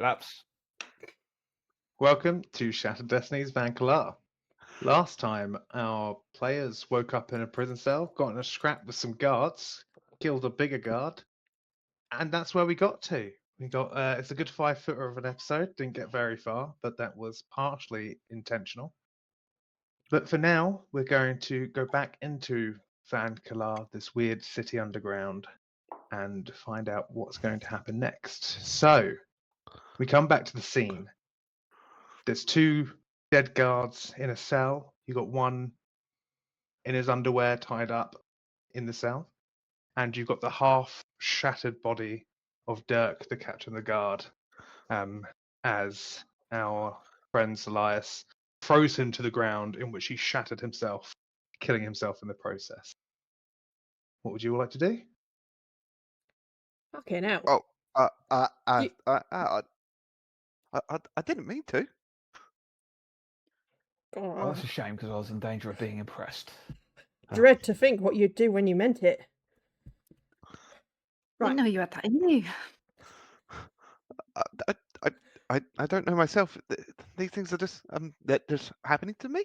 Lapse. Welcome to Shattered Destinies Vancalar. Last time, our players woke up in a prison cell, got in a scrap with some guards, killed a bigger guard, and that's where we got to. We got it's a good 5-footer of an episode. Didn't get very far, but that was partially intentional. But for now, we're going to go back into Vancalar, this weird city underground, and find out what's going to happen next. So, we come back to the scene. There's 2 dead guards in a cell. You got one in his underwear tied up in the cell, and you've got the half-shattered body of Dirk, the captain of the guard, as our friend Elias throws him to the ground, in which he shattered himself, killing himself in the process. What would you all like to do? Fucking hell. Oh, You- I didn't mean to. Well, that's a shame because I was in danger of being impressed. Dread to think what you'd do when you meant it. I Right. didn't know you had that in you. I don't know myself. These things are just they're just happening to me.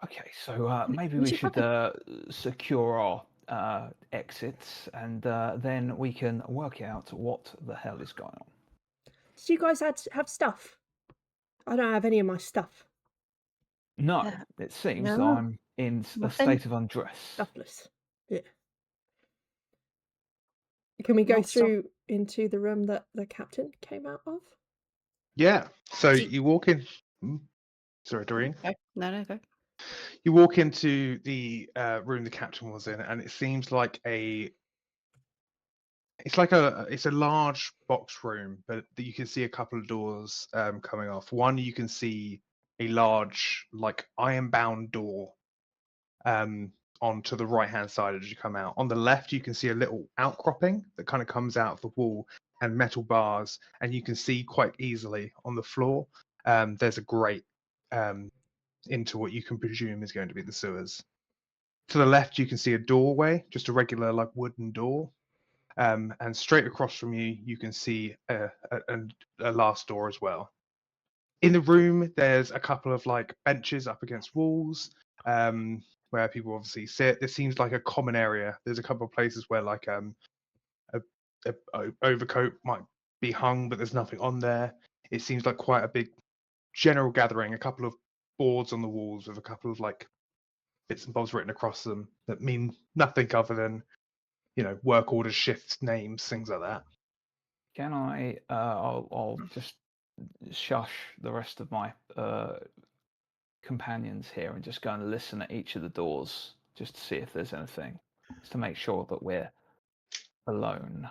Okay, so maybe We we should should secure our exits, and then we can work out what the hell is going on. Did you guys have stuff? I don't have any of my stuff. No, Yeah. it seems No. that I'm in a Nothing. state of undress. Stuffless. Yeah. Can we go Not so- through into the room that the captain came out of? Yeah. So you walk in. Sorry, Doreen. Okay. No, go. You walk into the room the captain was in, and it seems like it's a large box room, but you can see a couple of doors coming off. One, you can see a large, like, iron-bound door onto the right-hand side as you come out. On the left, you can see a little outcropping that kind of comes out of the wall and metal bars, and you can see quite easily on the floor there's a grate into what you can presume is going to be the sewers. To the left, you can see a doorway, just a regular like wooden door. And straight across from you, you can see a last door as well. In the room, there's a couple of like benches up against walls where people obviously sit. This seems like a common area. There's a couple of places where like a overcoat might be hung, but there's nothing on there. It seems like quite a big general gathering. A couple of boards on the walls with a couple of like bits and bobs written across them that mean nothing other than, you know, work orders, shifts, names, things like that. Can I? I'll just shush the rest of my companions here and just go and listen at each of the doors just to see if there's anything, just to make sure that we're alone.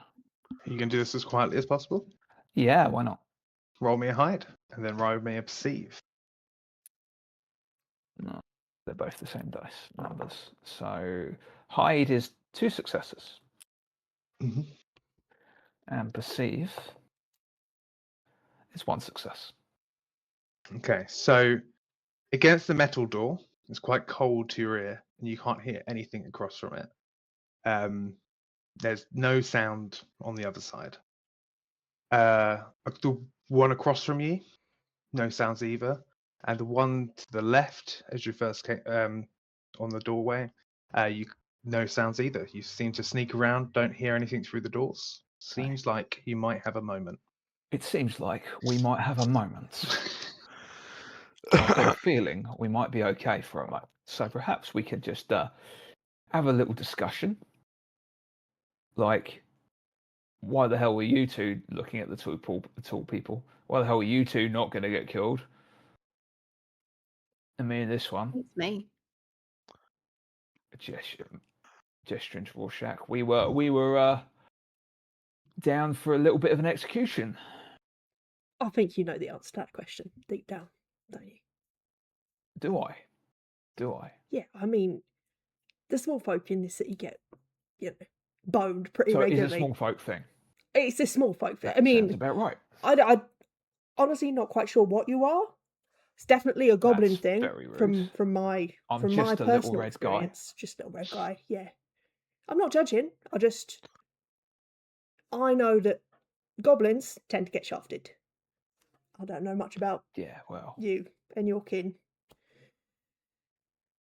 You can do this as quietly as possible. Yeah, why not? Roll me a hide, and then roll me a perceive. No, they're both the same dice numbers. So hide is 2 successes, Mm-hmm. and perceive is 1 success. Okay, so against the metal door, it's quite cold to your ear, and you can't hear anything across from it. There's no sound on the other side. The one across from you, no sounds either. And the one to the left, as you first came on the doorway, no sounds either. You seem to sneak around, don't hear anything through the doors. Seems like you might have a moment. It seems like we might have a moment. I've got a feeling we might be okay for a moment. So perhaps we could just have a little discussion. Like, why the hell were you two looking at the tall people? Why the hell were you two not going to get killed? And me and this one. It's me. Gesturing towards Shaq. We were down for a little bit of an execution. I think you know the answer to that question deep down, don't you? Do I? Yeah, I mean, the small folk in this city get, you know, boned pretty So it regularly. is a small folk thing. It's a small folk thing. That I mean, sounds about right. I honestly not quite sure what you are. It's definitely a goblin That's thing very rude. from my I'm from just my a little personal red guy. experience. Just a little red guy. Yeah, I'm not judging. I just I know that goblins tend to get shafted. I don't know much about Yeah, well, you and your kin.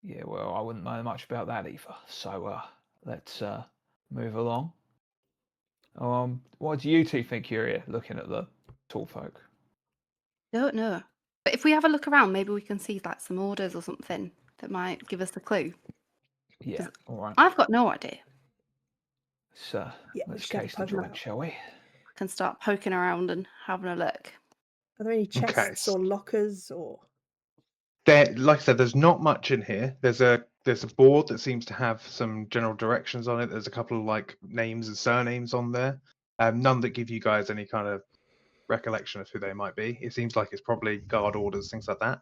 yeah, well, I wouldn't know much about that either. So let's move along. What do you two think you're here looking at the tall folk? Don't know. But if we have a look around, maybe we can see like some orders or something that might give us a clue. Yeah, all right. I've got no idea. So Yeah, we let's just have to case the poke 'em joint, out. shall we? I can start poking around and having a look. Are there any chests or lockers or? There, like I said, there's not much in here. There's a board that seems to have some general directions on it. There's a couple of like names and surnames on there. None that give you guys any kind of recollection of who they might be. It seems like it's probably guard orders, things like that.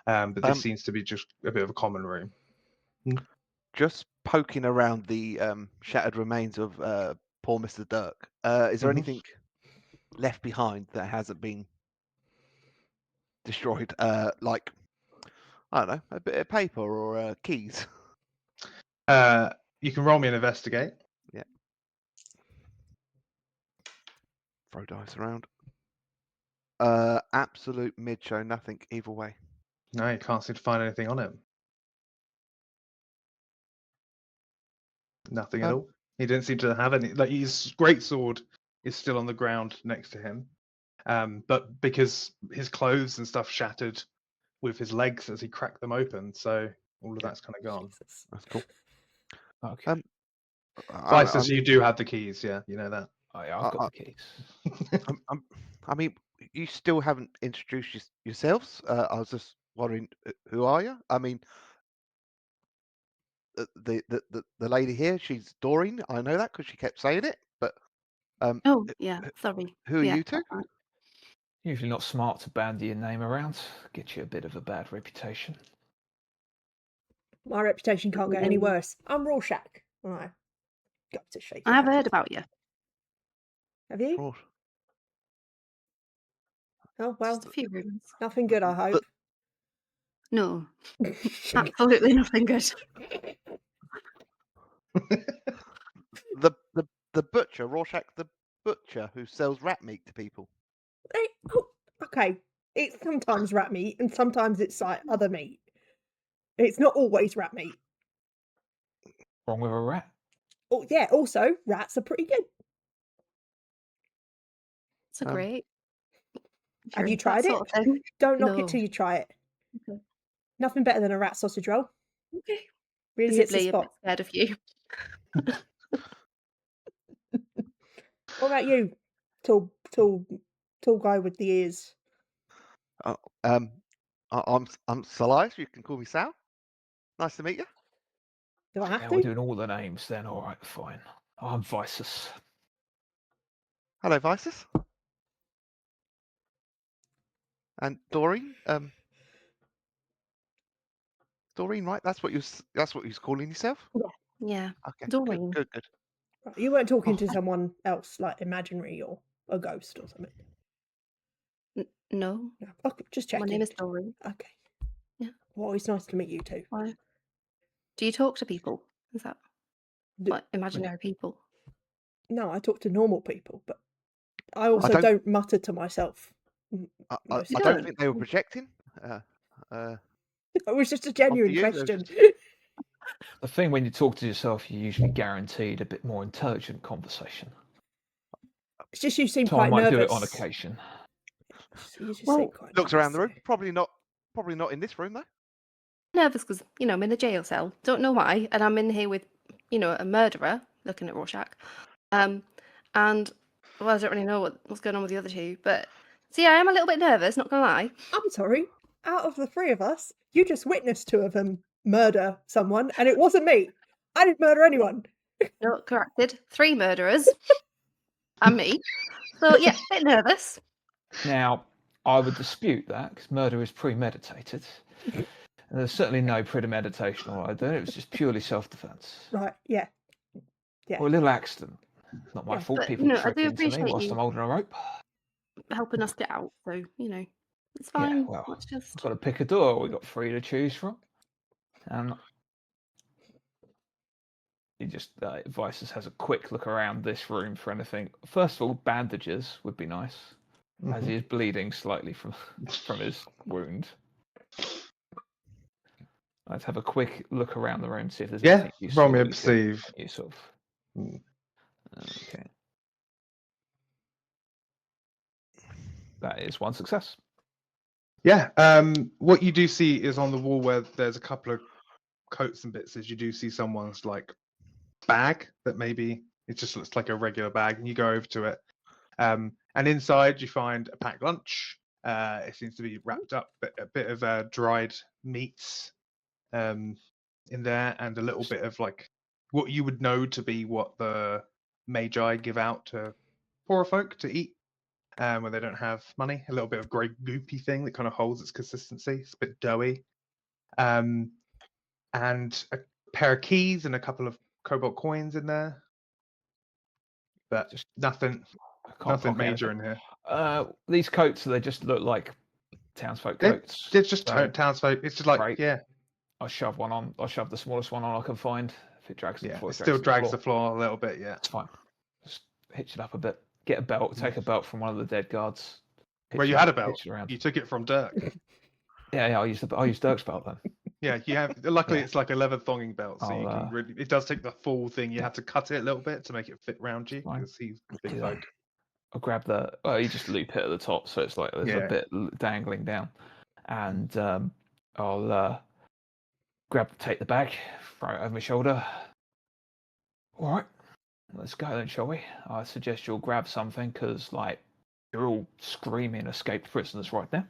But this seems to be just a bit of a common room. Just poking around the shattered remains of poor Mr. Dirk. Is there anything left behind that hasn't been destroyed? Like, I don't know, a bit of paper or keys? You can roll me an investigate. Yeah. Throw dice around. Absolute mid-show, nothing either way. No, you can't seem to find anything on it. Nothing at all. He didn't seem to have any. Like his great sword is still on the ground next to him, but because his clothes and stuff shattered with his legs as he cracked them open, so all of that's kind of gone. Jesus. That's cool. Okay. Vices, you do have the keys, yeah, you know that. Yeah, I've got the keys. I mean, you still haven't introduced yourselves. I was just wondering, who are you? I mean, the lady here, she's Doreen. I know that because she kept saying it. But Oh, yeah, sorry. who are Yeah, you two? that's right. Usually not smart to bandy your name around. Get you a bit of a bad reputation. My reputation can't get any worse. I'm Rorschach. All right. Got to shake. I have heard about you. Have you? Right. Oh well, Just a few rumors. nothing good, I hope. No, absolutely nothing good. The butcher, Rorschach, the butcher who sells rat meat to people. Okay, it's sometimes rat meat and sometimes it's like other meat. It's not always rat meat. Wrong with a rat? Oh yeah. Also, rats are pretty good. So great. Have you That tried it? sort of thing? Don't knock No. it till you try it. Okay. Nothing better than a rat sausage roll. Okay. Really hits the Visibly a bit spot. scared of you. What about you, tall guy with the ears? I'm Salias. You can call me Sal. Nice to meet you. Do I have Yeah, to? we're doing all the names then. All right, fine. I'm Vices. Hello, Vices. And Doreen. Doreen, right? That's what you're calling yourself. Yeah. Okay. Doreen. Good. Right, you weren't talking Oh. to someone else, like imaginary or a ghost or something. No. No. Oh, just checking. My name is Doreen. Okay. Yeah. Well, it's nice to meet you too. Why? Do you talk to people? Is that D- like imaginary people? No, I talk to normal people, but I also don't- don't mutter to myself. I most of the don't time. think they were projecting. It was just a genuine you, those question. The thing when you talk to yourself, you're usually guaranteed a bit more intelligent conversation. It's just you seem So I quite might nervous. do it on occasion. You just Well, seem quite Looks around the room. nervous, Probably not in this room though. Nervous because I'm in a jail cell. Don't know why, and I'm in here with a murderer looking at Rorschach. And well, I don't really know what's going on with the other two, but so yeah, I am a little bit nervous. Not gonna lie. I'm sorry. Out of the three of us, you just witnessed two of them murder someone, and it wasn't me. I didn't murder anyone. No, corrected. 3 murderers and me. So yeah, a bit nervous. Now, I would dispute that because murder is premeditated. And there's certainly no premeditation on what I do. It was just purely self-defense. Right? Yeah. Or a little accident. Not my Yeah, fault. but, People I trick do into me appreciate whilst you I'm holding a rope. helping us get out. So it's Yeah, fine. well, Let's just. I've got to pick a door. We've got 3 to choose from. And He just Vices has a quick look around this room for anything. First of all, bandages would be nice, as Mhm. he is bleeding slightly from his wound. Let's have a quick look around the room, see if there's Yeah, anything useful. roll me a that we can perceive. use of. Mm. Okay. That is one success. Yeah. What you do see is on the wall where there's a couple of coats and bits. Is you do see someone's like bag that maybe it just looks like a regular bag, and you go over to it. And inside you find a packed lunch. It seems to be wrapped up, but a bit of dried meats in there, and a little bit of like what you would know to be what the magi give out to poorer folk to eat when they don't have money. A little bit of grey goopy thing that kind of holds its consistency. It's a bit doughy. And a pair of keys and a couple of cobalt coins in there. But Just nothing I can't nothing pocket major anything. in here. These coats, they just look like townsfolk coats. It's just So, townsfolk. It's just like, right. yeah, I'll shove one on. I'll shove the smallest one on I can find. If it drags the yeah. floor, It still to drags the the floor. floor a little bit, yeah. It's fine. Just hitch it up a bit. Get a belt. Take a belt from one of the dead guards. Where hitch you it had a up, belt. hitch it around. You took it from Dirk. Yeah, I'll use Dirk's belt then. Yeah, you have. Luckily, Yeah. it's like a leather thonging belt, so you I'll, can really. It does take the full thing. You have to cut it a little bit to make it fit round you Fine. because he's big Do that. folk. I'll grab the. Well, you just loop it at the top, so it's like there's Yeah. a bit dangling down, and I'll take the bag, throw it over my shoulder. All right, let's go then, shall we? I suggest you'll grab something because, like, you're all screaming escaped prisoners right now.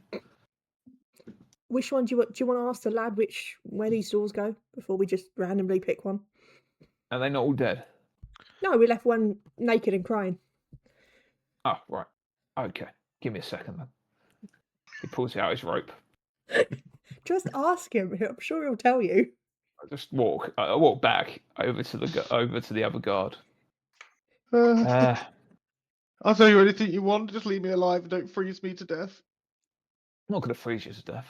Which one do you want to ask the lad where these doors go before we just randomly pick one? Are they not all dead? No, we left one naked and crying. Oh, right. Okay. Give me a second then. He pulls out his rope. Just ask him. I'm sure he'll tell you. I just walk. I walk back over to the other guard. I'll tell you anything you want. Just leave me alive and don't freeze me to death. I'm not going to freeze you to death.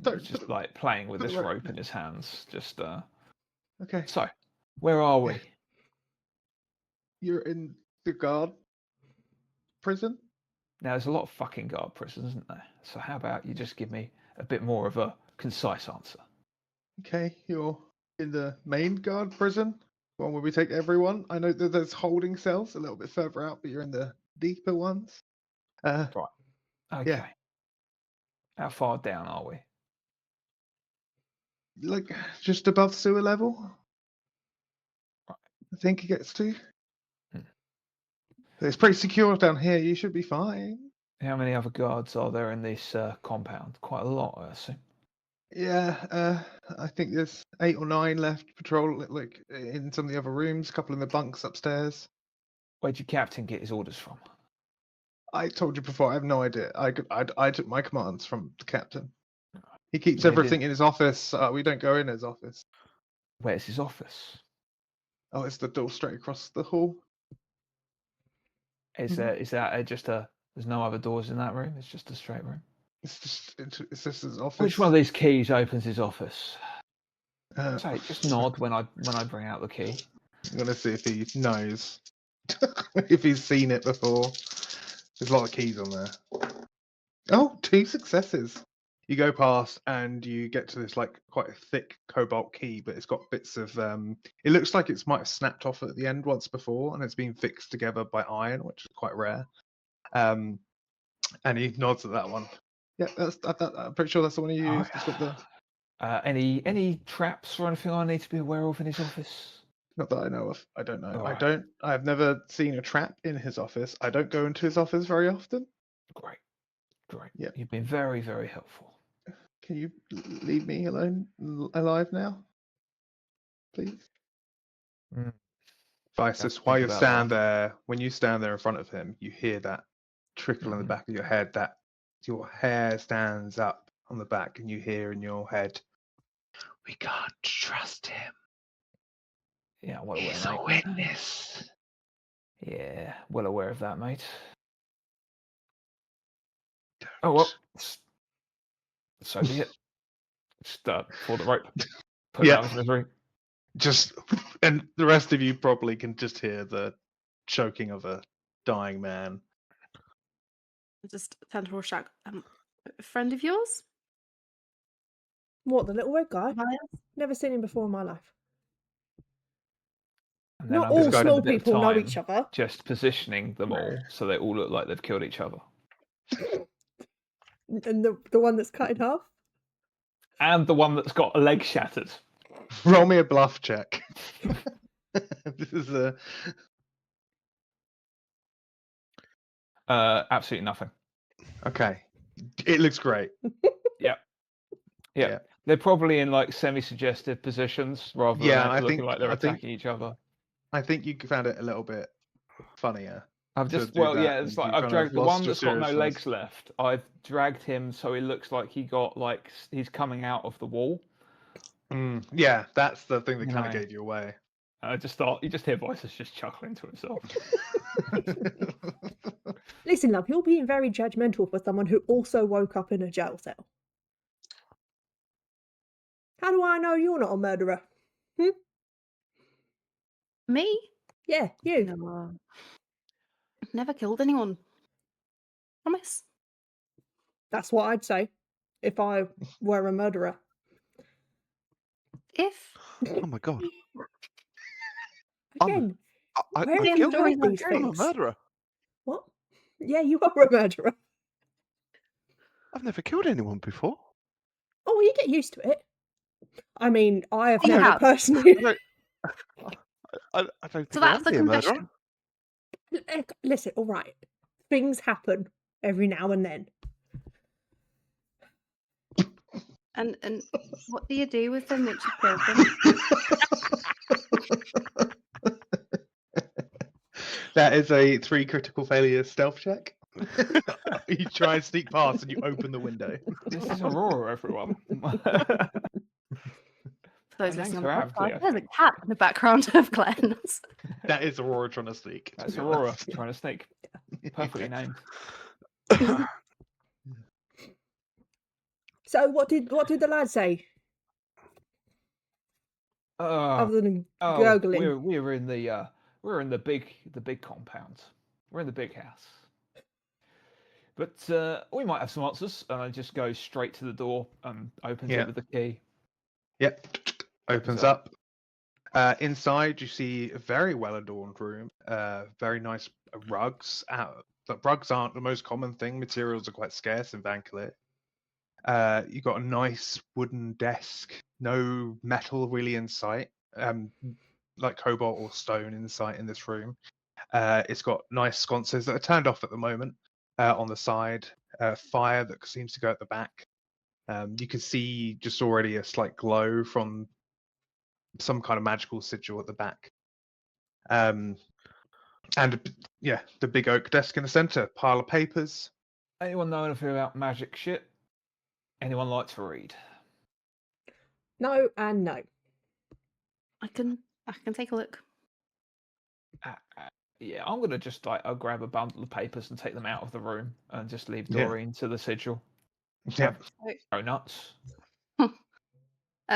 Don't- He's just like playing with put this the rope- rope in his hands. Just Okay, So, where are we? you're in the guard prison. Now, there's a lot of fucking guard prisons, isn't there? So how about you just give me a bit more of a concise answer? Okay, you're in the main guard prison, one where we take everyone. I know that there's holding cells a little bit further out, but you're in the deeper ones. Okay. Yeah. How far down are we? Like just above sewer level. Right. I think it gets to. Hmm. It's pretty secure down here. You should be fine. How many other guards are there in this compound? Quite a lot, I assume. Yeah, I think there's 8 or 9 left patrol, like in some of the other rooms. A couple in the bunks upstairs. Where'd your captain get his orders from? I told you before. I have no idea. I took my commands from the captain. He keeps They did. everything in his office. We don't go in his office. Where's his office? Oh, it's the door straight across the hall. Is that just a? There's no other doors in that room. It's just a straight room. It's just his office. Which one of these keys opens his office? Uh, Say, just nod when I bring out the key. I'm gonna see if he knows. If he's seen it before. There's a lot of keys on there. Oh, 2 successes. You go past and you get to this like quite a thick cobalt key, but it's got bits of it looks like it might have snapped off at the end once before, and it's been fixed together by iron, which is quite rare. And he nods at that one. Yeah, I'm pretty sure that's the one you used. It's got the Any traps or anything I need to be aware of in his office? Not that I know of. I don't know. Alright. I've never seen a trap in his office. I don't go into his office very often. Great. Yeah. You've been very, very helpful. Can you leave me alone, alive now, please? Mm. Vices, think while you about stand there, when you stand there in front of him, you hear that trickle in the Mhm. back of your head. That your hair stands up on the back, and you hear in your head, "We can't trust him. Yeah, well aware, He's a mate. witness." Yeah, well aware of that, mate. Don't. Oh well, so be it. Just pull the rope, put him Yeah. out of his misery. just, and the rest of you probably can just hear the choking of a dying man. I just turn to Rorschach. A friend of yours? What, the little red guy? Miles? Never seen him before in my life. And then Not I'm gonna all spend a small bit of people know time each other. just positioning them all so they all look like they've killed each other. And the one that's cut in half? And the one that's got a leg shattered. Roll me a bluff check. This is a Absolutely nothing. okay. It looks great. Yeah. Yeah. They're probably in like semi-suggestive positions rather Yeah, than I looking think- like they're I think- attacking each other. I think you found it a little bit funnier. I've to just do that, it's and like you I've kind of dragged the lost one your that's got no seriousness. legs left. I've dragged him so he looks like he got like he's coming out of the wall. Yeah, that's the thing that You kind of know. gave you away. I just thought you just hear voices just chuckling to himself. Listen, love, you're being very judgmental for someone who also woke up in a jail cell. How do I know you're not a murderer? Me? Yeah, you. No. I've never killed anyone. Promise. That's what I'd say if I were a murderer. If Oh my god. Again, I where the have you story's read not these true. I'm a things? murderer. What? Yeah, you are a murderer. I've never killed anyone before. Oh, you get used to it. I mean, I have You never have. personally. I don't think So I that's am a be a murderer. confession. Listen, all right. Things happen every now and then. And what do you do with them once you've killed them? That is a 3 critical failure stealth check. You try and sneak past and you open the window. This is Aurora, everyone. For those My listening name's on the Aravlia. podcast, there's a cat in the background of Glenn's. That is Aurora trying to sneak. to That's be Aurora honest. trying to sneak. Perfectly named. So, what did the lad say other than gurgling? we're in the big compound. We're in the big house. But we might have some answers, and I just go straight to the door and opens Yeah. it with the key. Yep. Opens up. Inside, you see a very well adorned room. Very nice rugs. But rugs aren't the most common thing. Materials are quite scarce in Vankalit. You got a nice wooden desk. No metal really in sight. Like cobalt or stone in sight in this room. It's got nice sconces that are turned off at the moment on the side. Fire that seems to go at the back. You can see just already a slight glow from some kind of magical sigil at the back. And yeah, the big oak desk in the center, pile of papers. Anyone know anything about magic shit? Anyone like to read? No and no. I can take a look. Yeah, I'm gonna just I'll grab a bundle of papers and take them out of the room and just leave Yeah. Doreen to the sigil. Yeah. Go nuts.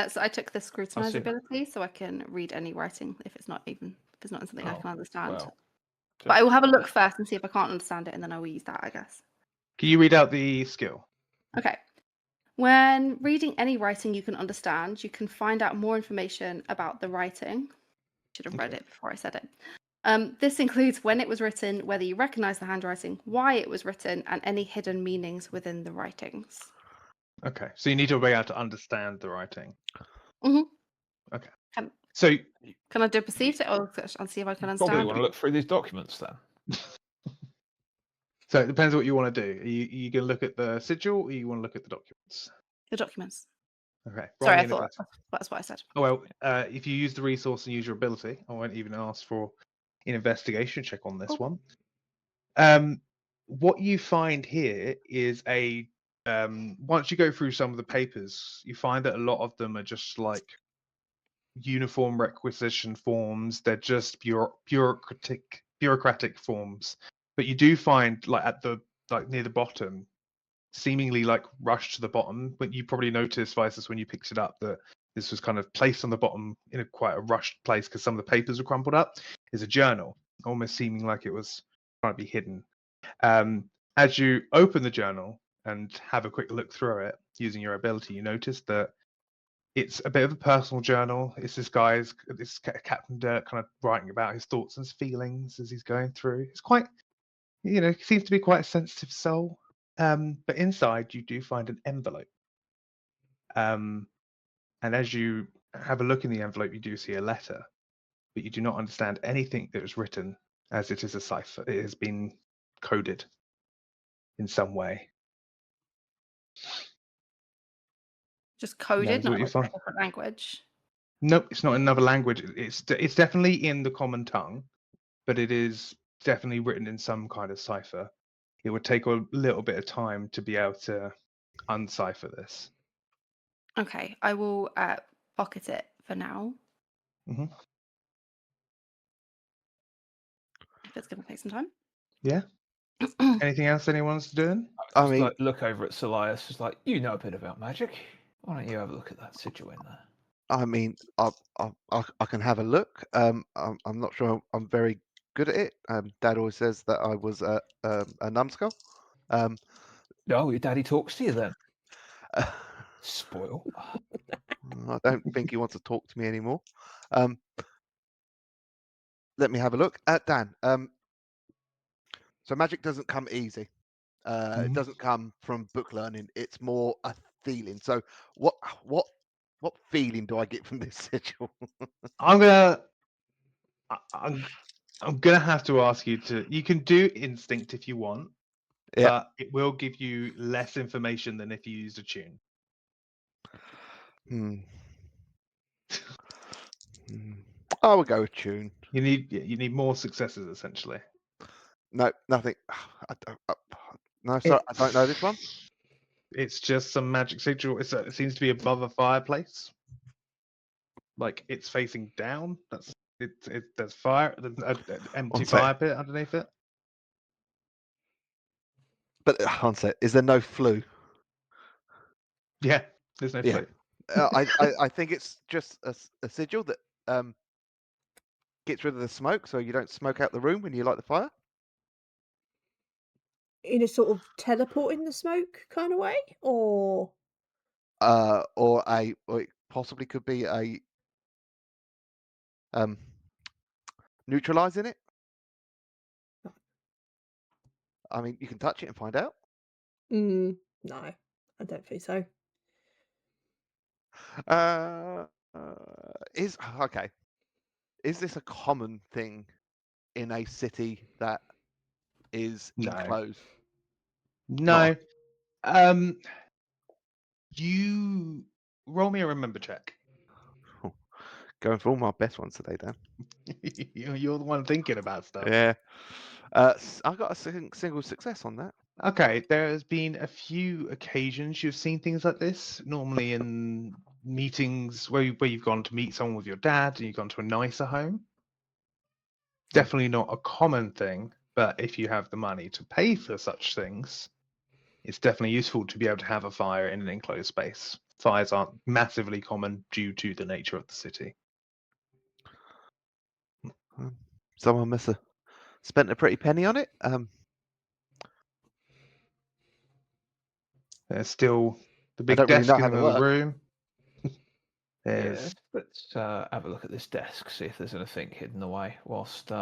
So I took the scrutinize see. ability, so I can read any writing if it's not in something I Oh, can understand. well, But I will have a look first and see if I can't understand it, and then I will use that, I guess. Can you read out the skill? Okay. When reading any writing you can understand, you can find out more information about the writing. Should have read it before I said it. This includes when it was written, whether you recognize the handwriting, why it was written, and any hidden meanings within the writings. Okay, so you need to be able to understand the writing. Mhm. Okay. Can- So Can I do perceived it, or and see if I can probably understand? want to look through these documents then. so it depends what you want to do. Are you going to look at the sigil, or you want to look at the documents? The documents. Okay. roll Sorry, me I an thought invest- that's what I said. Oh well, if you use the resource and use your ability, I won't even ask for an investigation check on this Cool. one. What you find here is once you go through some of the papers, you find that a lot of them are just like uniform requisition forms. They're just bureaucratic forms. But you do find like at the near the bottom, seemingly like rushed to the bottom, but you probably noticed, Visus, when you picked it up, that this was kind of placed on the bottom in quite a rushed place because some of the papers were crumpled up, is a journal, almost seeming like it was trying to be hidden. As you open the journal and have a quick look through it using your ability, you notice that it's a bit of a personal journal. It's this Captain Dirk kind of writing about his thoughts and his feelings as he's going through. It's quite, he seems to be quite a sensitive soul. But inside you do find an envelope. And as you have a look in the envelope, you do see a letter, but you do not understand anything that was written, as it is a cipher. It has been coded in some way. Just That coded, is what not you like in a find. different language. Nope, it's not another language. It's definitely in the common tongue, but it is definitely written in some kind of cipher. It would take a little bit of time to be able to uncipher this. Okay, I will pocket it for now. Mhm. If it's going to take some time. Yeah. Anything else anyone's doing? I Just mean, like, look over at Solias, just like, you know a bit about magic. Why don't you have a look at that sigil in there? I mean, I can have a look. I'm not sure I'm very good at it. Dad always says that I was a numbskull. Oh, your daddy talks to you then. Spoil. I don't think he wants to talk to me anymore. Let me have a look. Dan, so magic doesn't come easy. It doesn't come from book learning. It's more a feeling. So what feeling do I get from this sigil? I'm gonna have to ask you to. You can do instinct if you want, Yeah. but it will give you less information than if you used a tune. I would go with tune. You need more successes essentially. No, nothing. No, sorry, I don't know this one. It's just some magic sigil. It seems to be above a fireplace. Like it's facing down. There's fire. There's an empty One sec. fire pit underneath it. But one sec, is there no flue? Yeah, there's no Yeah. flute. I think it's just a sigil that gets rid of the smoke, so you don't smoke out the room when you light the fire. In a sort of teleporting the smoke kind of way, or Or it possibly could be a neutralizing it. I mean, you can touch it and find out. no, I don't think so. Is okay. Is this a common thing in a city that is No. enclosed? No. You roll me a remember check. Going for all my best ones today, Dan. You're the one thinking about stuff. Yeah. I got a single success on that. Okay, there has been a few occasions you've seen things like this. Normally in meetings where you've gone to meet someone with your dad and you've gone to a nicer home. Definitely not a common thing, but if you have the money to pay for such things, it's definitely useful to be able to have a fire in an enclosed space. Fires aren't massively common due to the nature of the city. Someone must have spent a pretty penny on it. There's still the I big don't really desk know in how the they middle of the work. room. Yeah, let's have a look at this desk, see if there's anything hidden away whilst...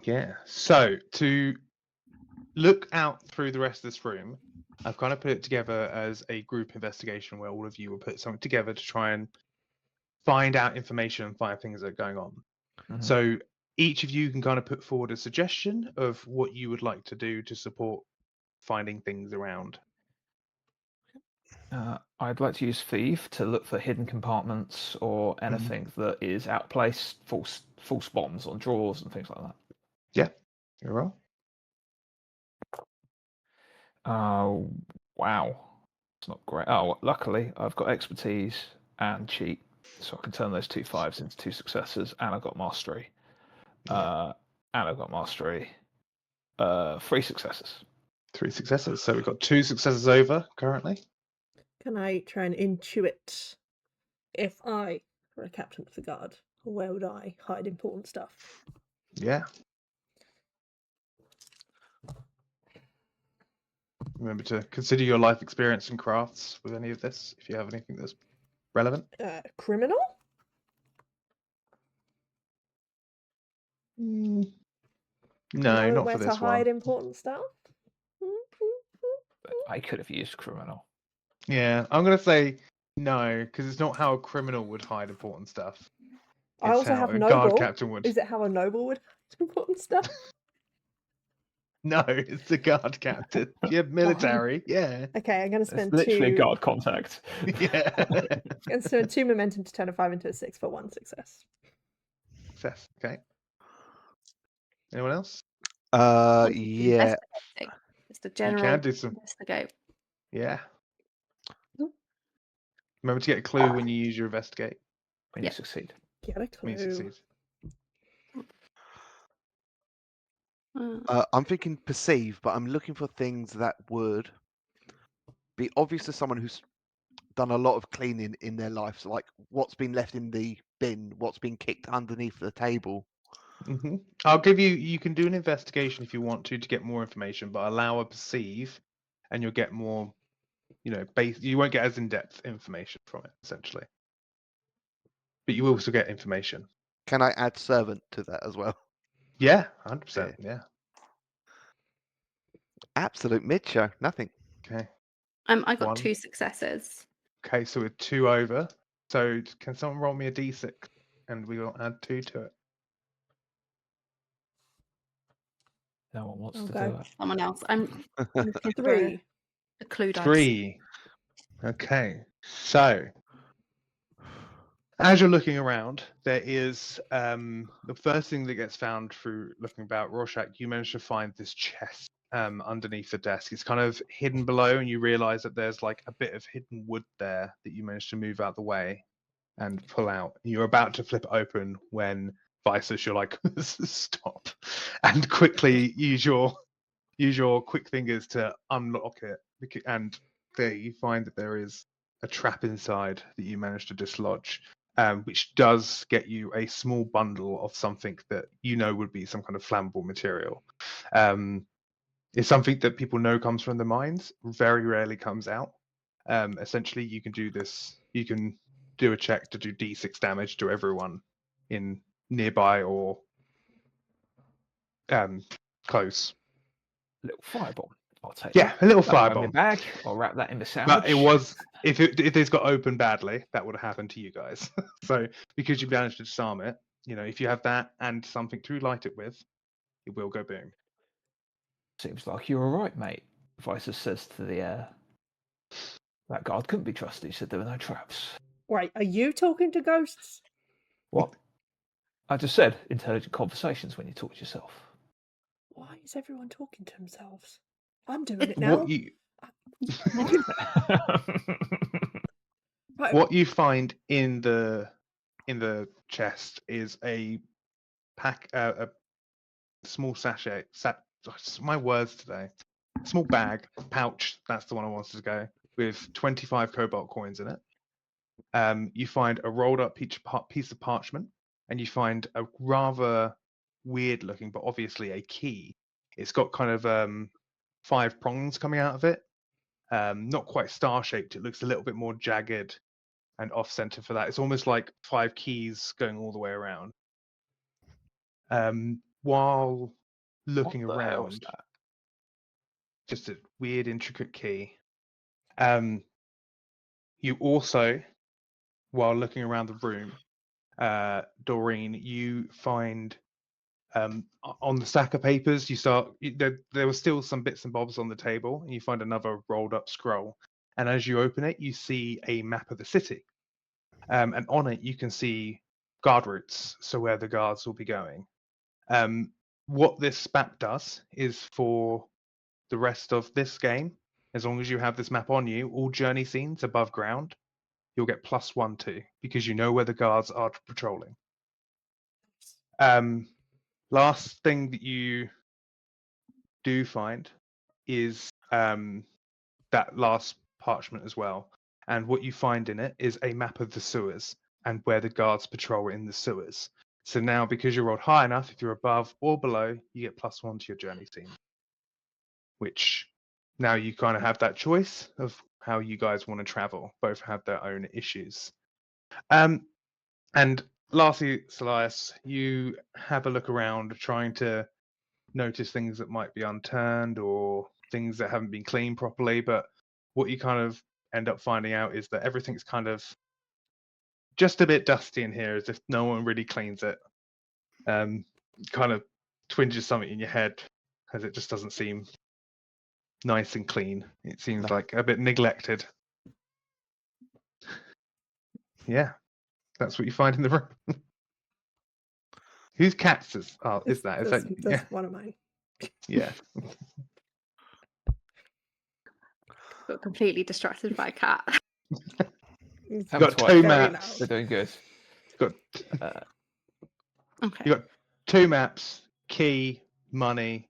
Yeah. So to look out through the rest of this room, I've kind of put it together as a group investigation where all of you will put something together to try and find out information and find things that are going on. Mhm. So each of you can kind of put forward a suggestion of what you would like to do to support finding things around. I'd like to use Thief to look for hidden compartments or anything that is outplaced, false bombs on drawers and things like that. Yeah, you're right. Oh, wow. It's not great. Oh, well, luckily I've got expertise and cheat, so I can turn those 2 5s into 2 successes, and I've got mastery. Yeah. And I've got mastery. 3 successes. 3 successes. So we've got 2 successes over currently. Can I try and intuit If I were a captain of the guard, where would I hide important stuff? Yeah. Remember to consider your life experience and crafts with any of this, if you have anything that's relevant. Criminal? No, Know not where for to this hide one. important stuff? I could have used criminal. Yeah, I'm gonna say no, because it's not how a criminal would hide important stuff. I It's also how have a guard noble. captain would. Is it how a noble would hide important stuff? No, it's the guard captain. You have military, yeah. Okay, I'm going to It's spend literally two. guard contact. Yeah. I'm going to spend 2 momentum to turn a 5 into a 6 for 1 success. Success. Okay. Anyone else? Yeah. Investigating. Just a You general can do some. investigate. Yeah. Nope. Remember to get a clue when you use your investigate. When Yeah. you succeed. Get a When you clue. succeed. I'm thinking perceive, but I'm looking for things that would be obvious to someone who's done a lot of cleaning in their life. So like what's been left in the bin, what's been kicked underneath the table. I'll give you. You can do an investigation if you want to get more information, but allow a perceive, and you'll get more. You won't get as in-depth information from it, essentially. But you will also get information. Can I add servant to that as well? Yeah, 100%. Yeah. Absolute mid-show, nothing. Okay. I got One. 2 successes. Okay, so we're 2 over. So can someone roll me a d6, and we will add 2 to it. No one wants I'll to go. do it. Someone else. I'm looking for 3. a clue dice. 3. Okay, so as you're looking around, there is the first thing that gets found through looking about Rorschach. You manage to find this chest underneath the desk. It's kind of hidden below, and you realize that there's like a bit of hidden wood there that you managed to move out the way and pull out. You're about to flip it open when Visus, you're like, stop, and quickly use your quick fingers to unlock it, and there you find that there is a trap inside that you manage to dislodge, which does get you a small bundle of something that you know would be some kind of flammable material. It's something that people know comes from the mines, very rarely comes out. Essentially, you can do this. You can do a check to do d6 damage to everyone in nearby or close. Little firebomb. I'll take Yeah, that. a little Put that in my firebomb. bag. I'll wrap that in the sandwich. But it was if it's got open badly, that would have happened to you guys. So because you managed to disarm it, if you have that and something to light it with, it will go boom. Seems like you're all right, mate. Visus says to the air. That guard couldn't be trusted. He said there were no traps. Wait, are you talking to ghosts? What? I just said intelligent conversations when you talk to yourself. Why is everyone talking to themselves? I'm doing it now. Right. What you find in the chest is a pack, a small sachet. My words today. Small bag, pouch. That's the one I wanted to go with. 25 cobalt coins in it. You find a rolled up piece of parchment, and you find a rather weird looking, but obviously a key. It's got kind of 5 prongs coming out of it. Not quite star shaped. It looks a little bit more jagged and off center for that. It's almost like 5 keys going all the way around. While looking What the hell is around, that? just a weird, intricate key. You also, while looking around the room, Doreen, you find on the stack of papers, there were still some bits and bobs on the table, and you find another rolled up scroll. And as you open it, you see a map of the city. And on it, you can see guard routes, so where the guards will be going. What this map does is for the rest of this game, as long as you have this map on you, all journey scenes above ground, you'll get +1 to, because you know where the guards are patrolling. Last thing that you do find is that last parchment as well. and what you find in it is a map of the sewers and where the guards patrol in the sewers. So now, because you rolled high enough, if you're above or below, you get +1 to your journey team. Which now you kind of have that choice of how you guys want to travel. Both have their own issues. And lastly, Solias, you have a look around, trying to notice things that might be unturned or things that haven't been cleaned properly. But what you kind of end up finding out is that everything's kind of just a bit dusty in here, as if no one really cleans it. Kind of twinges something in your head, as it just doesn't seem nice and clean. It seems like a bit neglected. Yeah, that's what you find in the room. Whose cats is that? Is that That's one of mine. yeah. Got completely distracted by a cat. It's Have Got twice. two very maps. They're doing good. Got Okay. you got 2 maps, key, money,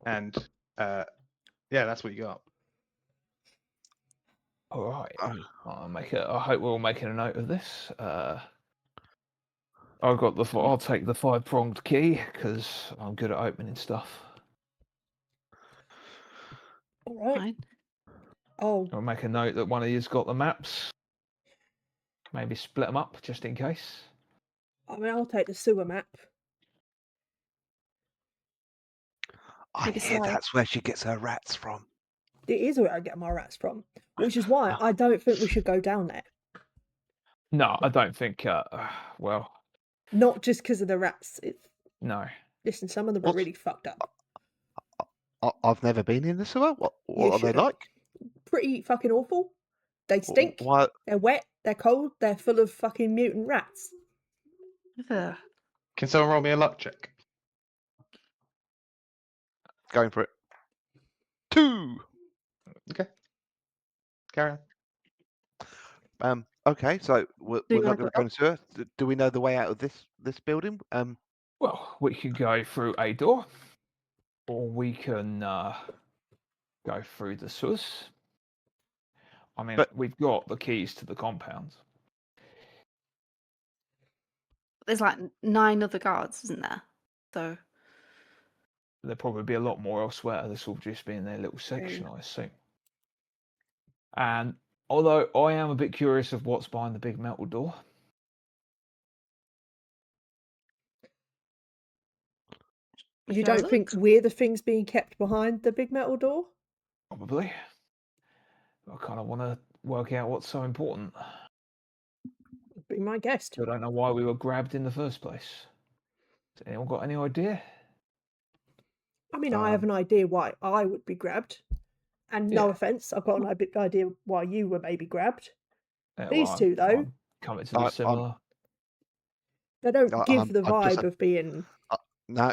and yeah, that's what you got. All right. I hope we're all making a note of this. I'll take the 5-pronged key because I'm good at opening stuff. all right. Fine. Oh, I'll make a note that one of you's got the maps. Maybe split them up just in case. I mean, I'll take the sewer map. I Maybe hear Sly. that's where she gets her rats from. It is where I get my rats from, which is why I don't think we should go down there. No, I don't think. Well, Not just because of the rats. no. Listen, some of them are What's- really fucked up. I've never been in the sewer. What You are they should've. like? Pretty fucking awful. They stink. Why? They're wet. They're cold. They're full of fucking mutant rats. Ugh. Can someone roll me a luck check? Going for it. 2. Okay. Carry on. Okay, so we're Do you not wanna going to go go into sewer. Do we know the way out of this building? Well, we can go through a door, or we can go through the sewers. I mean, But- we've got the keys to the compound. There's like 9 other guards, isn't there? So There'll probably be a lot more elsewhere. This will just be in their little section, I assume. And although I am a bit curious of what's behind the big metal door. You Shall I don't think look? we're the things being kept behind the big metal door? Probably. I kind of want to work out what's so important. Be my guest. I don't know why we were grabbed in the first place. Has anyone got any idea? I mean, I have an idea why I would be grabbed. And no Yeah. offence, I've got an idea why you were maybe grabbed. Yeah, These well, two, though, I'm coming to the I'm- similar. they don't give the I'm just vibe of being. No,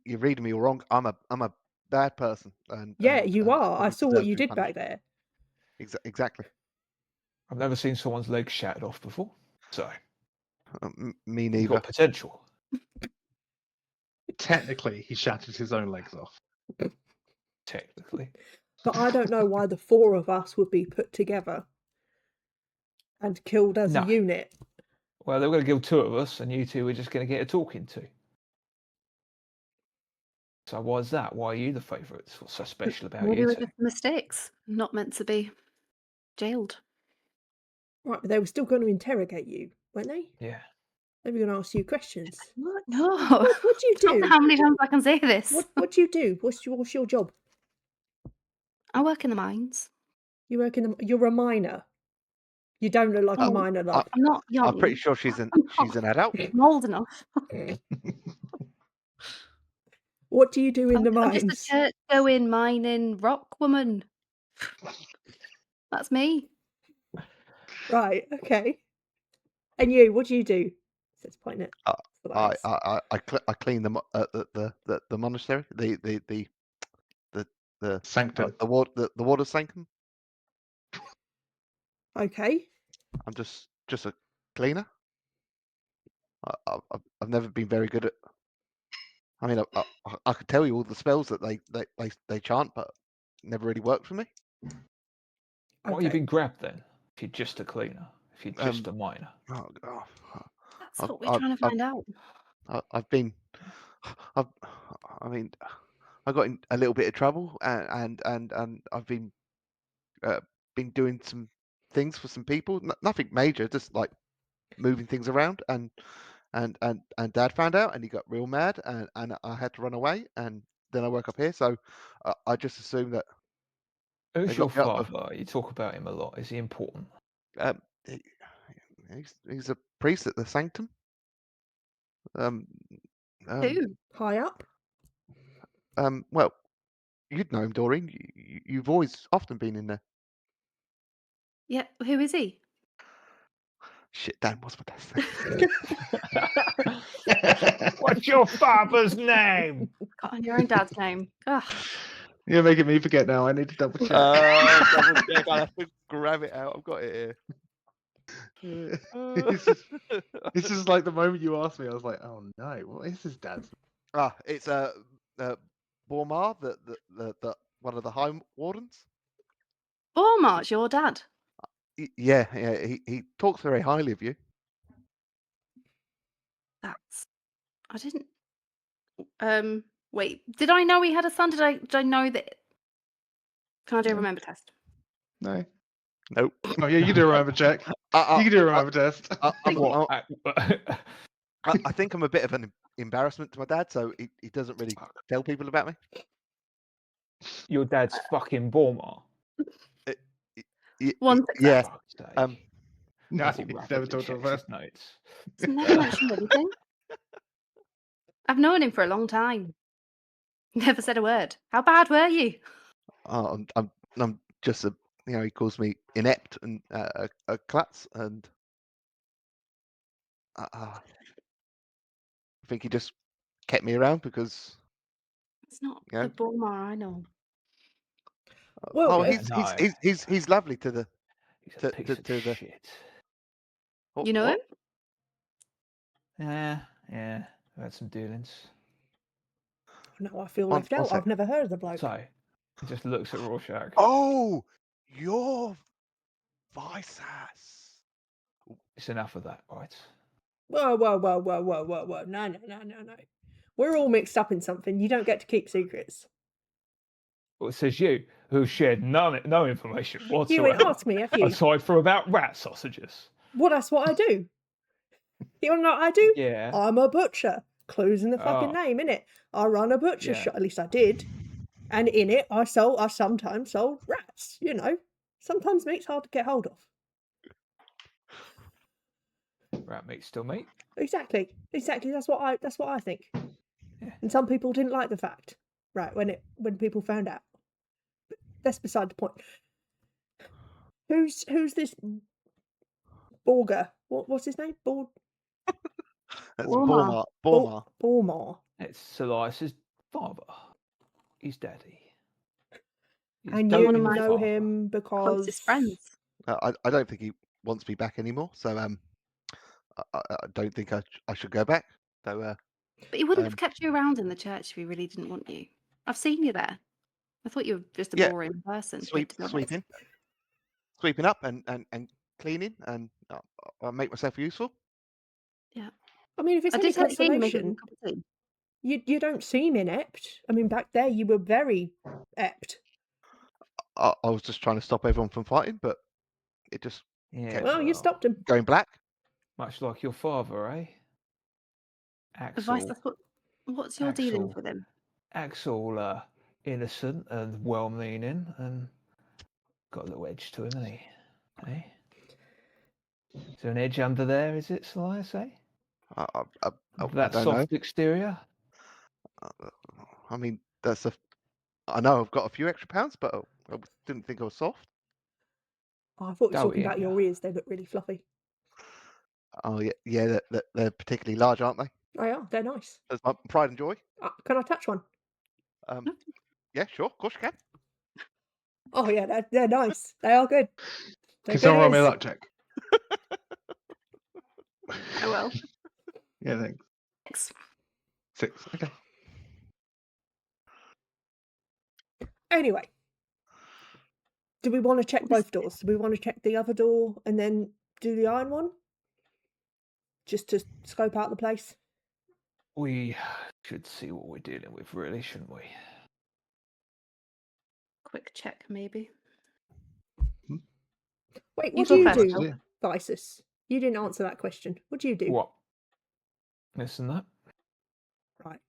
you're reading me all wrong. I'm a bad person. And Yeah, you are. I probably saw deserve what to you be did punished. back there. Exactly. I've never seen someone's leg shattered off before, so Me you've neither. got potential. Technically, he shattered his own legs off. Technically, But I don't know why the 4 of us would be put together and killed as No. a unit. well, they were going to kill 2 of us, and you 2 were just going to get a talking to. So why is that? Why are you the favourites? What's so special about maybe you we're 2? just mistakes. Not meant to be jailed. Right, but they were still going to interrogate you, weren't they? Yeah. They were going to ask you questions. What? No. What do you I don't know do? how many times I can say this. What do you do? What's your job? I work in the mines. You work in you're a miner. You don't look like a Oh, miner, love. I'm not young. I'm pretty sure she's an adult. I'm old enough. What do you do in the I'm mines? just a church-going, mining rock woman. That's me. Right, okay. And you, what do you do? Says pointing at I Elias. clean the monastery, the Sanctum. the water sanctum. Okay. I'm just a cleaner. I've never been very good at. I mean, I could tell you all the spells that they chant, but never really worked for me. Why are you Okay. being grabbed then? If you're just a cleaner, if you're just a miner. Oh, oh, That's I've- what we're trying to find out. I've been, I mean, I got in a little bit of trouble, and I've been doing some things for some people. Nothing major, just like moving things around, and Dad found out, and he got real mad, and I had to run away, and then I woke up here. So I just assumed that Who's they your got me up father? You talk about him a lot. Is he important? he's a priest at the sanctum. Um, Who? High up. well, you'd know him, Doreen. You've always often been in there. Yeah, who is he? Shit, Dan, what's my dad's name? What's your father's name? Got on your own dad's name. Ugh. You're making me forget now. I need to double check. Double check. I have to grab it out. I've got it here. It's just like the moment you asked me, I was like, oh no, what is his dad's It's Bormar, the one of the High Wardens. Bormar's your dad. Yeah, he talks very highly of you. That's. I didn't. Wait. Did I know he had a son? Did I know that? Can I do a No. remember test? No. Nope. Oh yeah, you do a remember check. You can do a remember test. What? I think I'm a bit of an embarrassment to my dad, so he doesn't really tell people about me. Your dad's fucking Bormar. One Yeah. No, As he he's rapidly never talked to a checks his first. notes. He's never mentioned anything. I've known him for a long time. Never said a word. How bad were you? I'm just a, he calls me inept and a klutz, and I think he just kept me around because It's not Yeah. the Bormar I know. Well, he's lovely to the He's a piece of the shit. You know him? Yeah, I've had some dealings. no, I feel One- left one out. sec. I've never heard of the bloke. So he just looks at Rorschach. Oh, you're Visas. It's enough of that, right? Whoa. No. We're all mixed up in something. You don't get to keep secrets. Well, it says you, who shared no information You whatsoever, ain't asked me, have you? aside from about rat sausages. Well, that's what I do. You wanna know what I do? Yeah. I'm a butcher. Clues in the fucking Oh. name, innit? I run a butcher Yeah. shop, at least I did. And in it, I sometimes sold rats, Sometimes meat's hard to get hold of. Rat meat, still meat. Exactly. That's what I think. Yeah. And some people didn't like the fact, right? When people found out. But that's beside the point. Who's this Borger? What's his name? That's Bormar. Bormar. It's Silice's father. His daddy. His And doting you my know father. him because Closest friends. I don't think he wants me back anymore. So I don't think I should go back. So But he wouldn't have kept you around in the church if he really didn't want you. I've seen you there. I thought you were just a Yeah, boring person. paid to be honest. sweeping up and cleaning, and I make myself useful. Yeah. I mean, if it's I any did see you making consolation, a cup of tea. you don't seem inept. I mean, back there you were very apt. I was just trying to stop everyone from fighting, but it just Yeah. Well, you stopped him. going black. Much like your father, eh? Advice. Axel. What's your dealings Axel. with him? Axel, innocent and well-meaning, and got a little edge to him, hasn't he? Eh? Is there an edge under there? Is it, Slice? Eh? I That don't soft know. exterior. I mean, I know I've got a few extra pounds, but I didn't think I was soft. Oh, I thought you were talking Doubting about ya. your ears. They look really fluffy. Oh yeah, they're particularly large, aren't they? Oh yeah, they're nice. That's my pride and joy. Can I touch one? Yeah, sure, of course you can. Oh yeah, they're nice. They are good. They're Can someone roll good me a ears. luck check? I will. Yeah, thanks. 6. 6. Okay. Anyway, Do we want to check both doors? Do we want to check the other door and then do the iron one? Just to scope out the place? We should see what we're dealing with, really, shouldn't we? Quick check, maybe. Wait, You what go do you first, do, Phil. Visus? You didn't answer that question. What do you do? What? This and that. Right.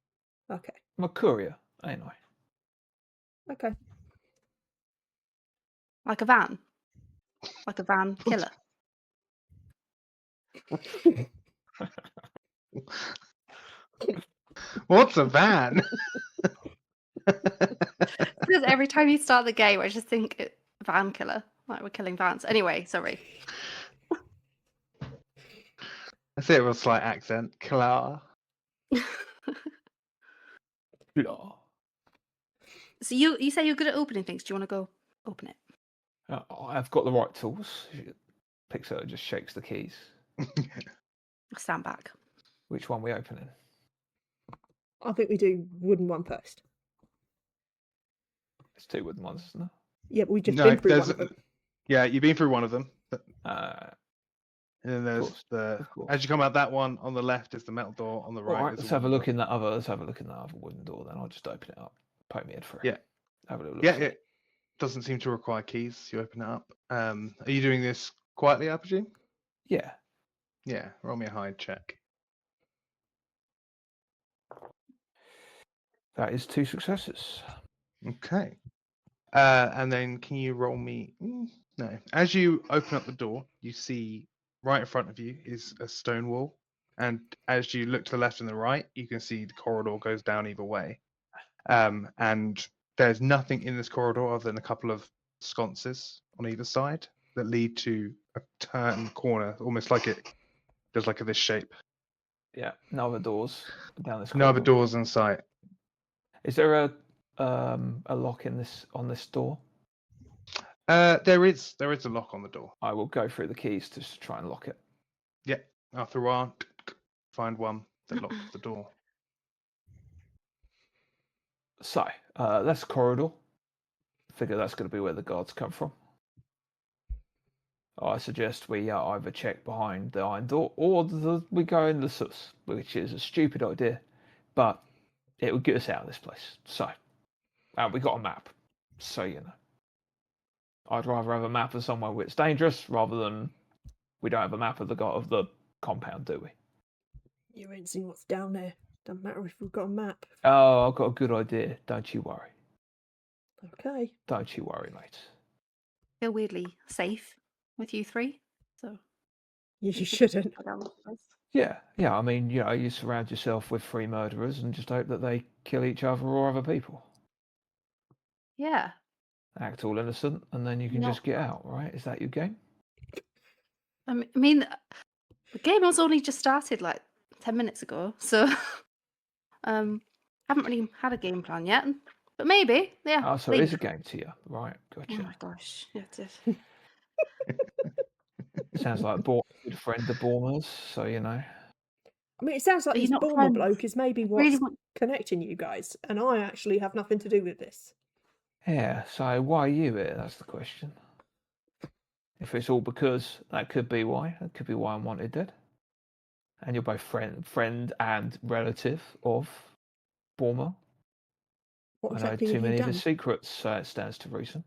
Okay. I'm a courier, ain't I? Okay. Like a van. Like a van killer. What's a van? Because every time you start the game, I just think van killer. Like we're killing vans. Anyway, sorry. I say it with a slight accent. Clara. Yeah. So you say you're good at opening things. Do you want to go open it? I've got the right tools. She picks it, just shakes the keys. Stand back. Which one we opening? I think we do wooden one first. It's 2 wooden ones, isn't Yeah, but we've just No, been through there's- one of them. Yeah, you've been through one of them. there? And then there's course, the. of course. As you come out that one, on the left is the metal door. On the right, All right, is let's the have a wooden look door. in that other. Let's have a look in that other wooden door. Then I'll just open it up. Poke me head through. Yeah. Have a little look. Yeah, through. it doesn't seem to require keys. You open it up. Are you doing this quietly, I presume? Yeah. Yeah. Roll me a hide check. That is 2 successes. Okay. And then can you roll me? No. As you open up the door, you see right in front of you is a stone wall, and as you look to the left and the right, you can see the corridor goes down either way. And there's nothing in this corridor other than a couple of sconces on either side that lead to a turn corner, almost like it does like this shape. Yeah. No other doors down this. No other corridor. doors in sight. Is there a lock in this on this door? There is a lock on the door. I will go through the keys to just try and lock it. Yeah. After a while, find one that locks the door. So that's a corridor. Figure that's going to be where the guards come from. I suggest we either check behind the iron door or we go in the sus, which is a stupid idea, but it would get us out of this place. So, we got a map, so you know. I'd rather have a map of somewhere where it's dangerous rather than we don't have a map of the compound, do we? You ain't seen what's down there. Doesn't matter if we've got a map. Oh, I've got a good idea. Don't you worry. Okay. Don't you worry, mate. Feel weirdly safe with you three. So You shouldn't. go down this place. Yeah. I mean, you surround yourself with 3 murderers and just hope that they kill each other or other people. Yeah. Act all innocent, and then you can just get out, right? Is that your game? I mean, the game was only just started like 10 minutes ago, so haven't really had a game plan yet. But maybe, yeah. Oh, so it is a game to you, right? Oh Gotcha. my gosh, yeah, it is. Sounds like a good friend of Bormer's, so you know. I mean, it sounds like Are you this not Bormer friends? bloke is maybe what's Really want- connecting you guys, and I actually have nothing to do with this. Yeah, so why are you here? That's the question. If it's all because, that could be why. That could be why I'm wanted dead. And you're both friend and relative of Bormer. What I know exactly too have you many of done? his secrets, so it stands to reason.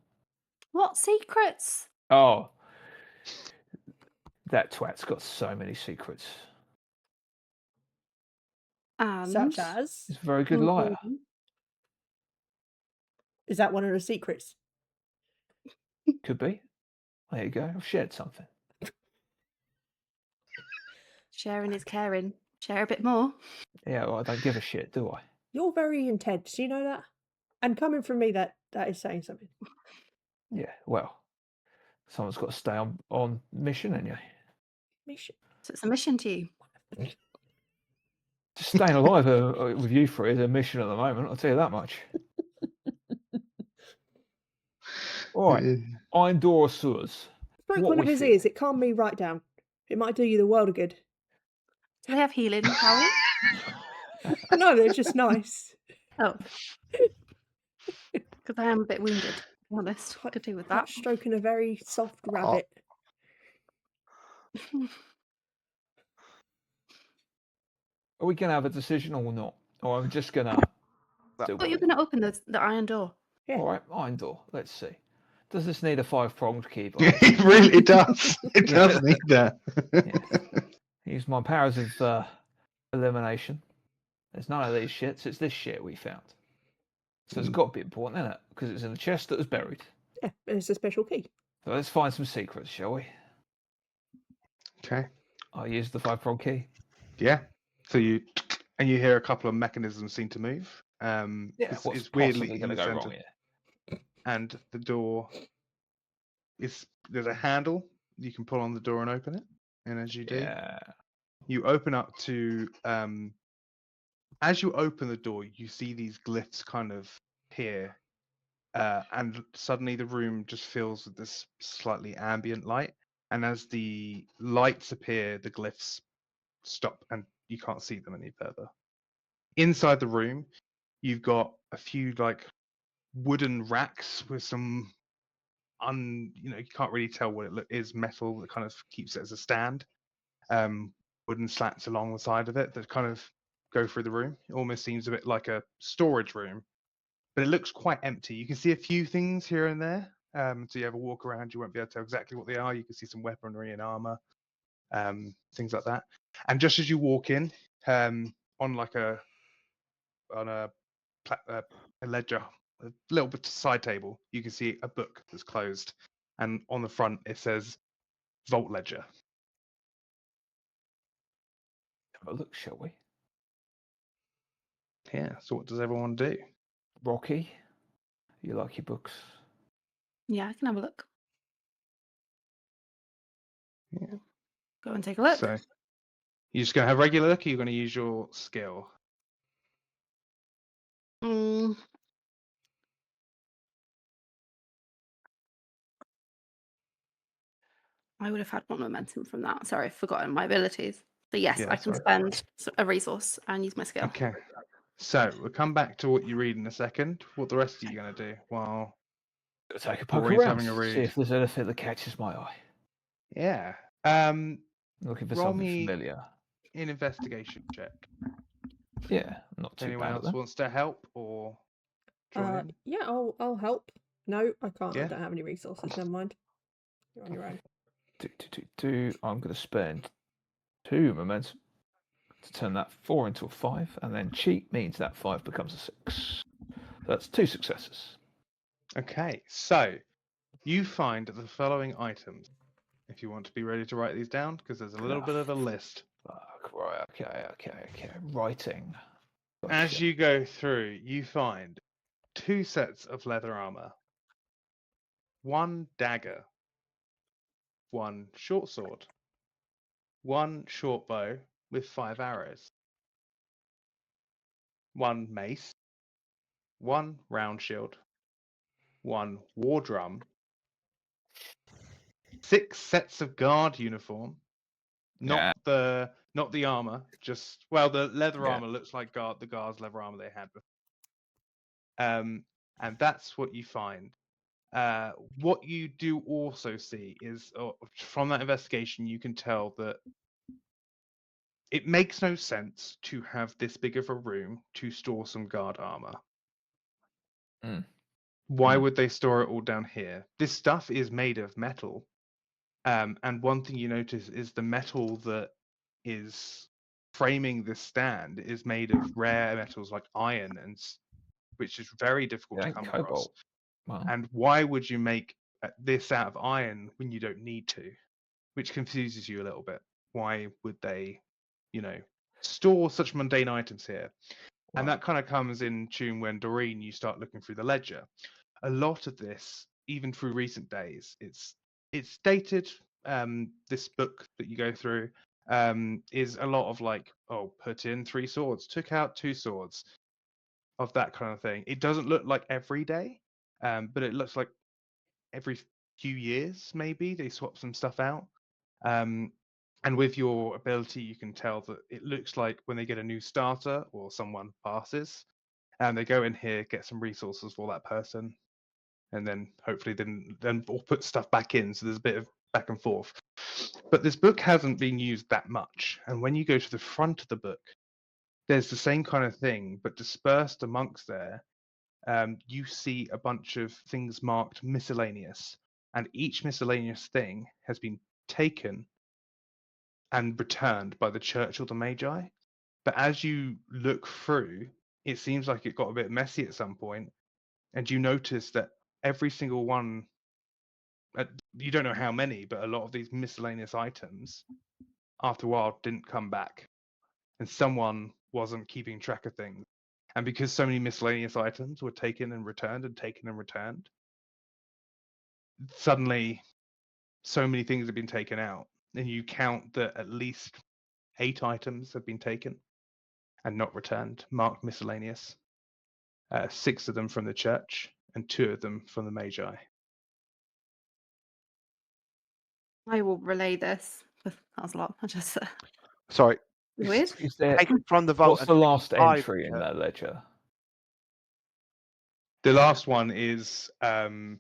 What secrets? Oh, that twat's got so many secrets. And Such as? He's a very good liar. Is that one of the secrets? Could be. There you go. I've shared something. Sharing is caring. Share a bit more. Yeah, well, I don't give a shit, do I? You're very intense, you know that? And coming from me, that is saying something. Yeah, well, someone's got to stay on mission, ain't you? Misha. So it's a mission to you. Just staying alive with you three is a mission at the moment, I'll tell you that much. All right, iron door or sewers? Broke What one of we his think? ears, it calmed me right down. It might do you the world of good. Do they have healing powers? No, they're just nice. Oh. Because I am a bit wounded. be honest, I could do with Perhaps that. stroking a very soft rabbit. Are we going to have a decision or not? Or are we just going to do But you're it? going to open the iron door. Yeah. All right, iron door. Let's see. Does this need a 5-pronged key? by It the way? really does. It Yeah. does need that. Yes. Use my powers of elimination. There's none of these shits. It's this shit we found. So it's got to be important, isn't it? Because it's in the chest that was buried. Yeah, and it's a special key. So let's find some secrets, shall we? Okay. I'll use the 5-pronged key. Yeah. So you hear a couple of mechanisms seem to move. Yeah, it's what's weirdly possibly going in to the go center. wrong here? And the door there's a handle you can pull on the door and open it. And as you do, Yeah. you open up to as you open the door, you see these glyphs kind of appear, and suddenly the room just fills with this slightly ambient light. And as the lights appear, the glyphs stop, and you can't see them any further. Inside the room, you've got a few like wooden racks with some you can't really tell what it is, metal that kind of keeps it as a stand. Wooden slats along the side of it that kind of go through the room. It almost seems a bit like a storage room, but it looks quite empty. You can see a few things here and there. So you have a walk around, you won't be able to tell exactly what they are. You can see some weaponry and armor, things like that. And just as you walk in, on a ledger, a little bit side table, you can see a book that's closed, and on the front it says Vault Ledger. Have a look, shall we? Yeah. So what does everyone do? Rocky, you like your books? Yeah, I can have a look. Yeah. Go and take a look. So you're just gonna have regular look, or you're gonna use your skill? Mm. I would have had more momentum from that. Sorry, I've forgotten my abilities. But yes, Yeah, I can sorry. spend a resource and use my skill. Okay. So we'll come back to what you read in a second. What the rest are you gonna do while Gonna take a poke Maureen's around, having a see read? if there's anything that catches my eye. Yeah. Looking for Roll something me familiar. an investigation check. Yeah, not If too anyone bad at else that. wants to help or join in? Yeah, I'll help. No, I can't. I Yeah. don't have any resources. Never mind. You're on your own. I'm going to spend 2 momentum to turn that 4 into a 5, and then cheat means that 5 becomes a 6. That's 2 successes. Okay, so you find the following items. If you want to be ready to write these down, because there's a little bit of a list. Fuck, right, okay. Writing. As Gotcha. you go through, you find 2 sets of leather armor, 1 dagger, 1 short sword, 1 short bow with 5 arrows, 1 mace, 1 round shield, 1 war drum, 6 sets of guard uniform, Yeah. not the armor, just the leather Yeah. armor looks like the guard's leather armor they had before. And that's what you find. What you do also see is from that investigation, you can tell that it makes no sense to have this big of a room to store some guard armor. Why would they store it all down here? This stuff is made of metal. And one thing you notice is the metal that is framing this stand is made of rare metals like iron, which is very difficult to come across. Cobalt. Wow. And why would you make this out of iron when you don't need to? Which confuses you a little bit. Why would they, store such mundane items here? And that kind of comes in tune when, Doreen, you start looking through the ledger. A lot of this, even through recent days, it's dated. This book that you go through is a lot of like, put in 3 swords, took out 2 swords, of that kind of thing. It doesn't look like every day, but it looks like every few years maybe they swap some stuff out. And with your ability, you can tell that it looks like when they get a new starter or someone passes, and they go in here, get some resources for that person, and then hopefully then we'll put stuff back in. So there's a bit of back and forth. But this book hasn't been used that much. And when you go to the front of the book, there's the same kind of thing, but dispersed amongst there, you see a bunch of things marked miscellaneous. And each miscellaneous thing has been taken and returned by the church or the magi. But as you look through, it seems like it got a bit messy at some point, and you notice that every single one, you don't know how many, but a lot of these miscellaneous items, after a while, didn't come back, and someone wasn't keeping track of things. And because so many miscellaneous items were taken and returned, suddenly so many things have been taken out, and you count that at least 8 items have been taken and not returned, marked miscellaneous. 6 of them from the church and 2 of them from the magi. I will relay this. That was a lot. I just Sorry, weird. Is there, taken from the vault. what's the and last taken by entry the in church. that ledger? The last one is 3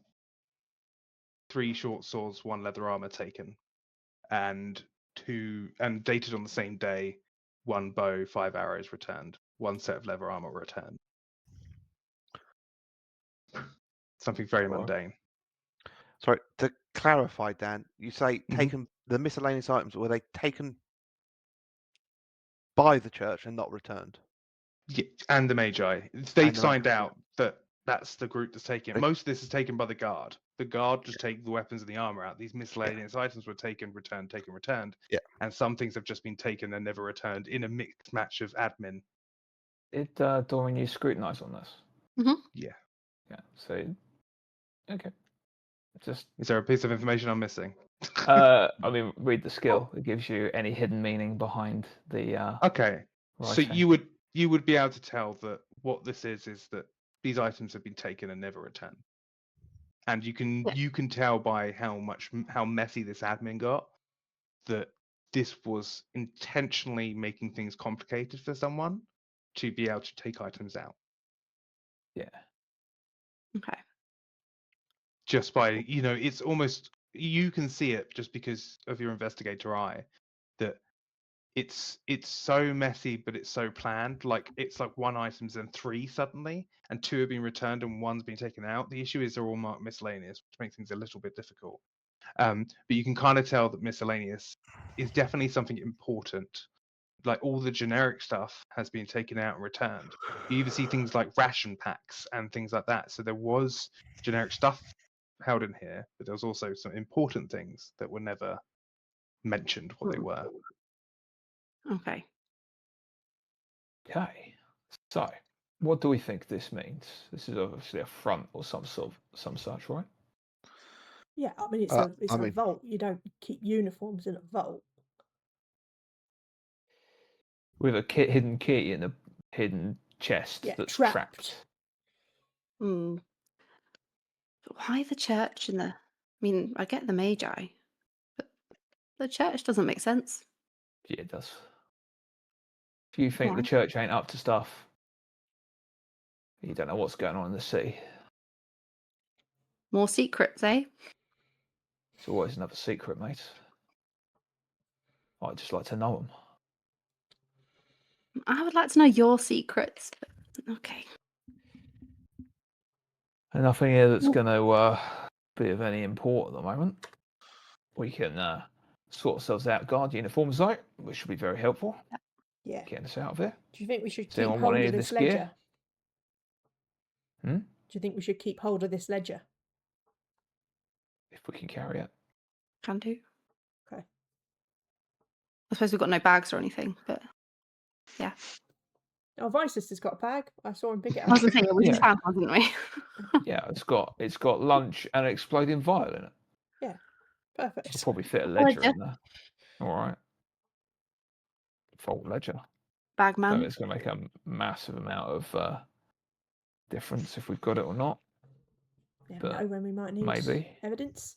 short swords, 1 leather armor taken, and dated on the same day, 1 bow, 5 arrows returned, 1 set of leather armor returned. Something very Sure. mundane. Sorry, to clarify, Dan, you say Mhm. taken the miscellaneous items, were they taken by the church and not returned? Yeah, and the magi. They've the signed Magi. out that that's the group that's taking it. They- Most of this is taken by the guard. The guard just take the weapons and the armor out. These miscellaneous items were taken, returned, returned. Yeah. And some things have just been taken and never returned in a mixed match of admin. Did Dorian use scrutinize on this? Yeah. Yeah. So, okay. Just, Is there a piece of information I'm missing? I mean, read the skill. It gives you any hidden meaning behind the. Okay. So writing. you would be able to tell that what this is that these items have been taken and never returned. And you can tell by how messy this admin got that this was intentionally making things complicated for someone to be able to take items out. Yeah. Okay. Just by, it's almost, you can see it just because of your investigator eye, that it's so messy, but it's so planned. Like, it's like 1 item's then 3 suddenly, and 2 have been returned and 1's been taken out. The issue is they're all marked miscellaneous, which makes things a little bit difficult. But you can kind of tell that miscellaneous is definitely something important. Like, all the generic stuff has been taken out and returned. You even see things like ration packs and things like that. So there was generic stuff held in here, but there was also some important things that were never mentioned what they were. Okay. Okay. So, what do we think this means? This is obviously a front or some such, right? Yeah, I mean, it's a vault. You don't keep uniforms in a vault. With a hidden key in a hidden chest that's trapped. But why the church and the? I mean, I get the magi, but the church doesn't make sense. Yeah, it does. If you think Why? the church ain't up to stuff, you don't know what's going on in the city. More secrets, eh? It's always another secret, mate. I'd just like to know them. I would like to know your secrets. But okay. And nothing here that's going to be of any import at the moment. We can sort ourselves out guard uniforms though, which should be very helpful. Yeah. Getting us out of here. Do you think we should Does keep anyone hold want any of of this this gear? ledger? Hmm? Do you think we should keep hold of this ledger? If we can carry it. Can do. Okay. I suppose we've got no bags or anything, but yeah. Oh, Vices has got a bag. I saw him pick it I was up. going to say, we just Yeah. found one, didn't we? Yeah, it's got lunch and an exploding vial in it. Perfect. I'll probably fit a Ledger. ledger in there. All right. Vault ledger. Bag I man. think it's going to make a massive amount of difference if we've got it or not. Never But know when we might need maybe. evidence.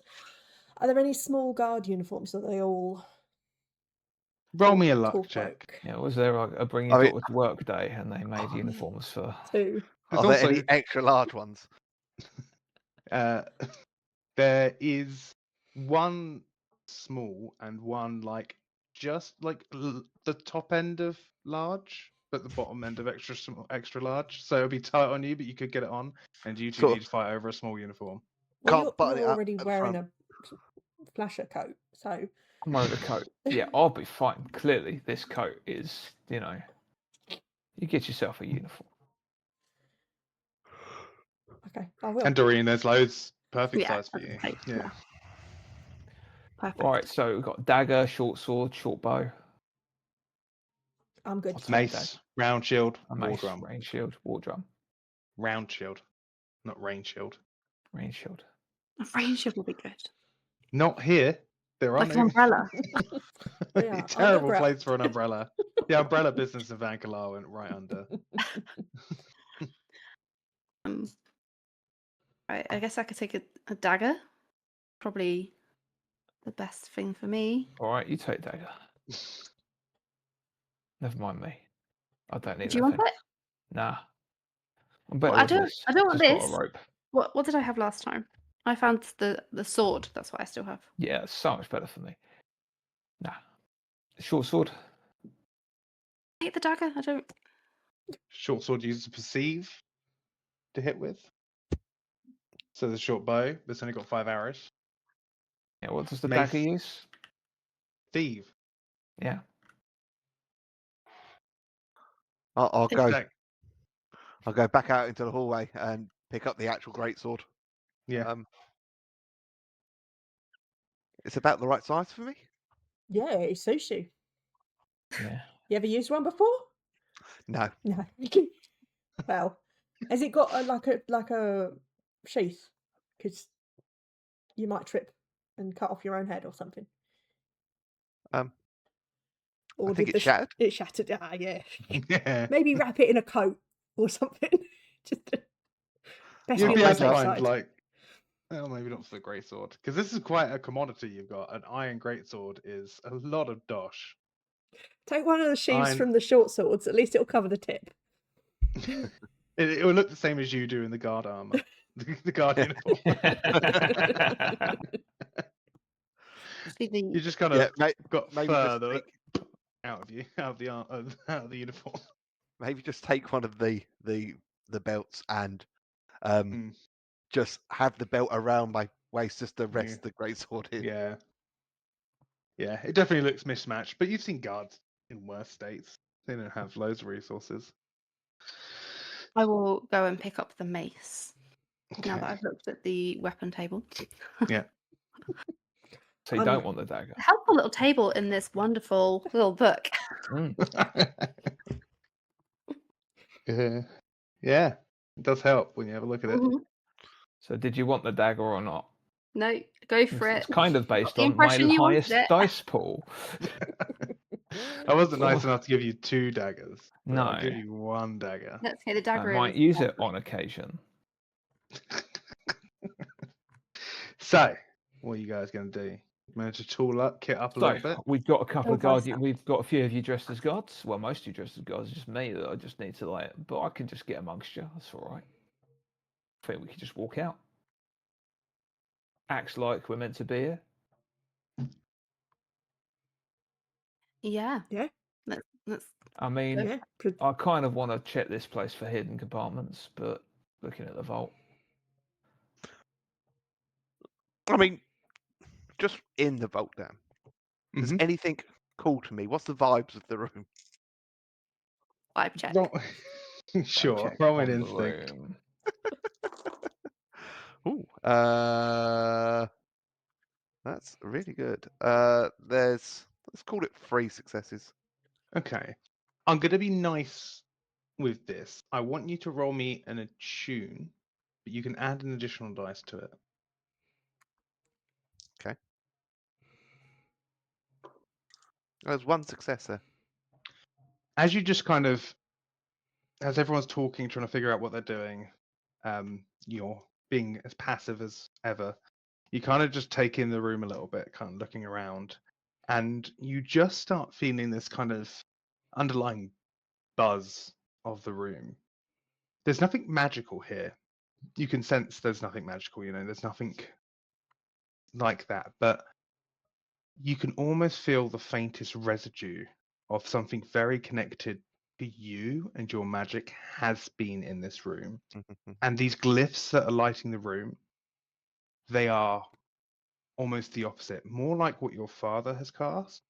Are there any small guard uniforms? Are they all Roll me a luck corporate? check. Yeah, was there a bring your daughter to work day and they made uniforms for? 2. There's Are there also any extra large ones? There is one small and one like just like the top end of large, but the bottom end of extra small, extra large. So it'll be tight on you, but you could get it on, and you two Sort need to fight over a small uniform. Well, Can't button you're it up already at the wearing front. a flasher coat, so I'm wearing a coat. Yeah, I'll be fine. Clearly, this coat is, you get yourself a uniform. okay, I will. And Doreen, there's loads. Perfect Yeah, size for that's you. great, Yeah. yeah. Perfect. Right, so we've got dagger, short sword, short bow. I'm good. I'll take Mace, round shield, a war mace, drum. range shield, war drum, Round shield, not range shield. range shield. A range shield will be good. Not here. There are Like an no. umbrella. Yeah, Terrible underground. place for an umbrella. The umbrella business of Vankalar went right under. Right, I guess I could take a dagger. Probably the best thing for me. All right, you take dagger. Never mind me. I don't need Do you want anything. it? Nah. I'm better Well, I with don't. this. I don't want Just got this. a rope. What did I have last time? I found the sword. That's what I still have. Yeah, it's so much better for me. Nah. Short sword. I hate the dagger. I don't. Short sword uses to perceive to hit with. So the short bow, that's only got 5 arrows. Yeah, what does the Mace. dagger use? Thieve. Yeah. I'll go. Attack. I'll go back out into the hallway and pick up the actual greatsword. Yeah. It's about the right size for me. Yeah, it suits you. Yeah. You ever used one before? No. No. Well, has it got like a sheath? Because you might trip and cut off your own head or something. Or I think did it's shattered. It shattered. Ah, yeah. Yeah. Maybe wrap it in a coat or something. Just best You'd be be on able the to safe find side. like, well, maybe not for the greatsword, because this is quite a commodity you've got. An iron greatsword is a lot of dosh. Take one of the sheaves Iron- from the short swords. At least it'll cover the tip. It will look the same as you do in the guard armor, the guard uniform. You just kind of got maybe fur just that take, out of you, out of the uniform. maybe just take one of the belts and Mm. just have the belt around my waist just to Yeah. rest the greatsword in. Yeah. Yeah, it definitely looks mismatched, but you've seen guards in worse states. They don't have loads of resources. I will go and pick up the mace. Now Okay. that I've looked at the weapon table. Yeah. So you don't want the dagger. A helpful little table in this wonderful little book. Mm. Yeah, it does help when you have a look at it. Mhm. So did you want the dagger or not? No, go for it. It's kind of based the on my impression you wanted highest it. dice pool. I wasn't nice Oh. enough to give you 2 daggers. But I'll No. give you 1 dagger. Let's hear the I dagger. might use it on occasion. So, what are you guys going to do? Manage to tool up, kit up a So little bit? we've got a couple of Go guards. first. We've got a few of you dressed as guards. Well, most of you dressed as guards. Just me that I just need to but I can just get amongst you. That's all right. I think we could just walk out. Acts like we're meant to be here. Yeah. Yeah. Let's I mean, Yeah. Could- I kind of want to check this place for hidden compartments, but looking at the vault, I mean, just in the vault down. Does Mhm. anything cool to me? What's the vibes of the room? vibe check. Roll- Sure, check roll an on the instinct. room. Ooh, that's really good. Let's call it 3 successes. Okay. I'm going to be nice with this. I want you to roll me an attune, but you can add an additional dice to it. There's 1 success there. As you just kind of, as everyone's talking, trying to figure out what they're doing, you're being as passive as ever. You kind of just take in the room a little bit, kind of looking around, and you just start feeling this kind of underlying buzz of the room. There's nothing magical here. you can sense there's nothing magical. There's nothing like that, but you can almost feel the faintest residue of something very connected to you and your magic has been in this room. And these glyphs that are lighting the room, they are almost the opposite, more like what your father has cast,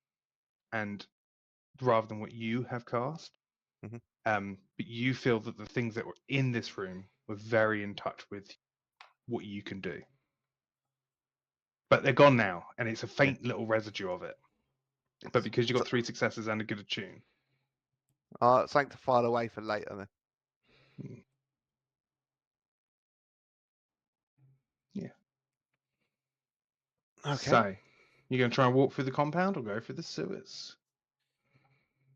and rather than what you have cast. But you feel that the things that were in this room were very in touch with what you can do. But they're gone now, and it's a faint little residue of it. But because you got 3 successes and a good attune. Something to file away for later then. Yeah. Okay. So, you're going to try and walk through the compound or go through the sewers?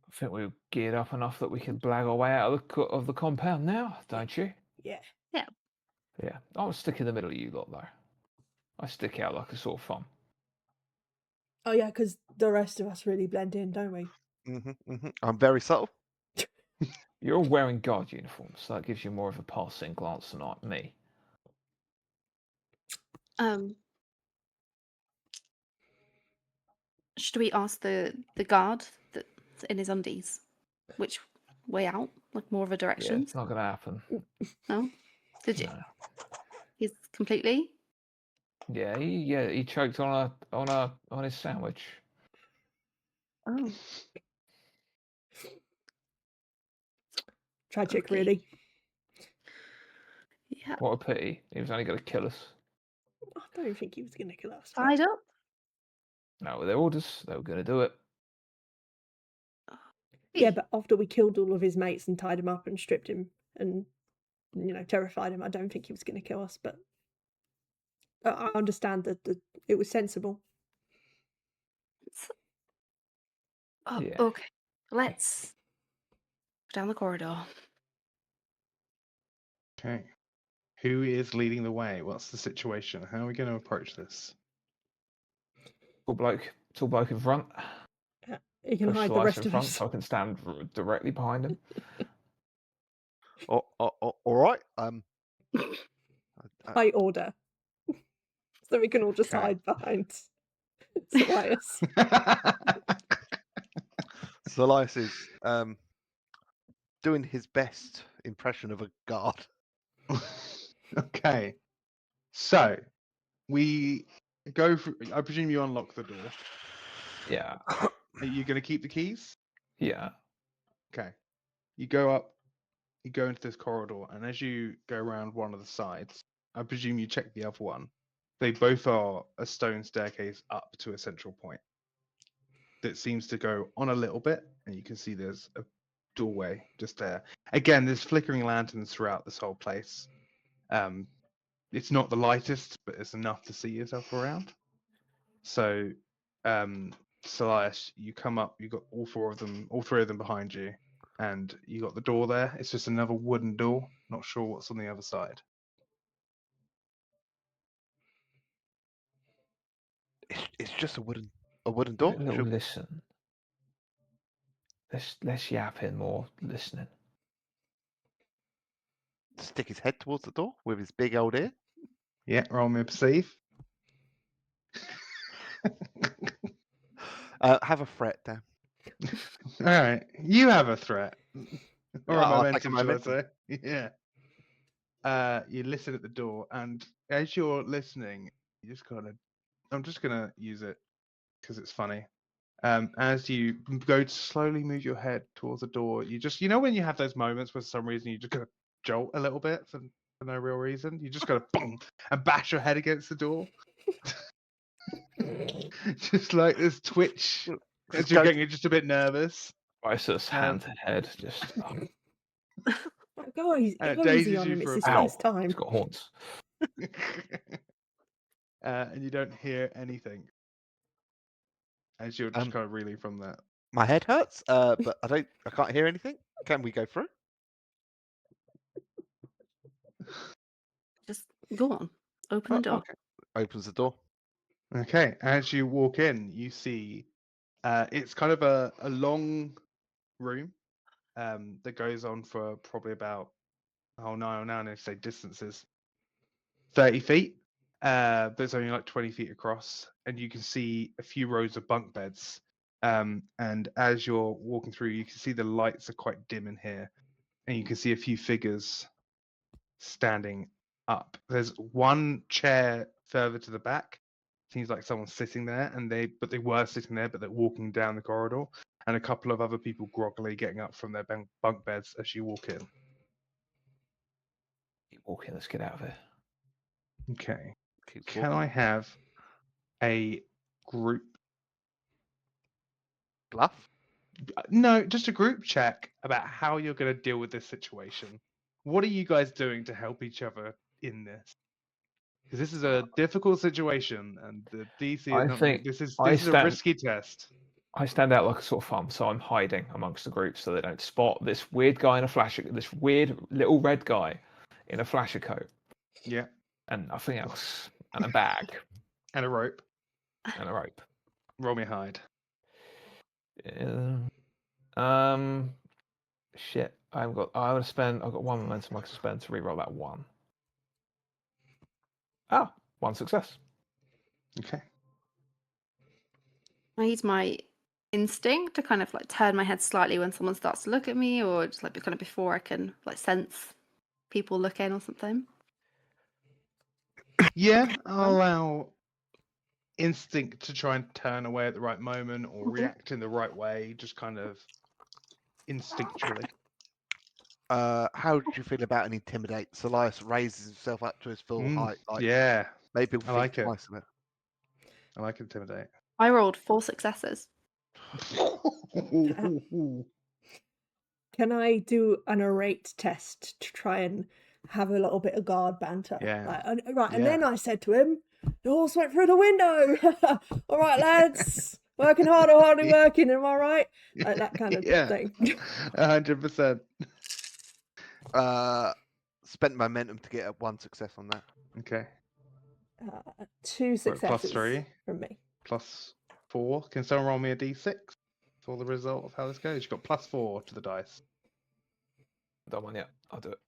I think we're geared up enough that we can blag our way out of the compound now, don't you? Yeah. Yeah. I'll stick in the middle of you lot, though. I stick out like a sore thumb. Oh yeah, because the rest of us really blend in, don't we? I'm very subtle. You're all wearing guard uniforms, so that gives you more of a passing glance than like me. Should we ask the guard that's in his undies which way out? Like more of a Yeah, direction? it's not going to happen. No? Did you? No. He's completely? Yeah, he choked on his sandwich. Oh. Tragic, Okay. really. Yeah. What a pity. He was only going to kill us. I don't think he was going to kill us. but- Tied up? No, with their orders, they were going to do it. Yeah, but after we killed all of his mates and tied him up and stripped him and, terrified him, I don't think he was going to kill us. But I understand that it was sensible. Oh, Yeah. okay. Let's go down the corridor. Okay. Who is leading the way? What's the situation? How are we going to approach this? Tall bloke in front. He can Push hide the Slice rest in of front us. so I can stand directly behind him. All right. High order. So we can all just Okay. hide behind Silias. Silias is doing his best impression of a guard. Okay. So, we go through. I presume you unlock the door. Yeah. Are you going to keep the keys? Yeah. Okay. You go up, you go into this corridor, and as you go around one of the sides, I presume you check the other one. They both are a stone staircase up to a central point that seems to go on a little bit, and you can see there's a doorway just there. Again, there's flickering lanterns throughout this whole place. It's not the lightest, but it's enough to see yourself around. So, Silias, you come up, you got all three of them behind you, and you got the door there. It's just another wooden door. Not sure what's on the other side. It's just a wooden door. A little Should listen. Let's yap in more listening. stick his head towards the door with his big old ear. Yeah, roll me a perceive. Have a fret, Dan. All right, you have a threat. Or a I'll take a momentum, shall I say? Yeah. You listen at the door, and as you're listening, you just gotta. I'm just gonna use it because it's funny. As you go to slowly move your head towards the door, you when you have those moments where for some reason you just gotta jolt a little bit for no real reason. You just gotta boom and bash your head against the door. Just like this twitch as you're getting just a bit nervous. Isis hand to head, just Go easy, And it go easy dazes on you him. It's for his about- first time. He's got horns. And you don't hear anything as you're just kind of reeling from that. My head hurts, but I can't hear anything. Can we go through? Just go on. Open the door. Okay. Opens the door. Okay, as you walk in, you see it's kind of a long room that goes on for probably about now I say distances. 30 feet, but it's only like 20 feet across, and you can see a few rows of bunk beds. And as you're walking through, you can see the lights are quite dim in here, and you can see a few figures standing up. There's one chair further to the back. Seems like someone's sitting there, but they were sitting there, but they're walking down the corridor, and a couple of other people groggily getting up from their bunk beds as you walk in. Keep walking. Let's get out of here. Okay. Keeps Can walking. I have a group? Bluff. No, just a group check about how you're going to deal with this situation. What are you guys doing to help each other in this? Because this is a difficult situation, and the DC is I not. think This is I a stand- risky test. I stand out like a sore thumb, so I'm hiding amongst the group so they don't spot this weird guy in a flasher, this weird little red guy in a flasher coat, Yeah, and nothing else, and a bag and a rope. and a rope. Roll me hide. Shit. I've got one momentum I can spend to reroll that one. Ah, one success. Okay. I use my instinct to kind of like turn my head slightly when someone starts to look at me, or just like kind of before I can like sense people looking or something. Yeah, I'll allow instinct to try and turn away at the right moment or react in the right way, just kind of instinctually. How do you feel about an intimidate? Solias raises himself up to his full height. Like, Yeah, make people I think like it. twice of it. I like intimidate. I rolled 4 successes. Can I do an orate test to try and have a little bit of guard banter? Yeah. And then I said to him, "The horse went through the window." All right, lads, working hard or hardly working? Am I right? Like that kind of thing. 100%. Spent momentum to get one success on that. Okay. 2 Right, successes +3. from me. +4. Can someone roll me a d6 for the result of how this goes? You've got +4 to the dice. Done one yet. I'll do it.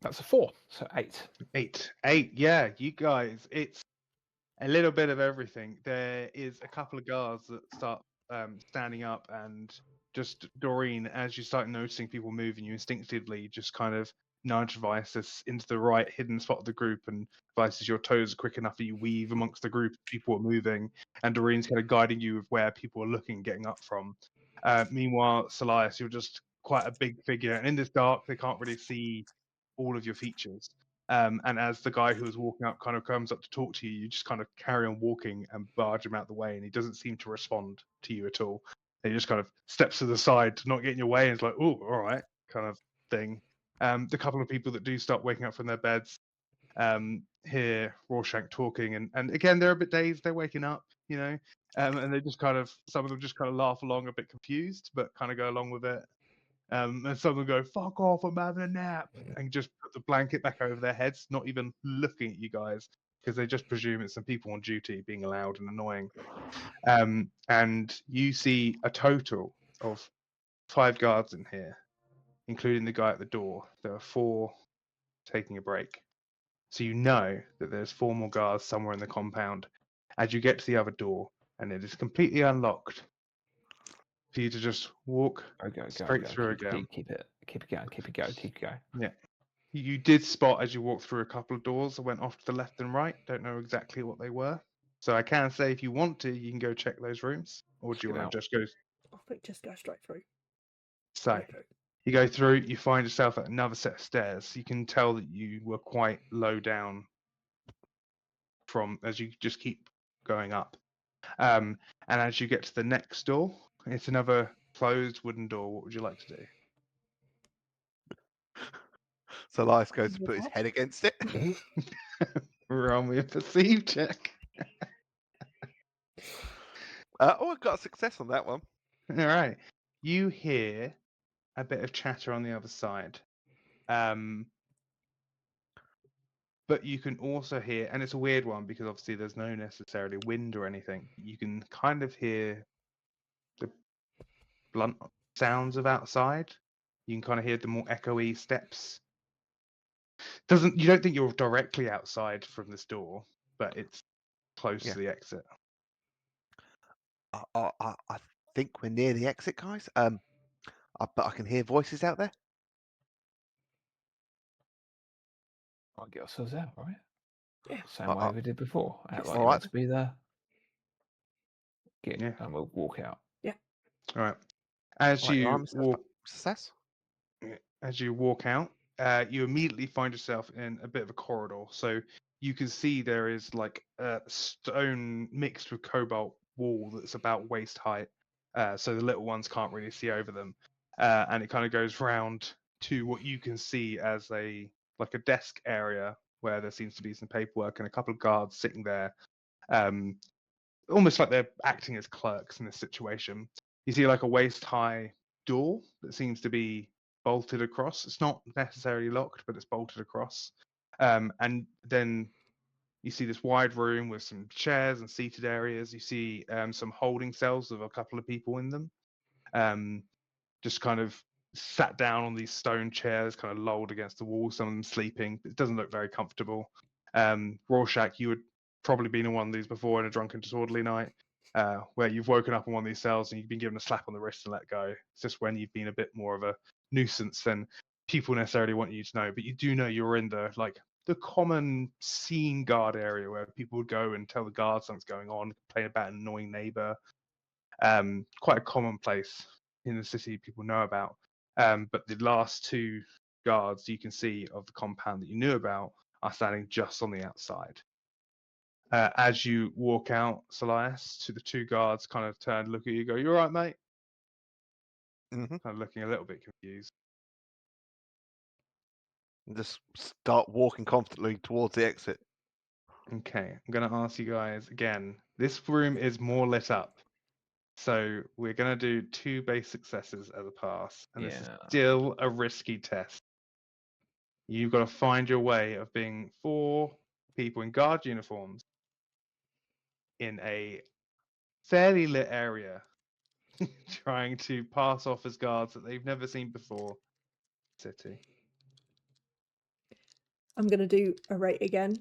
That's a 4, so 8. 8. Yeah, you guys, it's a little bit of everything. There is a couple of guards that start standing up, and just Doreen, as you start noticing people moving, you instinctively just kind of nudge Vices into the right hidden spot of the group, and Vices, your toes are quick enough that you weave amongst the group. People are moving, and Doreen's kind of guiding you with where people are looking, getting up from. Meanwhile, Solias, you're just quite a big figure, and in this dark, they can't really see all of your features. And as the guy who was walking up kind of comes up to talk to you, you just kind of carry on walking and barge him out the way, and he doesn't seem to respond to you at all. He just kind of steps to the side to not get in your way, and is like, "Oh, all right," kind of thing. The couple of people that do start waking up from their beds hear Rorschach talking, and again, they're a bit dazed. They're waking up, and they just kind of, some of them just kind of laugh along, a bit confused, but kind of go along with it. And some of them go, "Fuck off, I'm having a nap," and just put the blanket back over their heads, not even looking at you guys, because they just presume it's some people on duty being loud and annoying. And you see a total of 5 guards in here, including the guy at the door. There are 4 taking a break. So you know that there's 4 more guards somewhere in the compound. As you get to the other door, and it is completely unlocked, for you to just walk straight through again. Keep it going. Yeah. You did spot as you walked through a couple of doors that went off to the left and right. Don't know exactly what they were. So I can say, if you want to, you can go check those rooms. Or do you want to just go? I think just go straight through. So you go through, you find yourself at another set of stairs. You can tell that you were quite low down as you just keep going up. And as you get to the next door, it's another closed wooden door. What would you like to do? Solias goes to put his head against it. Roll me a perceive check. I got a success on that one. All right. You hear a bit of chatter on the other side. But you can also hear, and it's a weird one because obviously there's no necessarily wind or anything. You can kind of hear the blunt sounds of outside. You can kind of hear the more echoey steps. You don't think you're directly outside from this door, but it's close Yeah. to the exit. I think we're near the exit, guys. But I can hear voices out there. I'll get ourselves out, right? Yeah. Same way we did before. Act like All you're right. meant to be there. Yeah. And we'll walk out. All right. As Right, you walk, success. as you walk out, you immediately find yourself in a bit of a corridor. So you can see there is like a stone mixed with cobalt wall that's about waist height. So the little ones can't really see over them. And it kind of goes round to what you can see as a desk area where there seems to be some paperwork and a couple of guards sitting there, almost like they're acting as clerks in this situation. You see like a waist high door that seems to be bolted across. It's not necessarily locked, but it's bolted across. And then you see this wide room with some chairs and seated areas. You see some holding cells with a couple of people in them, just kind of sat down on these stone chairs, kind of lolled against the wall, some of them sleeping. It doesn't look very comfortable. Rorschach, you would probably been in one of these before in a drunken disorderly night, where you've woken up in one of these cells and you've been given a slap on the wrist and let go. It's just when you've been a bit more of a nuisance than people necessarily want you to know, but you do know you're in the common scene guard area where people would go and tell the guards something's going on, complain about an annoying neighbor. Quite a common place in the city people know about. But the last two guards you can see of the compound that you knew about are standing just on the outside. As you walk out, Solias, to the two guards kind of turn, look at you, go, "You all right, mate?" Mm-hmm. Kind of looking a little bit confused. Just start walking confidently towards the exit. Okay, I'm going to ask you guys again. This room is more lit up. So we're going to do 2 base successes as a pass. And this is still a risky test. You've got to find your way of being 4 people in guard uniforms in a fairly lit area, trying to pass off as guards that they've never seen before. City. I'm going to do a rate again.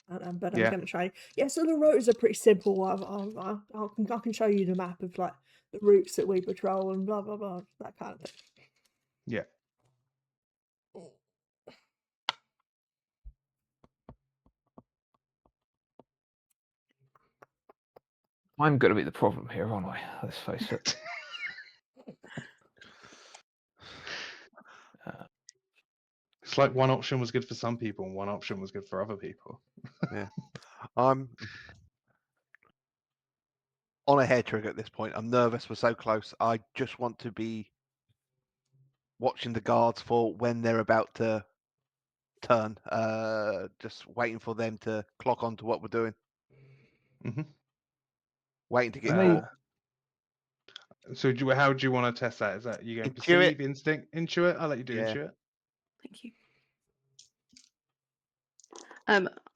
But I'm Yeah. going to try. Yeah, so the routes are pretty simple. I can show you the map of like the routes that we patrol and blah blah blah, that kind of thing. Yeah. I'm going to be the problem here, aren't I? Let's face it. It's like one option was good for some people and one option was good for other people. Yeah. I'm on a hair trigger at this point. I'm nervous. We're so close. I just want to be watching the guards for when they're about to turn. Just waiting for them to clock on to what we're doing. Mm-hmm. Waiting to get Me- caught. So how do you want to test that? Is that you going to Intuit. perceive, instinct, intuit? I'll let you do Yeah. intuit. Thank you.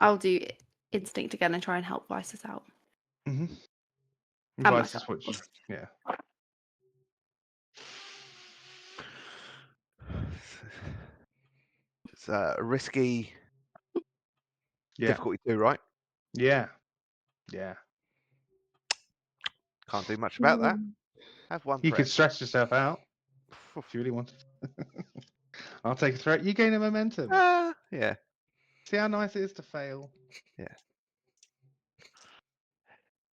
I'll do instinct again and try and help Vices out. Mm-hmm. And Vice myself. is what you, yeah. It's a risky Yeah. difficulty too, right? Yeah. Yeah. Can't do much about that. Mm. Have one You threat. could stress yourself out if you really wanted. I'll take a threat. You gain a momentum. Yeah. See how nice it is to fail.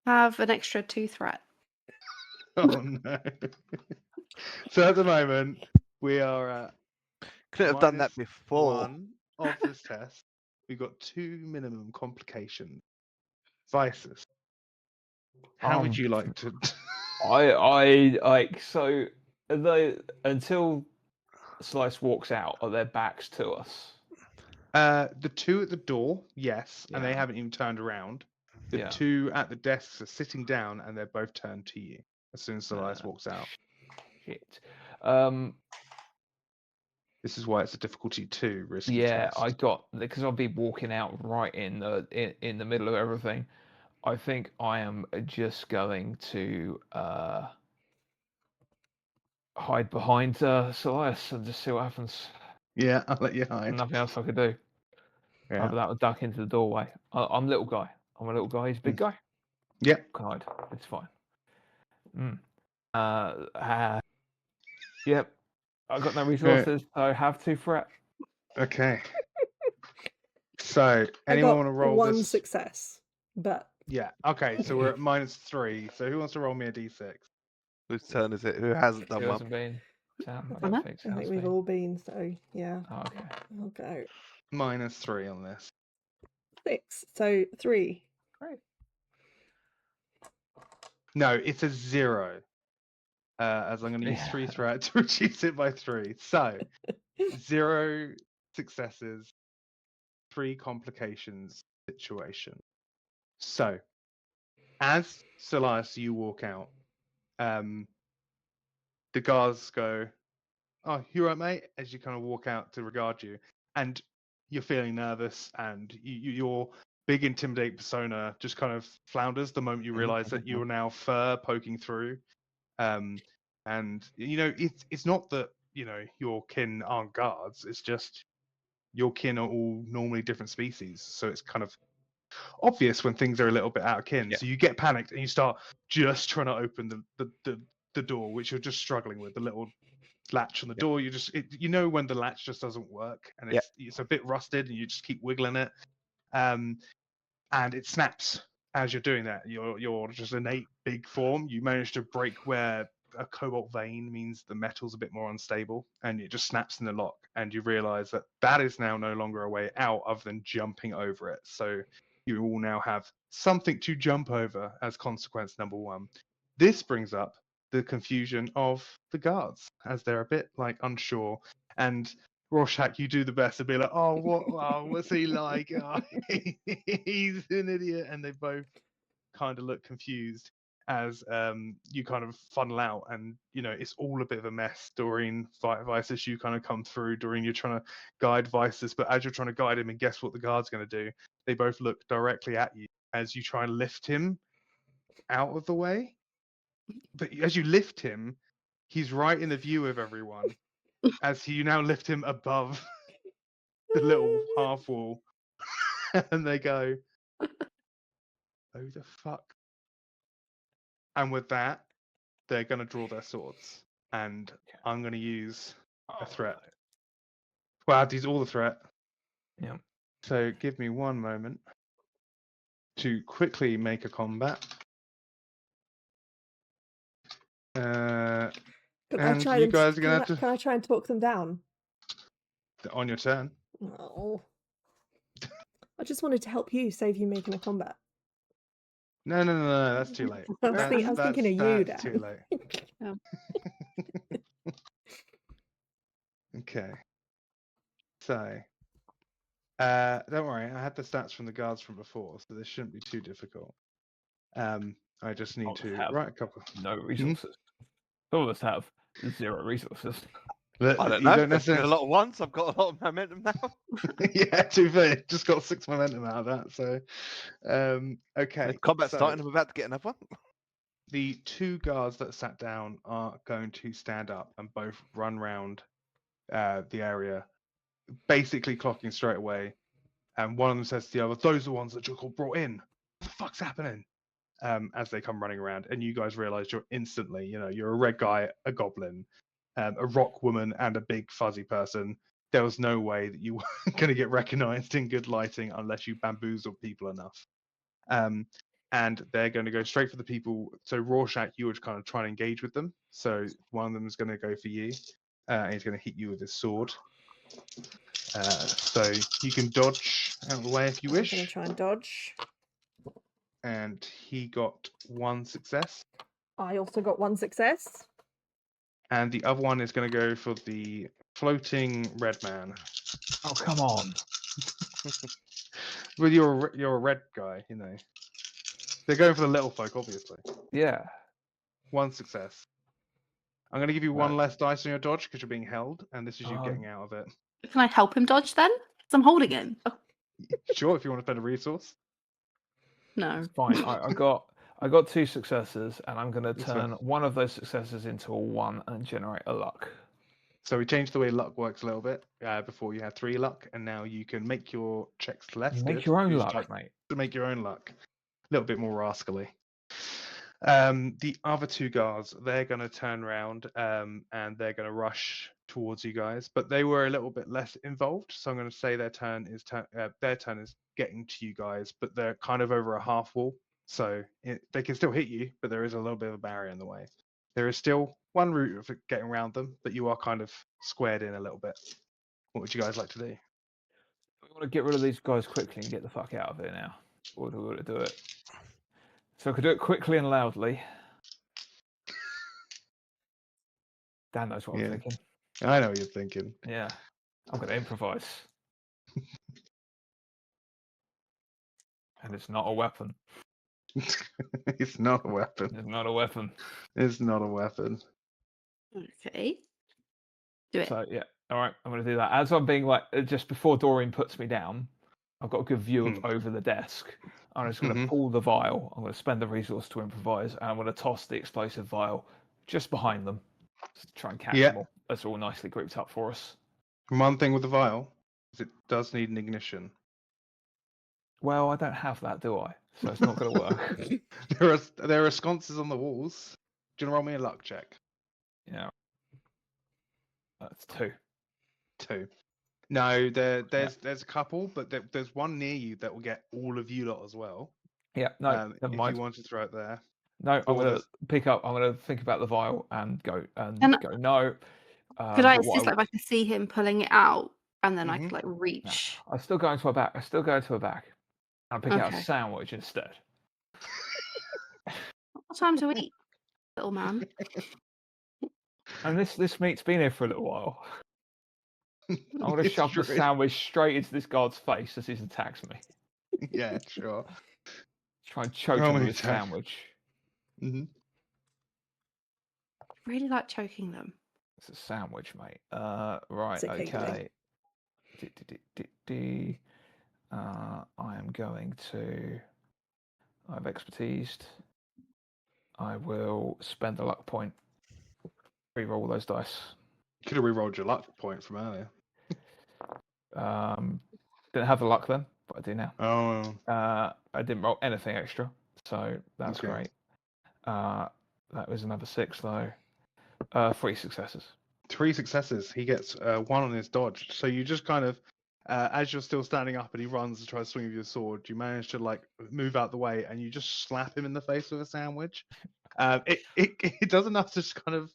Have an extra 2 threat. Oh no. So at the moment we are at Couldn't have done that minus before. 1 of this test. We've got 2 minimum complications. Vices. How would you like to? I like so. Are they until Slice walks out? Are their backs to us? The 2 at the door, yes, and they Yeah. haven't even turned around. The Yeah. 2 at the desks are sitting down, and they're both turned to you as soon as Elias walks out. Shit. This is why it's a difficulty 2 risky Yeah, test. I got because I'll be walking out right in the middle of everything. I think I am just going to hide behind Silius and just see what happens. Yeah, I'll let you hide. Nothing else I could do. Yeah. That would duck into the doorway. I'm a little guy. I'm a little guy. He's a big guy. Yep. Can hide. It's fine. Yep. I've got no resources, so I have 2 threat. Okay. So, I anyone got want to roll one this? success, but Yeah. Okay. So we're at -3. So who wants to roll me a d6? Whose turn is it? Who hasn't done Who one? hasn't been? Sam, I Anna? don't think I Sam's think we've been. all been. So yeah, Oh, okay. I'll go -3 on this. 6. So 3. Great. No, it's a 0. As I'm going to use 3 threat to reduce it by 3. So 0 successes, 3 complications situation. So, as Solias, you walk out, the guards go, "Oh, you right, mate?" As you kind of walk out to regard you, and you're feeling nervous, and your big intimidate persona just kind of flounders the moment you realize that you are now fur poking through. And it's not that your kin aren't guards. It's just your kin are all normally different species, so it's kind of obvious when things are a little bit out of kin. Yeah. So you get panicked and you start just trying to open the door, which you're just struggling with, the little latch on the door. When the latch just doesn't work and it's a bit rusted, and you just keep wiggling it, and it snaps as you're doing that. You're just innate big form. You manage to break where a cobalt vein means the metal's a bit more unstable, and it just snaps in the lock, and you realize that is now no longer a way out other than jumping over it. So you all now have something to jump over as consequence number 1. This brings up the confusion of the guards, as they're a bit unsure. And Rorschach, you do the best to be like, "Oh, what's he like? Oh, he's an idiot," and they both kind of look confused as you kind of funnel out, and it's all a bit of a mess. Doreen, Vices, you kind of come through. Doreen, you're trying to guide Vices, but as you're trying to guide him, and guess what the guard's going to do? They both look directly at you as you try and lift him out of the way. But as you lift him, he's right in the view of everyone. As you now lift him above the little half wall, and they go, "Oh, the fuck." And with that, they're going to draw their swords, and I'm going to use a threat. Well, I'll use all the threat. Yeah. So give me one moment to quickly make a combat. Can I And try you and guys are going to have can I try and talk them down? to, on your turn. Oh, I just wanted to help you, save you making a combat. No, that's too late. I was thinking of you, That's Dan. too late. Yeah. Okay. So, don't worry, I had the stats from the guards from before, so this shouldn't be too difficult. I just need to write a couple. No resources. Some of us have 0 resources. I don't You know. don't There's been a necessarily. lot of ones. I've got a lot of momentum now. Yeah, too fair. Just got 6 momentum out of that. So, okay. The combat's so starting. I'm about to get another one. the 2 guards that sat down are going to stand up and both run round the area, basically clocking straight away. And one of them says to the other, "Those are the ones that Jokel brought in. What the fuck's happening?" As they come running around, and you guys realize you're instantly, you're a red guy, a goblin, a rock woman, and a big fuzzy person. There was no way that you were going to get recognized in good lighting unless you bamboozled people enough. And they're going to go straight for the people. So Rorschach, you would kind of try and engage with them. So one of them is going to go for you, and he's going to hit you with his sword. So you can dodge out of the way if you I'm wish. going to try and dodge. And he got 1 success. I also got 1 success. And the other one is going to go for the floating red man. Oh, come on. Well, you're a red guy, They're going for the little folk, obviously. Yeah. 1 success. I'm going to give you 1 less dice on your dodge because you're being held, and this is you getting out of it. Can I help him dodge then? Because I'm holding him. Oh, Sure, if you want to spend a resource. no. Fine. I got 2 successes, and I'm going to That's turn fine. one of those successes into a 1 and generate a luck. So we changed the way luck works a little bit. Before you had 3 luck, and now you can make your checks less You good. make your own You luck, start mate. to make your own luck. A little bit more rascally. The other 2 guards, they're going to turn around and they're going to rush towards you guys, but they were a little bit less involved. So I'm going to say their turn is getting to you guys, but they're kind of over a half wall, so they can still hit you, but there is a little bit of a barrier in the way. There is still one route of getting around them, but you are kind of squared in a little bit. What would you guys like to do? We want to get rid of these guys quickly and get the fuck out of here now. Or do we want to do it? So I could do it quickly and loudly. Dan knows what I'm Yeah. thinking. I know what you're thinking. Yeah. I'm going to improvise. And it's not a weapon. It's not a weapon. It's not a weapon. It's not a weapon. Okay. Do it. So, yeah. All right. I'm going to do that. As I'm being like, just before Doreen puts me down, I've got a good view of over the desk. I'm just going to pull the vial. I'm going to spend the resource to improvise. And I'm going to toss the explosive vial just behind them. Just to try and catch them all. That's all nicely grouped up for us. One thing with the vial is it does need an ignition. Well, I don't have that, do I? So it's not going to work. There are sconces on the walls. Do you want to roll me a luck check? Yeah. That's 2. 2. No, there's a couple, but there's one near you that will get all of you lot as well. Yeah, no, never if mind. you want to throw it there. No, I'm Or going to there's- pick up. I'm going to think about the vial and go no. Could I but what assist, like, if I could see him pulling it out, and then I could, like, No, reach? I still go into her back. I still go into her back. I'll pick out a Okay. sandwich instead. What time to eat, little man? And this meat's been here for a little while. I'm going to It's shove the true. sandwich straight into this guard's face as he attacks me. Yeah, sure. Try and choke Roll him me with a attack. sandwich. Really like choking them. It's a sandwich, mate. Right, It's a cake okay. I am going to. I've expertised. I will spend a luck point. Reroll those dice. You could have re-rolled your luck point from earlier. Didn't have the luck then, but I do now. Oh. I didn't roll anything extra, so that's Okay. great. That was another 6 though. 3 successes. 3 successes. He gets 1 on his dodge. So you just kind of, as you're still standing up and he runs to try to swing with your sword, you manage to like move out the way and you just slap him in the face with a sandwich. It does enough to just kind of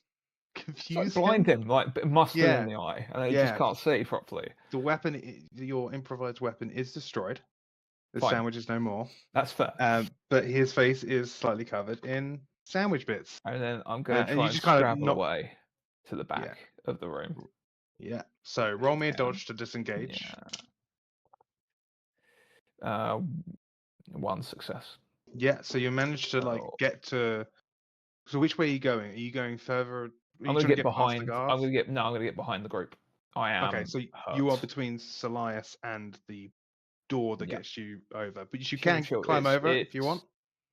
confuse Blind him, like mustard Yeah. in the eye, and he Yeah. just can't see properly. The weapon, your improvised weapon, is destroyed. The Fine. sandwich is no more. That's fair. But his face is slightly covered in sandwich bits. And then I'm going to and try you and just kind of scrabble knock- away to the back of the room. Yeah. So roll me a can. dodge to disengage. Yeah. 1 success. Yeah. So you managed to like Oh. get to. So which way are you going? Are you going further? I'm going to get behind. I'm going to get behind the group. I am. Okay, so you are between Solias and the door that gets you over, but you can climb over if you want.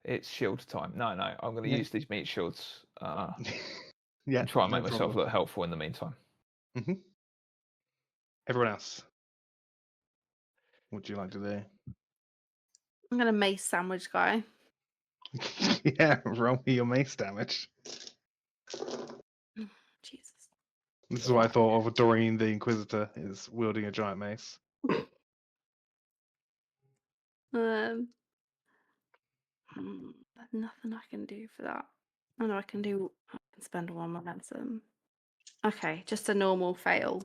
It's shield time. No, I'm going to use these meat shields. Yeah. And try and no make myself problem. look helpful in the meantime. Everyone else, what do you like to do? I'm gonna mace sandwich guy. Yeah, roll me your mace damage. Jesus. This is what I thought of Doreen the Inquisitor is wielding a giant mace. There's nothing I can do for that. I know I can spend 1 momentum. Okay, just a normal fail.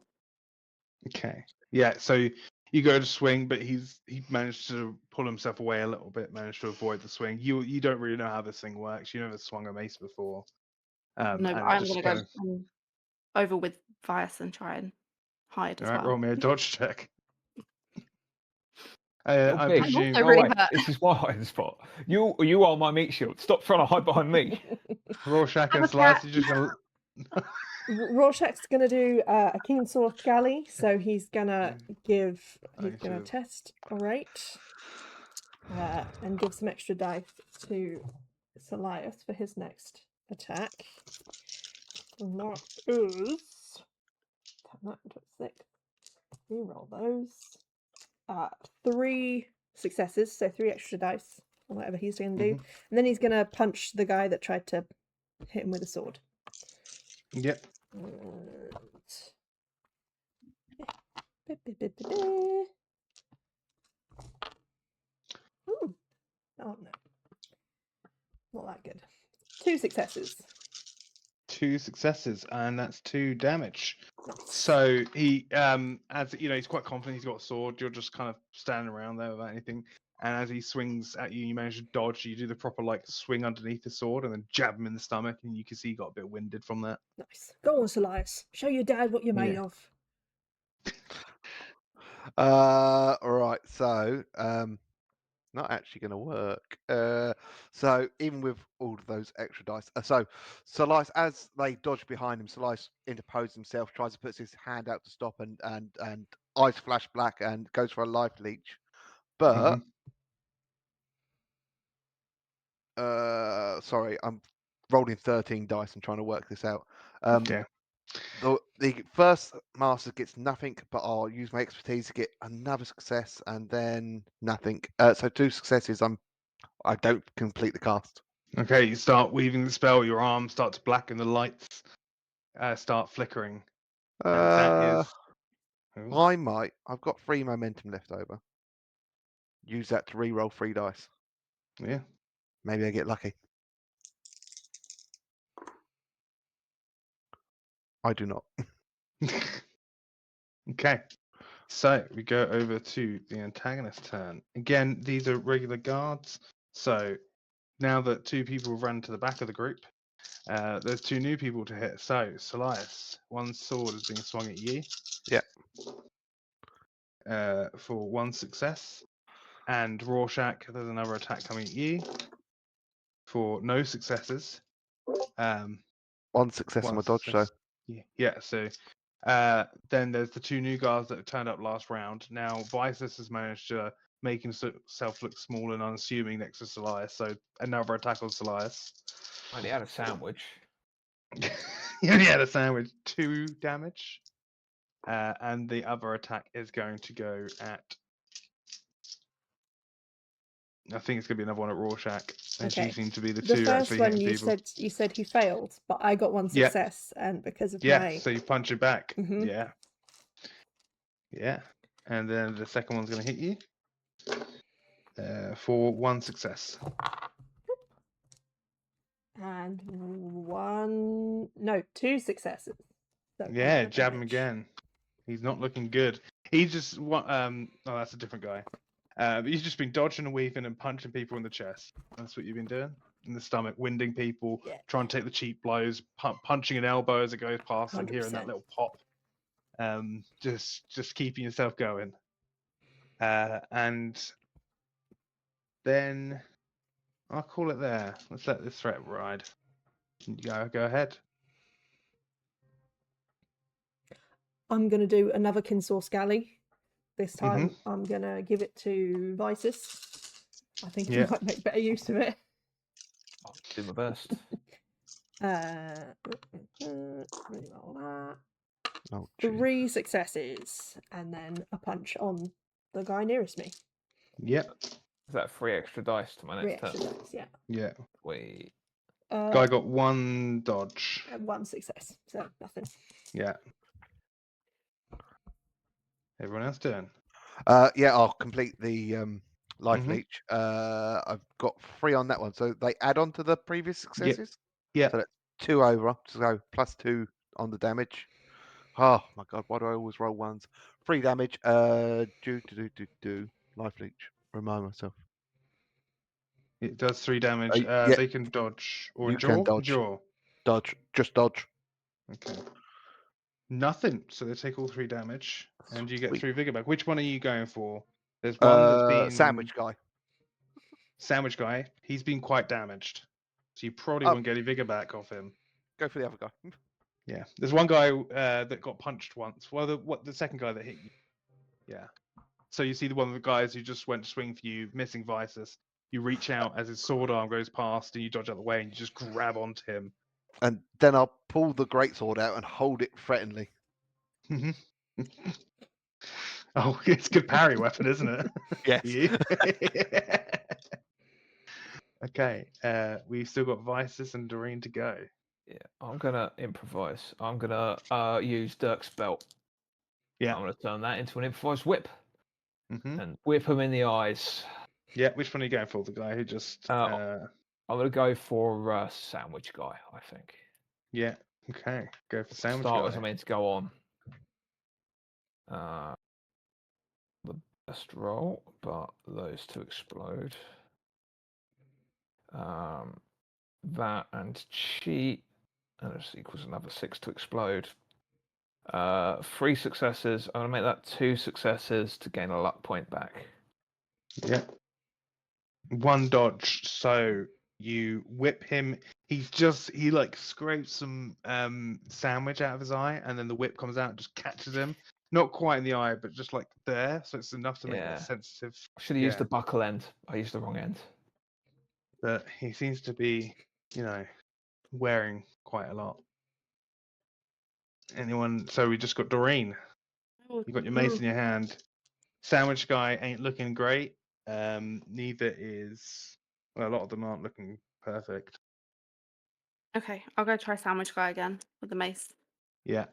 Okay. Yeah, so you go to swing, but he managed to pull himself away a little bit, managed to avoid the swing. You don't really know how this thing works. You never swung a mace before. No, but I'm gonna go over with Vias and try and hide as All right, well. roll me a dodge check. I big. presume. Also really hurt. This is my hiding spot. You are my meat shield. Stop trying to hide behind me. Rorschach and Slice, you're just gonna. Rorschach's gonna do a keen sword galley, so he's gonna test a rate and give some extra dice to Solias for his next attack. And that is 26. Reroll those. 3 successes, so 3 extra dice, or whatever he's going to do. And then he's going to punch the guy that tried to hit him with a sword. Yep. Ooh. Oh no. Not that good. 2 successes. 2 successes, and that's 2 damage. Nice. So he, as you know, he's quite confident. He's got a sword. You're just kind of standing around there without anything. And as he swings at you, you manage to dodge. You do the proper like swing underneath the sword, and then jab him in the stomach. And you can see he got a bit winded from that. Nice. Go on, Solias. Show your dad what you're made Yeah. of. Right. So, not actually going to work. So even with all of those extra dice, so Solice, as they dodge behind him, Solice interposes himself, tries to put his hand out to stop, and eyes flash black and goes for a life leech. But sorry, I'm rolling 13 dice and trying to work this out. Okay. The first master gets nothing, but I'll use my expertise to get another success, and then nothing. So 2 successes. I don't complete the cast. Okay. You start weaving the spell. Your arms start to blacken. The lights start flickering. And that is. I might. I've got 3 momentum left over. Use that to re-roll 3 dice. Yeah. Maybe I get lucky. I do not. Okay. So we go over to the antagonist's turn. Again, these are regular guards. So now that 2 people have run to the back of the group, there's 2 new people to hit. So Solias, one sword is being swung at you. Yeah. For 1 success. And Rorschach, there's another attack coming at you for no successes. 1 success on my dodge, so. Yeah, so then there's the 2 new guards that turned up last round. Now Visus has managed to make himself look small and unassuming next to Solias, so another attack on Solias. Only had a sandwich. He only had a sandwich. 2 damage. And the other attack is going to go at. I think it's going to be another one at Rorschach. And Okay. you seem to be the The 2 first actually one hitting you people. said he failed, but I got 1 Yeah. success, and because of Yeah, my so you punch it back. Mhm. Yeah. Yeah. And then the second one's going to hit you for 1 success. and 2 successes. So Yeah, another jab him damage. again. He's not looking good. He's just oh, that's a different guy. But he's just been dodging and weaving and punching people in the chest. That's what you've been doing in the stomach, winding people, Yeah. trying to take the cheap blows, punching an elbow as it goes past, and hearing 100%. that little pop. Just keeping yourself going. And then I'll call it there. Let's let this threat ride. Go ahead. I'm going to do another Kinsource Galley. This time Mhm. I'm going to give it to Visus. I think he Yeah. might make better use of it. I'll do my best. Reroll that. Oh, gee. 3 successes, and then a punch on the guy nearest me. Yep. Is that 3 extra dice to my 3 next extra turn? dice, yeah. Yeah. Wait. Guy got 1 dodge. 1 success, so nothing. Yeah. Everyone else turn. Yeah, I'll complete the life Mhm. leech. I've got 3 on that one, so they add on to the previous successes. Yeah. So that's 2 over, so plus 2 on the damage. Oh my god, why do I always roll 1s? 3 damage. Do life leech. Remind myself. It does 3 damage. Yeah. They can dodge or You can endure. dodge. Endure. Dodge. Just dodge. Okay. Nothing. So they take all 3 damage, and you get Sweet. 3 vigor back. Which one are you going for? There's one that's been sandwich guy. Sandwich guy. He's been quite damaged, so you probably Oh. won't get any vigor back off him. Go for the other guy. Yeah. There's one guy that got punched once. Well, the second guy that hit you. Yeah. So you see one of the guys who just went to swing for you, missing Visus. You reach out as his sword arm goes past, and you dodge out the way, and you just grab onto him. And then I'll pull the greatsword out and hold it threateningly. Mhm. Oh, it's a good parry weapon, isn't it? Yes. You? Okay, we've still got Vices and Doreen to go. Yeah, I'm gonna improvise. I'm gonna use Dirk's belt. Yeah. I'm gonna turn that into an improvised whip Mm-hmm. and whip him in the eyes. Yeah, which one are you going for? The guy who just... I'm gonna go for sandwich guy. I think. Yeah, okay. Go for sandwich Starters, guy. I mean to go on. The best roll, but those two explode. That and cheat, and this equals another 6 to explode. 3 successes. I'm gonna make that 2 successes to gain a luck point back. Yeah. 1 dodge, so you whip him. He like scrapes some sandwich out of his eye, and then the whip comes out and just catches him. Not quite in the eye, but just like there, so it's enough to make that sensitive. I should have used the buckle end. I used the wrong end. But he seems to be, wearing quite a lot. Anyone? So we just got Doreen. You got your mace in your hand. Sandwich guy ain't looking great. Neither is. Well, a lot of them aren't looking perfect. Okay, I'll go try sandwich guy again with the mace. Yeah.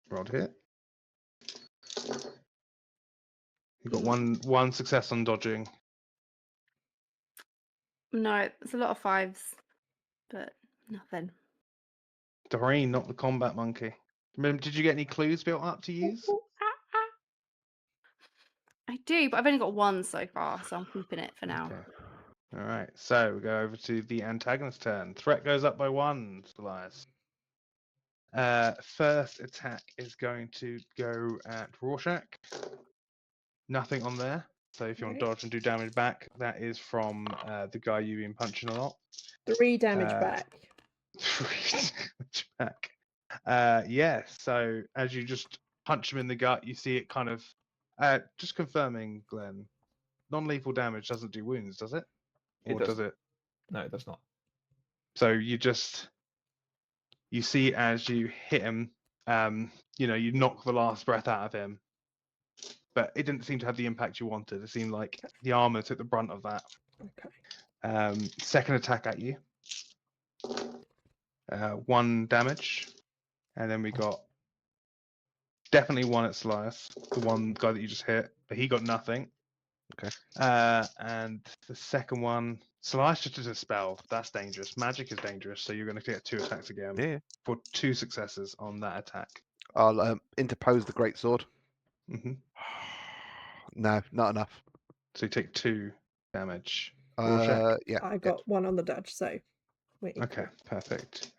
Rod hit. You got one success on dodging. No, it's a lot of 5s, but nothing. Doreen, not the combat monkey. Did you get any clues built up to use? I do, but I've only got 1 so far, so I'm keeping it for now. Okay. All right. So we go over to the antagonist turn. Threat goes up by 1, Elias. First attack is going to go at Rorschach. Nothing on there. So if you want to dodge and do damage back, that is from the guy you've been punching a lot. 3 damage back. 3 damage back. Yeah, so as you just punch him in the gut, you see it kind of... just confirming, Glenn, non-lethal damage doesn't do wounds, does it? Or does it? No, it does not. So you see as you hit him, you knock the last breath out of him, but it didn't seem to have the impact you wanted. It seemed like the armor took the brunt of that. Okay. Second attack at you. 1 damage. And then we got definitely 1 at Slice, the one guy that you just hit, but he got nothing. Okay. And the second one, Slice just did a spell. That's dangerous. Magic is dangerous, so you're going to get 2 attacks again. Yeah. For 2 successes on that attack. I'll interpose the great sword. Mm-hmm. No, not enough. So you take 2 damage. Yeah. I got 1 on the dodge, so we're equal. Okay, perfect.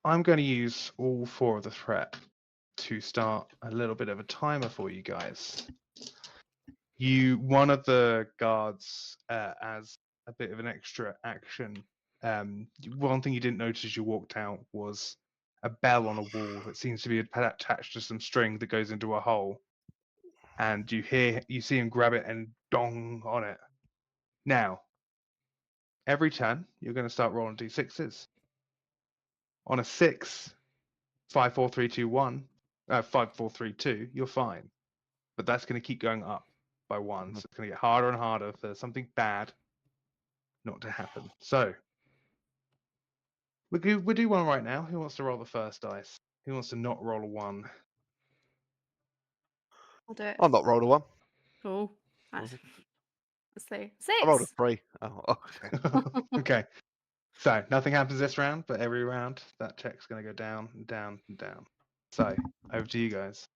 I'm going to use all 4 of the threat to start a little bit of a timer for you guys. One of the guards, as a bit of an extra action, one thing you didn't notice as you walked out was a bell on a wall that seems to be attached to some string that goes into a hole. And you see him grab it and dong on it. Now, every turn, you're going to start rolling d6s. On a 6, 5, 4, 3, 2, 1, 5, 4, 3, 2, you're fine. But that's going to keep going up by 1. So it's going to get harder and harder for something bad not to happen. So, we'll do one right now. Who wants to roll the first dice? Who wants to not roll a 1? I'll do it. I'll not roll a 1. Cool. Let's see. 6. I rolled a 3. Oh, okay. Okay. So, nothing happens this round, but every round, that check's going to go down, and down, and down. So, over to you guys.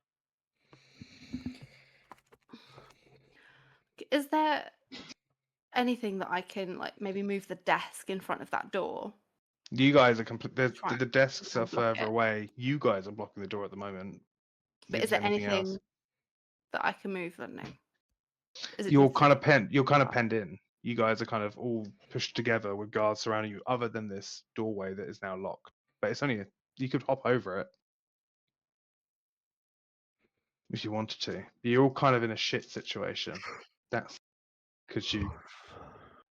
Is there anything that I can, like, maybe move the desk in front of that door? You guys are the Try desks are and block further it. away. You guys are blocking the door at the moment. But If is there there's anything else. that I can move? I don't know. Is it You're just kind of penned in. You guys are kind of all pushed together with guards surrounding you, other than this doorway that is now locked. But it's only you could hop over it if you wanted to. You're all kind of in a shit situation. That's because you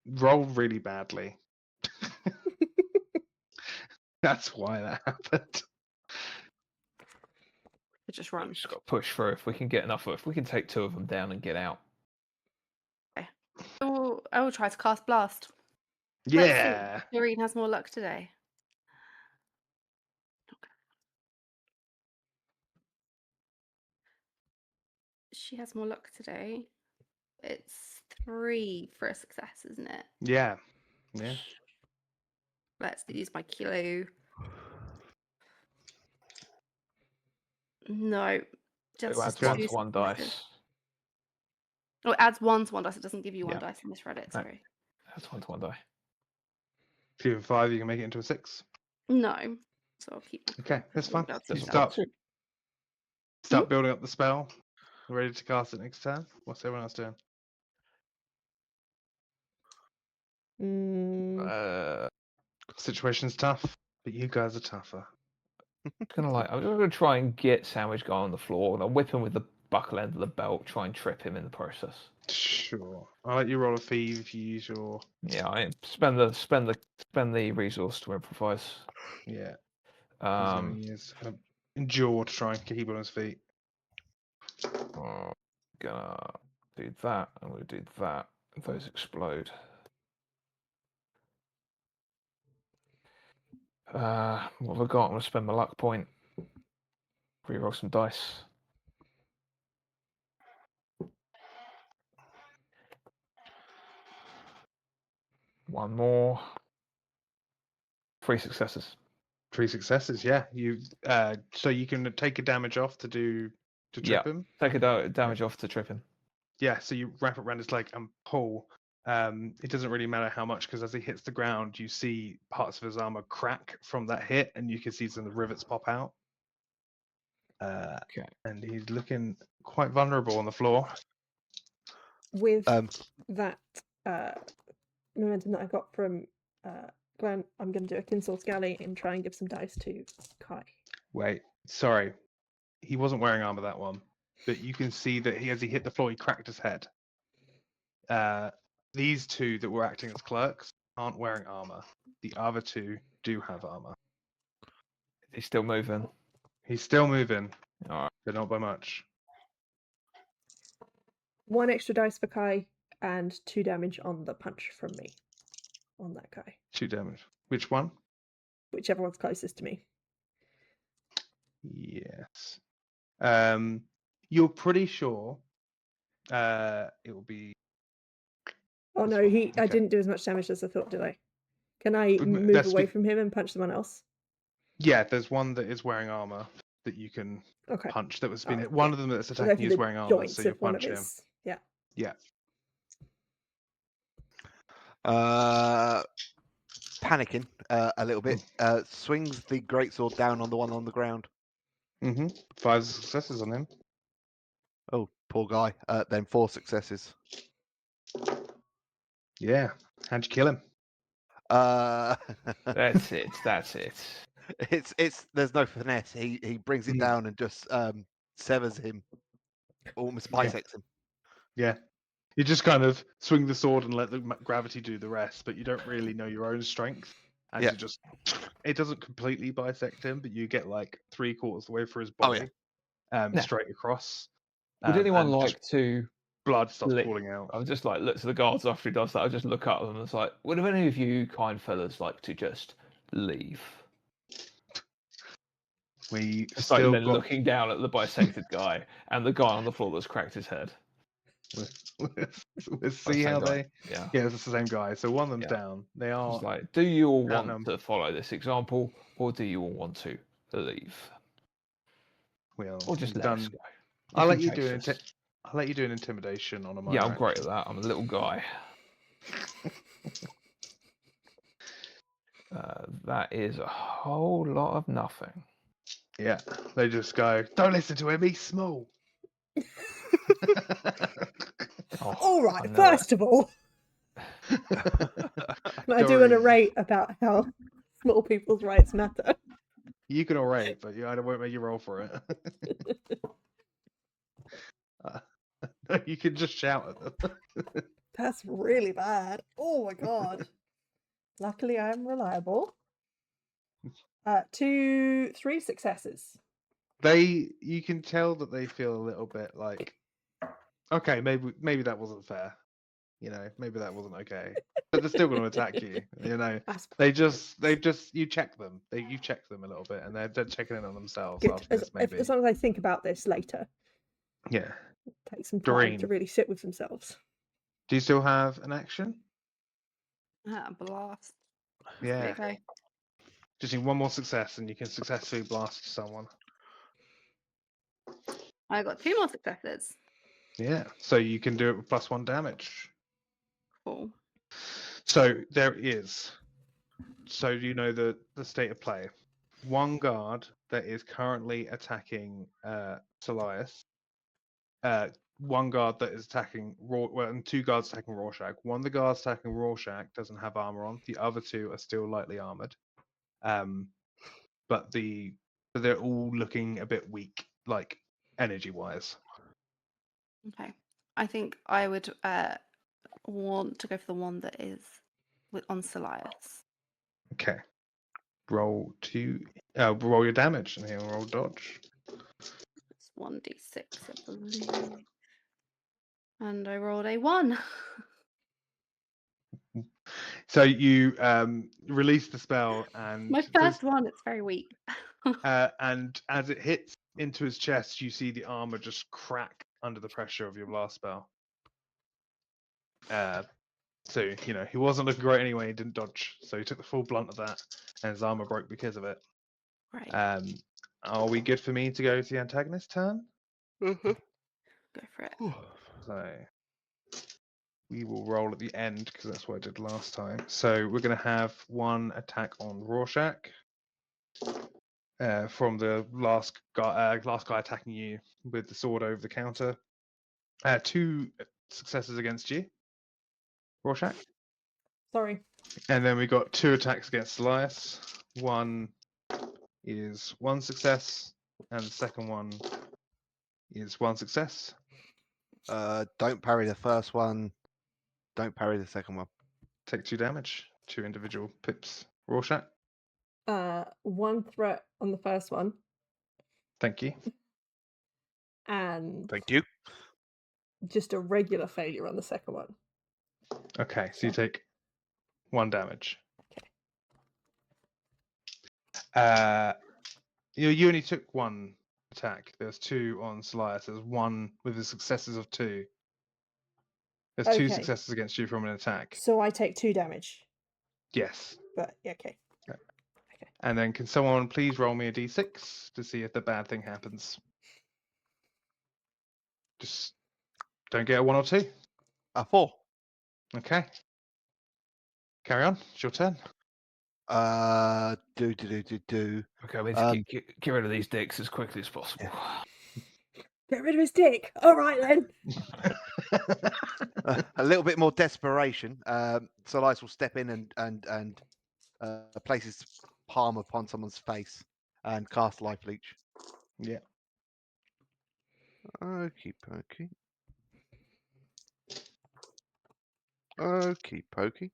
rolled really badly. That's why that happened. They just run. We've just got to push through. If we can get enough, if we can take 2 of them down and get out. Oh, I will try to cast Blast. Let's see. Yeah. Doreen has more luck today. She has more luck today. It's 3 for a success, isn't it? Yeah. Yeah. Let's use my kilo. No, just It adds two 1 to successes. 1 dice. Oh, it adds 1 to 1 dice. It doesn't give you 1 Yeah. dice. I misread it. No. Sorry. Adds 1 to 1 die. If you have 5, you can make it into a 6. No. So I'll keep my Okay, that's fine. That's You Just fine. start building up the spell. Ready to cast it next turn. What's everyone else doing? Situation's tough, but you guys are tougher. I'm gonna try and get Sandwich Guy on the floor, and I'll whip him with the buckle end of the belt, try and trip him in the process. Sure. I'll let you roll a thief if you use your. Yeah, I spend the resource to improvise. Yeah. He's gonna endure to try and keep on his feet. Gonna do that. I'm gonna do that. Those explode. What have I got? I'm gonna spend my luck point. Reroll some dice. One more. 3 successes. 3 successes. Yeah. You. So you can take a damage off to trip him. Take a damage off to trip him. Yeah. So you wrap it around his leg and pull. It doesn't really matter how much because as he hits the ground, you see parts of his armor crack from that hit, and you can see some of the rivets pop out. Okay. And he's looking quite vulnerable on the floor. With that momentum that I got from Glenn, I'm going to do a Kinsol's Galley and try and give some dice to Kai. Wait, sorry. He wasn't wearing armor, that one. But you can see that as he hit the floor, he cracked his head. These 2 that were acting as clerks aren't wearing armor. The other 2 do have armor. He's still moving. He's still moving, All right. but not by much. 1 extra dice for Kai and 2 damage on the punch from me on that guy. 2 damage. Which one? Whichever one's closest to me. Yes. You're pretty sure it will be. Oh no, I didn't do as much damage as I thought, did I? Can I move away from him and punch someone else? Yeah, there's one that is wearing armor that you can punch. That was been one of them that's attacking you is wearing armor, so you punch him. Yeah. Yeah. Panicking a little bit, swings the greatsword down on the one on the ground. 5 successes on him. Oh, poor guy. Then 4 successes. Yeah. How'd you kill him? That's it. That's it. It's there's no finesse. He brings it down and just severs him, almost bisects him. Yeah. You just kind of swing the sword and let the gravity do the rest, but you don't really know your own strength. And you just, it doesn't completely bisect him, but you get like 3/4 of the way through his body, straight across. Would anyone like to? Blood starts falling out. I would just like look to the guards after he does that. I just look at them and it's like, would any of you kind fellas like to just leave? We it's still like looking down at the bisected guy and the guy on the floor that's cracked his head. Let's see how they. Yeah, it's the same guy. So one of them's down. They are. It's like, do you all want to follow this example, or do you all want to leave? Well, or just let us go. I'll let you do I'll let you do an intimidation on a minor. Yeah, I'm great at that. I'm a little guy. That is a whole lot of nothing. Yeah, they just go, don't listen to him, he's small. All right, first of all, I do want to rate about how small people's rights matter. You can orate, but I won't make you roll for it. You can just shout at them. That's really bad. Oh my god. Luckily, I'm reliable. 3 successes. You can tell that they feel a little bit like, okay, maybe that wasn't fair. Maybe that wasn't okay. But they're still going to attack you. That's You check them. You check them a little bit, and they're checking in on themselves good. after this. Maybe. As long as I think about this later, Yeah. take some time to Doreen. really sit with themselves. Do you still have an action? Blast. Yeah. Okay. Just need one more success, and you can successfully blast someone. I got 2 more successes. Yeah. So you can do it with +1 damage. Cool. So there is. So you know the state of play. One guard that is currently attacking Solias. One guard that is attacking and 2 guards attacking Rorschach. One of the guards attacking Rorschach doesn't have armor on. The other 2 are still lightly armored. But they're all looking a bit weak, like energy wise. Okay. I think I would want to go for the one that is on Solias. Okay. Roll your damage and he'll roll dodge. It's 1d6, I believe. And I rolled a 1. So you release the spell, and My first one. It's very weak. and as it hits into his chest, you see the armor just crack under the pressure of your blast spell. So he wasn't looking great anyway. He didn't dodge, so he took the full blunt of that, and his armor broke because of it. Right. Are we good for me to go to the antagonist's turn? Go for it. So we will roll at the end because that's what I did last time. So we're going to have 1 attack on Rorschach from the last guy attacking you with the sword over the counter. 2 successes against you, Rorschach. Sorry. And then we got 2 attacks against Elias. One is 1 success, and the second one is 1 success. Don't parry the first one. Don't parry the second one. Take 2 damage. 2 individual pips. Rorschach. 1 threat on the first one, Thank you. and Thank you. just a regular failure on the second one. Okay, so you take 1 damage. Okay. You only took 1 attack. There's 2 on Solias. There's 1 with the successes of 2. There's 2 Okay. successes against you from an attack. So I take 2 damage. Yes. But yeah, okay. Okay. And then can someone please roll me a d6 to see if the bad thing happens? Just don't get a 1 or 2. A 4. Okay. Carry on. It's your turn. Do. Okay, we need to get rid of these dicks as quickly as possible. Get rid of his dick. All right then. A little bit more desperation. Solias will step in and place his palm upon someone's face and cast Life Leech. Yeah. Okie pokey. Okie pokey.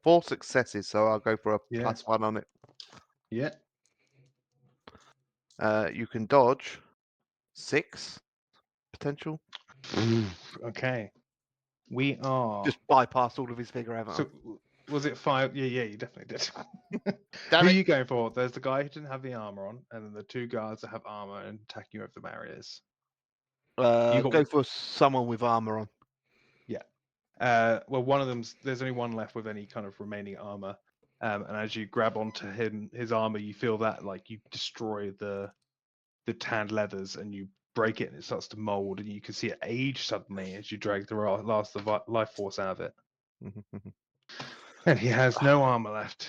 4 successes, so I'll go for a +1 on it. Yeah. You can dodge 6 potential. Okay. We are Just bypass all of his figure, haven't I? So was it 5? Yeah, you definitely did. Damn Who are it. you going for? There's the guy who didn't have the armor on, and then the 2 guards that have armor and attack you over the barriers. Go for someone with armor on. Yeah. Well, one of them's there's only 1 left with any kind of remaining armor. And as you grab onto his armor, you feel that like you destroy the tanned leathers and you break it, and it starts to mold, and you can see it age suddenly as you drag the last of the life force out of it. And he has no armor left.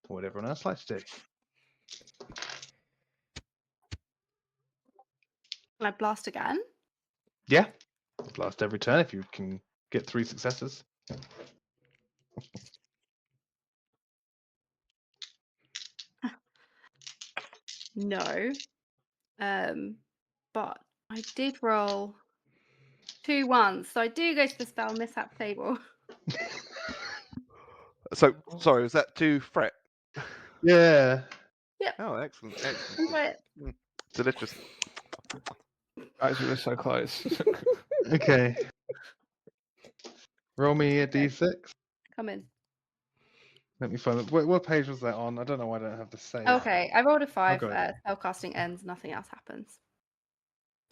What everyone else likes to do. Can I blast again? Yeah. Blast every turn if you can get 3 successes. No. But I did roll 2 1s, so I do go to the spell mishap table. So, sorry, was that 2 threat? Yeah. Oh, excellent, excellent. Right. Delicious. Guys, we were so close. Okay. Roll me a d6. Come in. Let me find it. What page was that on? I don't know why I don't have the save. Okay, I rolled a 5. got it. Spellcasting ends, nothing else happens.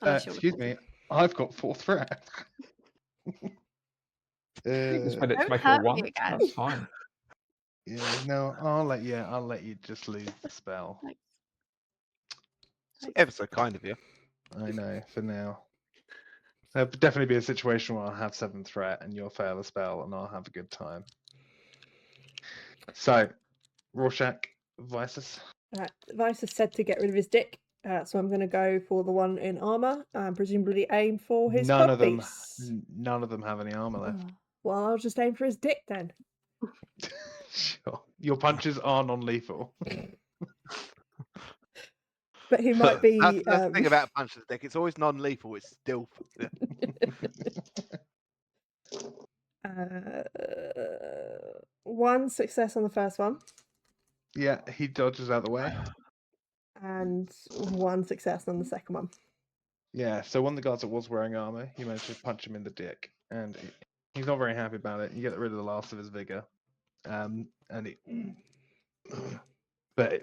Unless you're Excuse me. I've got 4 threat. Just made it to Don't make it a hurt me 1. again. That's fine. Yeah, no, I'll let you just lose the spell. Thanks. It's ever so kind of you. I know, for now. There'll definitely be a situation where I'll have 7 threat and you'll fail a spell and I'll have a good time. So, Rorschach, Vices. Vice is said to get rid of his dick, so I'm going to go for the one in armor and presumably aim for his None of them codpiece. have any armor left. Oh, well, I'll just aim for his dick then. Sure. Your punches are non-lethal. But he might be. That's the thing about Punch the Deck. It's always non-lethal. It's still. One success on the first one, Yeah, he dodges out the way. and one success on the second one. Yeah, so one of the guards that was wearing armor, you managed to punch him in the dick, and he's not very happy about it. You get rid of the last of his vigor, but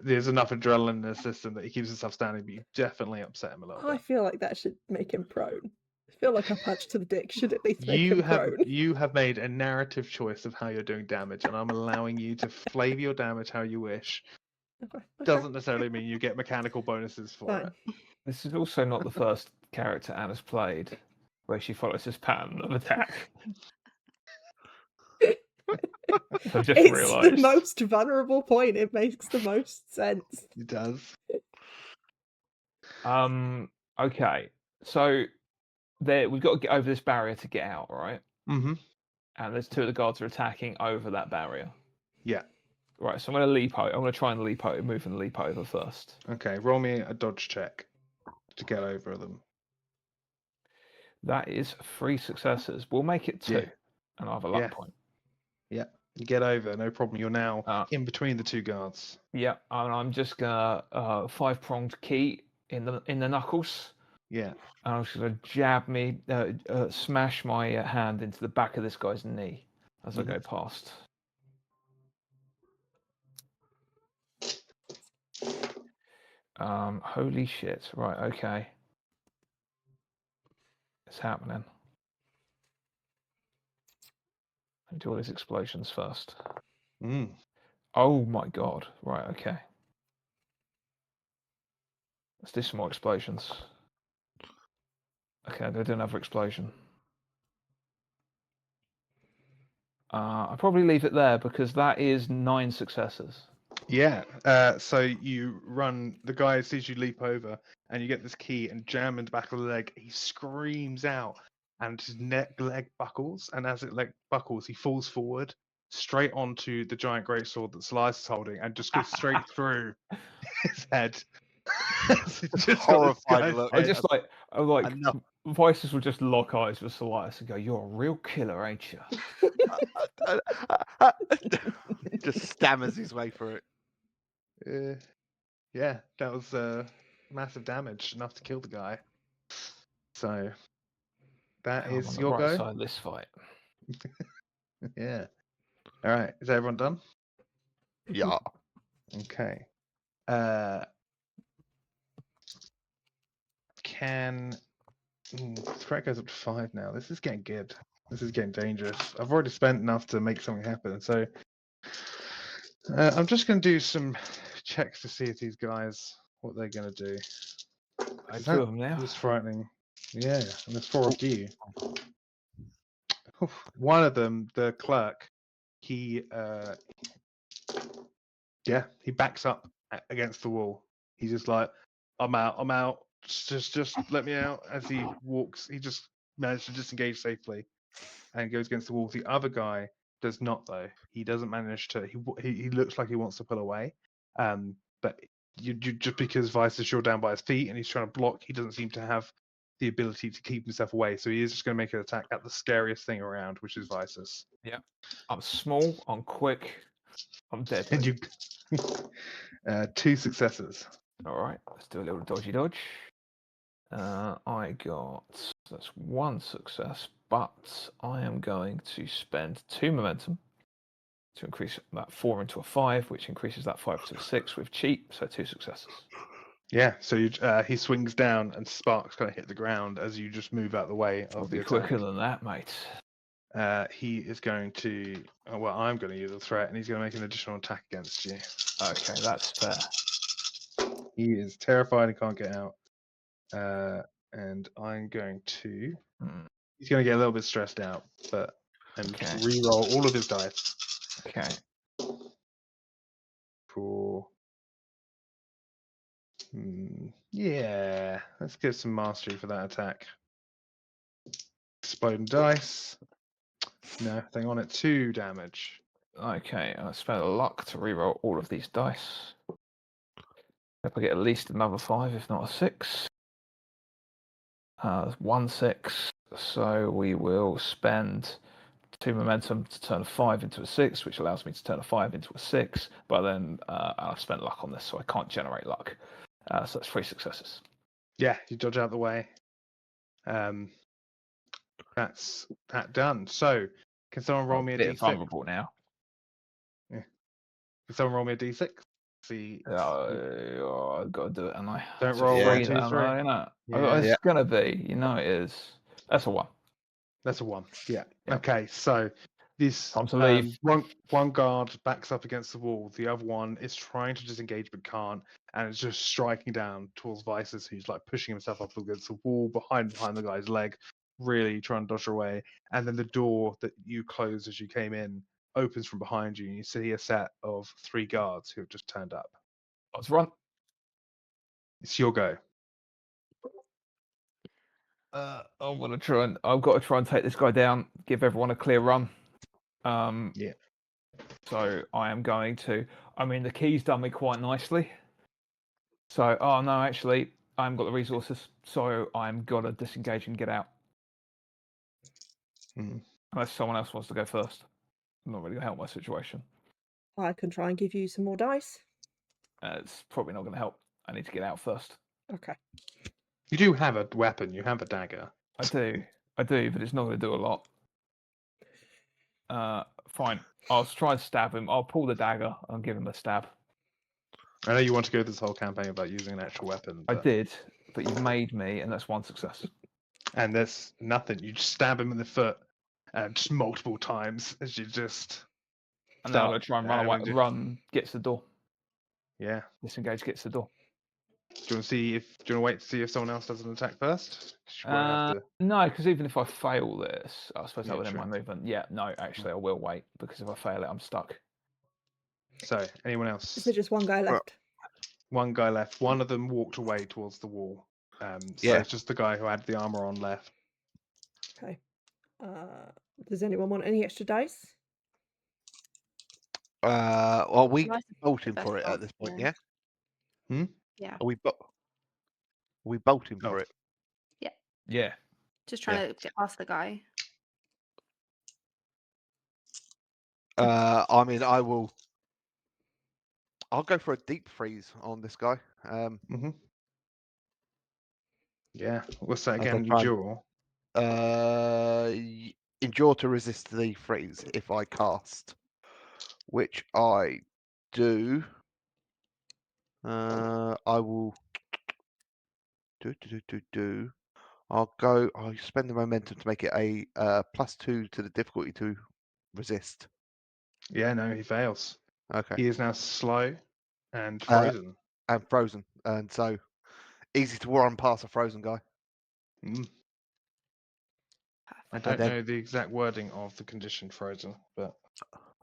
there's enough adrenaline in the system that he keeps himself standing. But you definitely upset him a little I bit. feel like that should make him prone. I feel like a punch to the dick should at least make him prone. You have made a narrative choice of how you're doing damage, and I'm allowing you to flavor your damage how you wish. Okay. Doesn't necessarily mean you get mechanical bonuses for Fine. it. This is also not the first character Anna's played where she follows this pattern of attack. I've just It's realised. the most vulnerable point. It makes the most sense. It does. Okay, so we've got to get over this barrier to get out, right? Mm-hmm. And there's 2 of the guards are attacking over that barrier. Yeah. Right, so I'm going to leap out. I'm going to try and move and leap over first. Okay, roll me a dodge check to get over them. That is 3 successes. We'll make it 2, Yeah. and I'll have a luck Yeah. point. Yeah, you get over, no problem. You're now in between the 2 guards. Yeah, and I'm just gonna 5-pronged key in the knuckles. Yeah. And I'm just gonna smash my hand into the back of this guy's knee as I go past. Holy shit! Right, okay, it's happening. I'll do all these explosions first. Oh my god! Right, okay. Let's do some more explosions. Okay, I'm gonna do another explosion. I'll probably leave it there because that is 9 successes. Yeah. So you run. The guy sees you leap over, and you get this key and jam in the back of the leg. He screams out, and his leg buckles. And as it leg buckles, he falls forward straight onto the giant greatsword that Slice is holding, and just goes straight through his head. Just horrified look. I'm like, Voices will just lock eyes with Solias and go, "You're a real killer, ain't you?" Just stammers his way through it. Yeah, that was massive damage, enough to kill the guy. So that is on the your right go. side of this fight. Yeah. All right. Is everyone done? Yeah. Okay. Threat goes up to 5 now. This is getting good. This is getting dangerous. I've already spent enough to make something happen, so I'm just going to do some checks to see if these guys what they're going to do. I 2 of them now. It's frightening. Yeah, and there's 4 of you. One of them, the clerk, he backs up against the wall. He's just like, I'm out. Just let me out. As he walks, he just managed to disengage safely and goes against the wall. The other guy does not, though. He doesn't manage to. He looks like he wants to pull away, but you just because Vice is short down by his feet and he's trying to block, he doesn't seem to have the ability to keep himself away. So he is just going to make an attack at the scariest thing around, which is Visus. I'm small, I'm quick, I'm deadly. And you 2 successes. All right, let's do a little dodgy dodge. I got, that's 1 success, but I am going to spend 2 momentum to increase that 4 into a 5, which increases that 5 to a 6 with cheat, so 2 successes. Yeah, so he swings down and sparks kind of hit the ground as you just move out of the way I'll of be the quicker attack. than that, mate. He is going to, I'm going to use a threat, and he's going to make an additional attack against you. Okay, that's fair. He is terrified and can't get out. And I'm going to. He's going to get a little bit stressed out, and Okay. re-roll all of his dice Okay. for. Yeah, let's get some mastery for that attack. Exploding dice. Nothing on it. 2 damage. Okay, I spent a luck to reroll all of these dice. If I get at least another 5, if not a 6. 1 6. So we will spend 2 momentum to turn a 5 into a 6, which allows me to turn a 5 into a 6. But then I've spent luck on this, so I can't generate luck. So that's 3 successes. Yeah, you dodge out of the way. That's that done. So, can someone roll me a bit d6? vulnerable now. Can someone roll me a d6? See. I've got to do it, and I Don't roll 1, 3, 2, don't 3. I? You know? Yeah. It's gonna be, it is. That's a 1. That's a 1. Yeah. Yep. Okay, so this Time to leave. one guard backs up against the wall. The other one is trying to disengage but can't, and it's just striking down towards Visus, who's like pushing himself up against the wall behind the guy's leg, really trying to dodge away. And then the door that you closed as you came in opens from behind you, and you see a set of 3 guards who have just turned up. Let's run. It's your go. I've got to try and take this guy down. Give everyone a clear run. Yeah. So I am going to. I mean, the key's done me quite nicely. So, no, actually, I haven't got the resources. So I'm gonna disengage and get out. Unless someone else wants to go first. I'm not really gonna help my situation. I can try and give you some more dice. It's probably not gonna help. I need to get out first. Okay. You do have a weapon. You have a dagger. I do, but it's not gonna do a lot. Fine. I'll try and stab him. I'll pull the dagger and give him a stab. I know you want to go this whole campaign about using an actual weapon. I did, but you've made me, and that's 1 success. And there's nothing. You just stab him in the foot, just multiple times as you just. And then I'm gonna try and run away. Run, gets the door. Yeah. Disengage, gets the door. Do you want to wait to see if someone else does an attack first? You won't have to. No, because even if I fail this, I suppose that Yeah, would end true. my movement. Yeah, no, actually, I will wait because if I fail it, I'm stuck. So, anyone Is else? there just one guy left? One guy left. One of them walked away towards the wall. So Yeah. it's just the guy who had the armor on left. Okay. Does anyone want any extra dice? Well, we Nice. bolting The for best it at this point, option. yeah? Yeah. Are we bolting Oh. for it? Yeah. Just trying to get past the guy. I mean, I'll go for a deep freeze on this guy. Yeah. What's that As I again? try and- Endure. Endure to resist the freeze if I cast, which I do. I will do. I'll spend the momentum to make it a +2 to the difficulty to resist. Yeah, no, he fails. Okay. He is now slow and frozen. And frozen, and so easy to run past a frozen guy. I don't know the exact wording of the condition frozen, but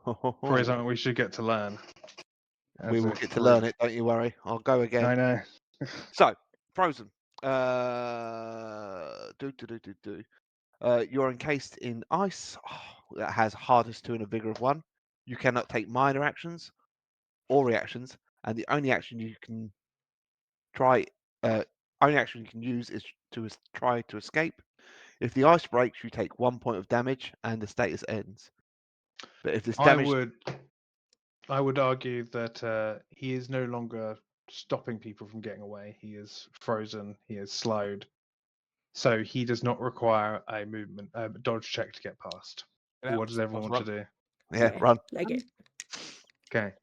probably something we should get to learn. We will get to learn it, don't you worry. I'll go again. I know. So, frozen. You're encased in ice that has hardest 2 and a vigor of 1. You cannot take minor actions or reactions, and the only action you can use is to try to escape. If the ice breaks, you take 1 point of damage and the status ends. But if this damage, I would argue that he is no longer stopping people from getting away. He is frozen. He is slowed. So he does not require a movement, dodge check to get past. Yeah, What does everyone want to do? yeah, run. Leg it. Okay.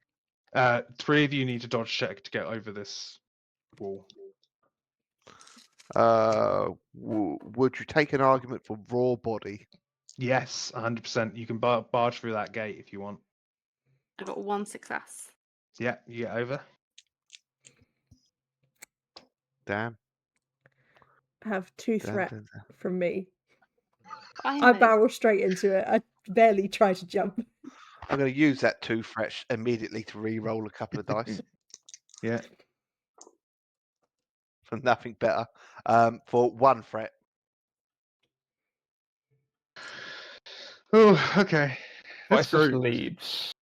3 of you need to dodge check to get over this wall. Would you take an argument for raw body? Yes, 100%. You can barge through that gate if you want. I got 1 success. Yeah, you get over. Damn. I have 2 Damn, threat damn, damn. from me. I Finally. barrel straight into it. I barely try to jump. I'm going to use that 2 threat immediately to re-roll a couple of dice Yeah. for nothing better. For 1 threat. Oh, okay. This Isis group, leaves.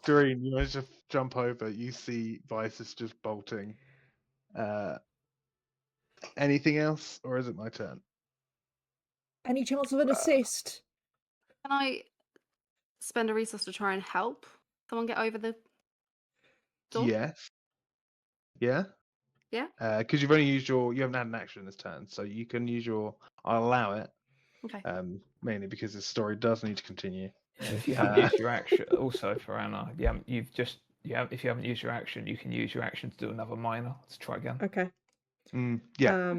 Doreen, you manage to jump over. You see Vices just bolting. Anything else, or is it my turn? Any chance of an assist? Can I spend a resource to try and help someone get over the door? Yes. Yeah. Yeah. Because you've only used you haven't had an action this turn, so you can use your. I'll allow it. Okay. Mainly because the story does need to continue. Yeah, if you haven't used your action, also for Anna, if you haven't used your action, you can use your action to do another minor. Let's try again. Okay. Yeah.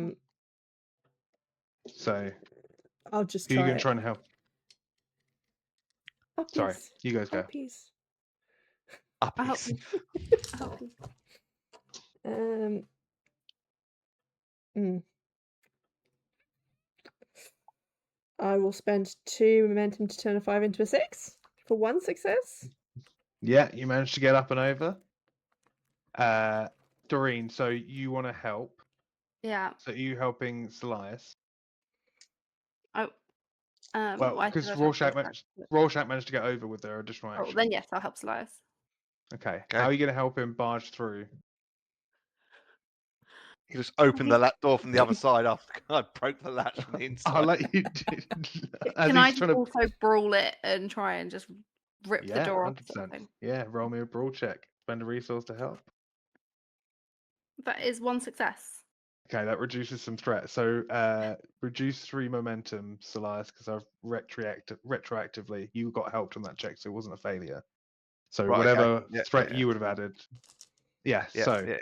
So I'll just who are you try going it. to try and help? Uppies. Sorry, you guys go. Uppies. I'll help Uppies. you. I'll help you. I will spend 2 momentum to turn a 5 into a 6 for 1 success. Yeah, you managed to get up and over. Doreen, so you want to help? Yeah. So are you helping Selias? Well, because Rorschach managed to get over with their additional action. Oh, then yes, I'll help Selias. Okay. How are you going to help him barge through? You just open the door from the other side after I broke the latch from the inside. I'll let you do. Can I just also brawl it and try and just rip the door off? 100%. Yeah, roll me a brawl check. Spend a resource to help. That is 1 success. Okay, that reduces some threat. So reduce 3 momentum, Selias, because I've retroactively you got helped on that check, so it wasn't a failure. So Right, whatever okay. threat you would have added. Yeah, so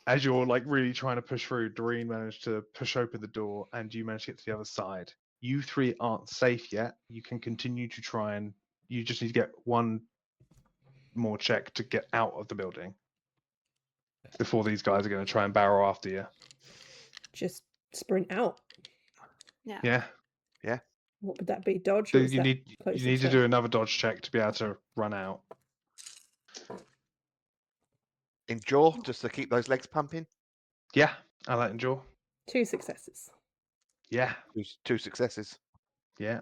as you're like really trying to push through, Doreen managed to push open the door and you managed to get to the other side. You 3 aren't safe yet. You can continue to try and you just need to get 1 more check to get out of the building before these guys are going to try and barrel after you. Just sprint out. Yeah. Yeah. What would that be? Dodge? So Or is you that need to do another dodge check to be able to run out. Endure, just to keep those legs pumping. Yeah, I like endure. 2 successes. Yeah. 2 successes. Yeah.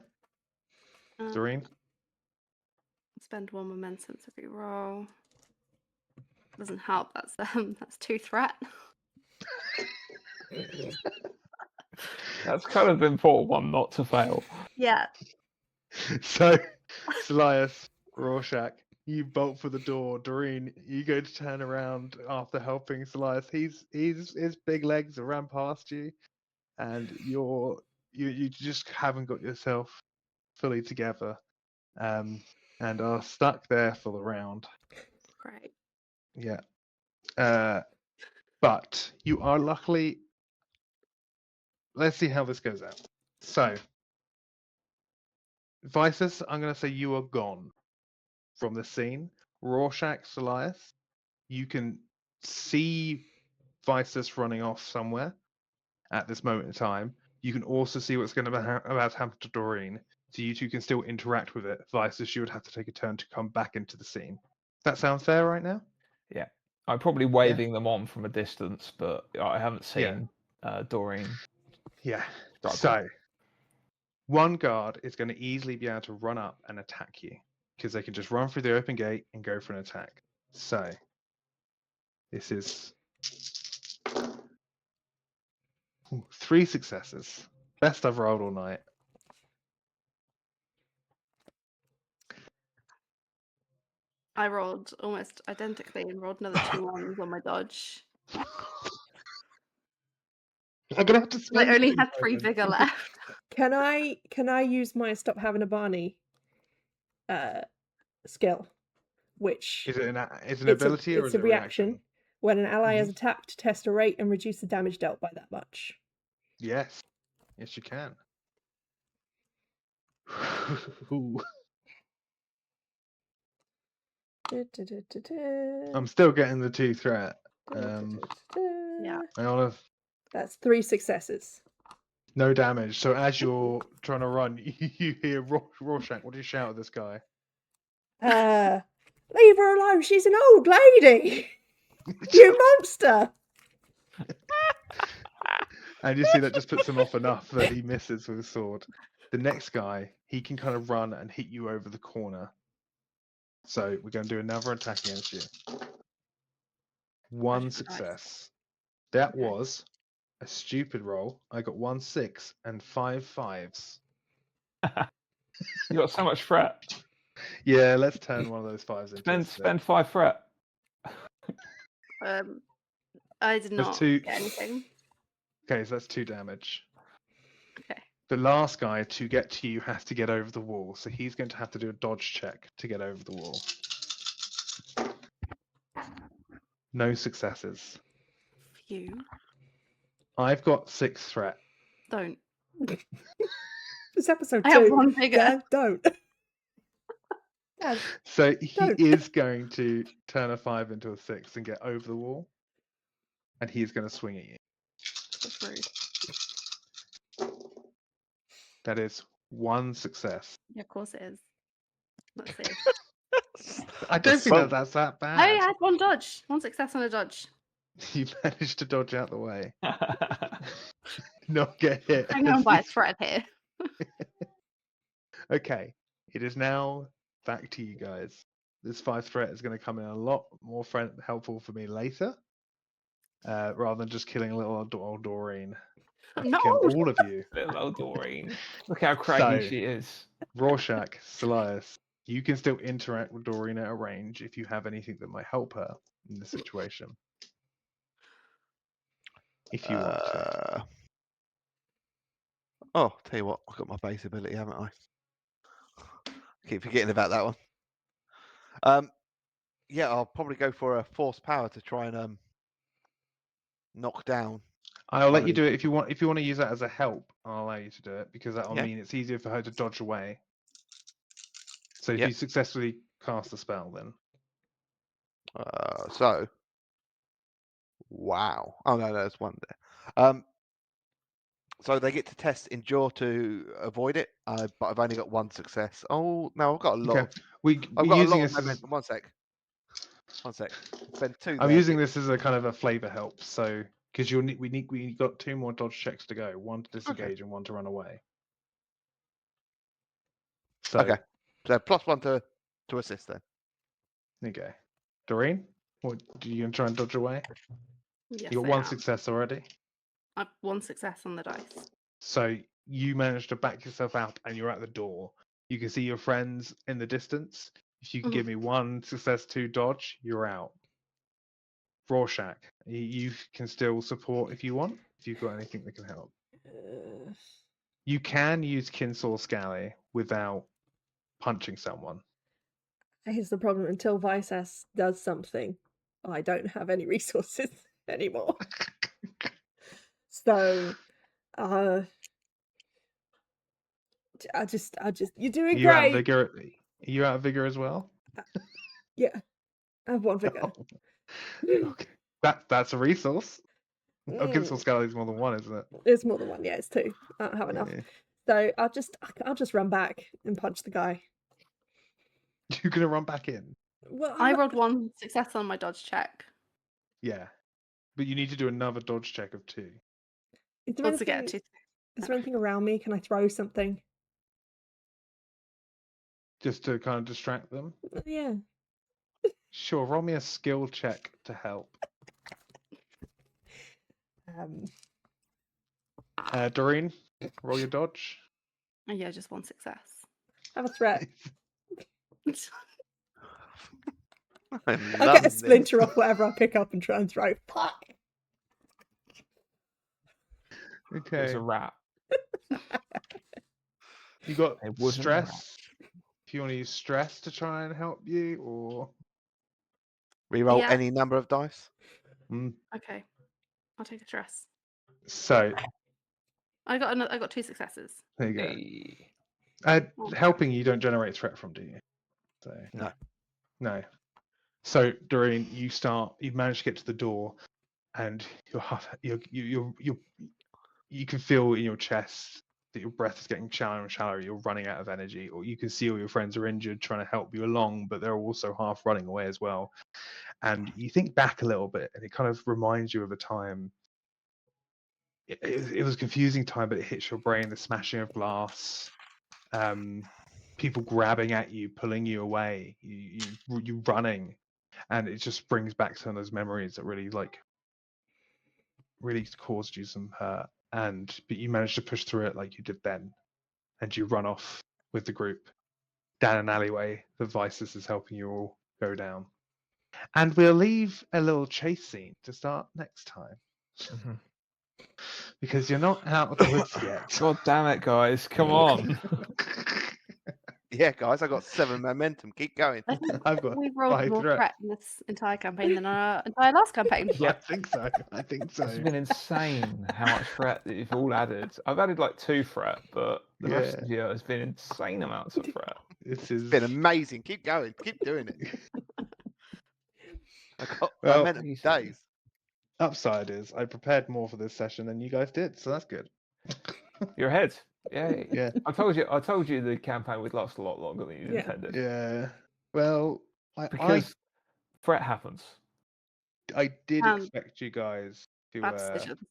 Doreen? Spend 1 momentum to re-roll. Doesn't help. That's 2 threat. That's kind of the important one not to fail. Yeah. So, Selias, Rorschach, you bolt for the door. Doreen, you go to turn around after helping Selias. His big legs ran past you, and you just haven't got yourself fully together, and are stuck there for the round. Great. Yeah. But you are luckily. Let's see how this goes out. So, Vices, I'm going to say you are gone from the scene. Rorschach, Selias, you can see Vices running off somewhere at this moment in time. You can also see what's going to be about to happen to Doreen. So you two can still interact with it. Vices, you would have to take a turn to come back into the scene. That sound fair right now? Yeah. I'm probably waving them on from a distance, but I haven't seen Doreen. Yeah. struggle. So, 1 guard is going to easily be able to run up and attack you because they can just run through the open gate and go for an attack. So, this is Ooh, 3 successes. Best I've rolled all night. I rolled almost identically and rolled another 2 ones on my dodge. I'm gonna have to I spend only these had 3 moments. vigor left. Can I use my stop having a Barney skill, which Is it an it's ability or is a it a reaction. When an ally is Mhm. attacked, test a rate and reduce the damage dealt by that much. Yes. Yes, you can. Ooh. I'm still getting the 2 threat. Yeah. That's 3 successes. no damage. So as you're trying to run, you hear Rorschach. What do you shout at this guy? Leave her alone. She's an old lady. You monster. And you see that just puts him off enough that he misses with his sword. The next guy, he can kind of run and hit you over the corner. So we're going to do another attack against you. 1 Nice. success. That Okay. was a stupid roll. I got 1 6 and 5 5s. You got so much threat. Yeah, let's turn one of those 5s into a 6. Spend 5 threat. I did There's not 2. get anything. Okay, so that's 2 damage. Okay. The last guy to get to you has to get over the wall, so he's going to have to do a dodge check to get over the wall. No successes. Phew. I've got 6 threat. Don't. It's episode 2. I have 1 vigor. Dad, don't. Dad, So he Don't. is going to turn a 5 into a 6 and get over the wall. And he's going to swing at you. That's rude. That is 1 success. Yeah, of course it is. Let's see. I don't think so- that's that bad. I had 1 dodge. 1 success on a dodge. You managed to dodge out the way. Not get hit. Hang on by a thread here. Okay, it is now back to you guys. This 5 threat is going to come in a lot more helpful for me later, rather than just killing a little old Doreen. I can No. kill all of you. Little old Doreen. Look how craggy So- she is. Rorschach, Celias, you can still interact with Doreen at a range if you have anything that might help her in this situation. If you want to. Oh, tell you what, I've got my base ability, haven't I? Keep forgetting about that one. Yeah, I'll probably go for a force power to try and knock down. I'll let one you of do these it if you want. If you want to use that as a help, I'll allow you to do it because that'll Yeah. mean it's easier for her to dodge away. So if Yep. you successfully cast the spell, then So, wow. Oh no, there's one there. So they get to test endure to avoid it, but I've only got 1 success. Oh no, I've got a lot. okay. We're I've got a using lot of this. momentum. 1 sec. 1 sec. Spend 2 I'm there. using this as a kind of a flavor help. So because we got 2 more dodge checks to go, 1 to disengage and 1 to run away. So Okay. So +1 to assist then. there you go. Doreen, what do you gonna try and dodge away? Yes, You got I 1 am. success already. I've 1 success on the dice. So you managed to back yourself out and you're at the door. You can see your friends in the distance. If you can give me 1 success, 2 dodge, you're out. Rorschach, you can still support if you want, if you've got anything that can help. You can use Kinsaw Scally without punching someone. Here's the problem. Until Vicess does something, I don't have any resources anymore. So, I just, you're doing You out of great. vigor? Are you out of vigor as well? Yeah, I have 1 vigor. Okay, that's a resource. Oh, Kinsaw Mm, Scally is more than 1, isn't it? It's more than 1. Yeah, it's 2. I don't have enough. Yeah. So I'll just run back and punch the guy. You're gonna run back in. Well, I rolled 1 success on my dodge check. Yeah, but you need to do another dodge check of 2. Is there Also get anything? 2. Is there anything around me? Can I throw something? Just to kind of distract them. Yeah. Sure, roll me a skill check to help. Doreen, roll your dodge. Oh, yeah, just one success. Have a threat. I I love get a this. splinter off whatever I pick up and try and throw. Fuck. It was Okay. a rat. You got It wasn't a rat. stress. If you want to use stress to try and help you, or Reroll Yeah. any number of dice. Okay, I'll take a stress. So I got 2 successes. there you go. Hey. Helping you don't generate threat from, do you? So No. no. So Doreen, you manage to get to the door, and you can feel in your chest that your breath is getting shallower and shallower. You're running out of energy, or you can see all your friends are injured, trying to help you along, but they're also half running away as well. And you think back a little bit, and it kind of reminds you of a time. It was a confusing time, but it hits your brain. The smashing of glass, people grabbing at you, pulling you away, you running, and it just brings back some of those memories that really caused you some hurt. But you managed to push through it like you did then, and you run off with the group down an alleyway. The Vices is helping you all go down, and we'll leave a little chase scene to start next time Mhm. because you're not out of the woods yet. God damn it, guys! Come on. Yeah, guys, I got 7 momentum. Keep going. I think I've got we've rolled 5 more threat. threat in this entire campaign than our entire last campaign. I think so. I think so. It's been insane how much threat that you've all added. I've added like 2 threat, but the rest of you has been insane amounts of threat. This It's been amazing. Keep going. Keep doing it. I got momentum Crazy. days. upside is I prepared more for this session than you guys did, so that's good. You're ahead. Yeah. Yeah. I told you the campaign would last a lot longer than you Yeah. intended. Yeah. Well, Because threat happens. I did Um, expect you guys to Bad decisions.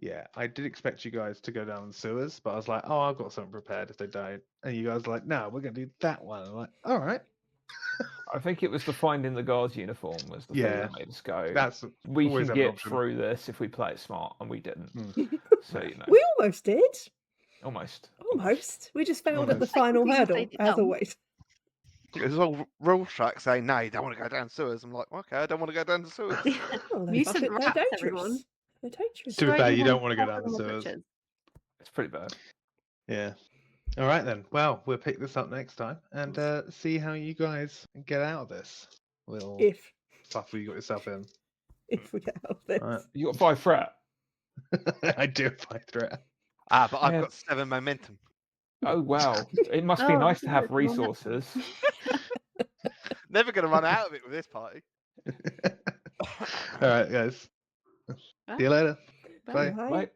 yeah, I did expect you guys to go down the sewers, but I was like, oh, I've got something prepared if they don't. And you guys were like, no, we're gonna do that one. I'm like, all right. I think it was the finding the guard's uniform was the thing Yeah. that made us go. That's We always can have an get option. through this if we play it smart, and we didn't. So you know, We almost did. almost. Almost. We just failed at the Almost. final Like, hurdle, completely as dumb. always. There's all rule track saying, no, you don't want to go down sewers. I'm like, okay, I don't want to go down the sewers. Oh, they're Mutant fucking- they're rats, dangerous. everyone. They're dangerous. To be fair, you Destroying don't want to go everyone down the with sewers. riches. It's pretty bad. Yeah. All right then. Well, we'll pick this up next time and see how you guys get out of this little If stuff you got yourself in. we get out of this. All right. You got 5 threat. I do have 5 threat. But I've Yeah. got 7 momentum. Oh wow! It must be Oh, nice to yeah, have it's momentum. resources. Never going to run out of it with this party. All right, guys. See you later. Bye. Bye. Right?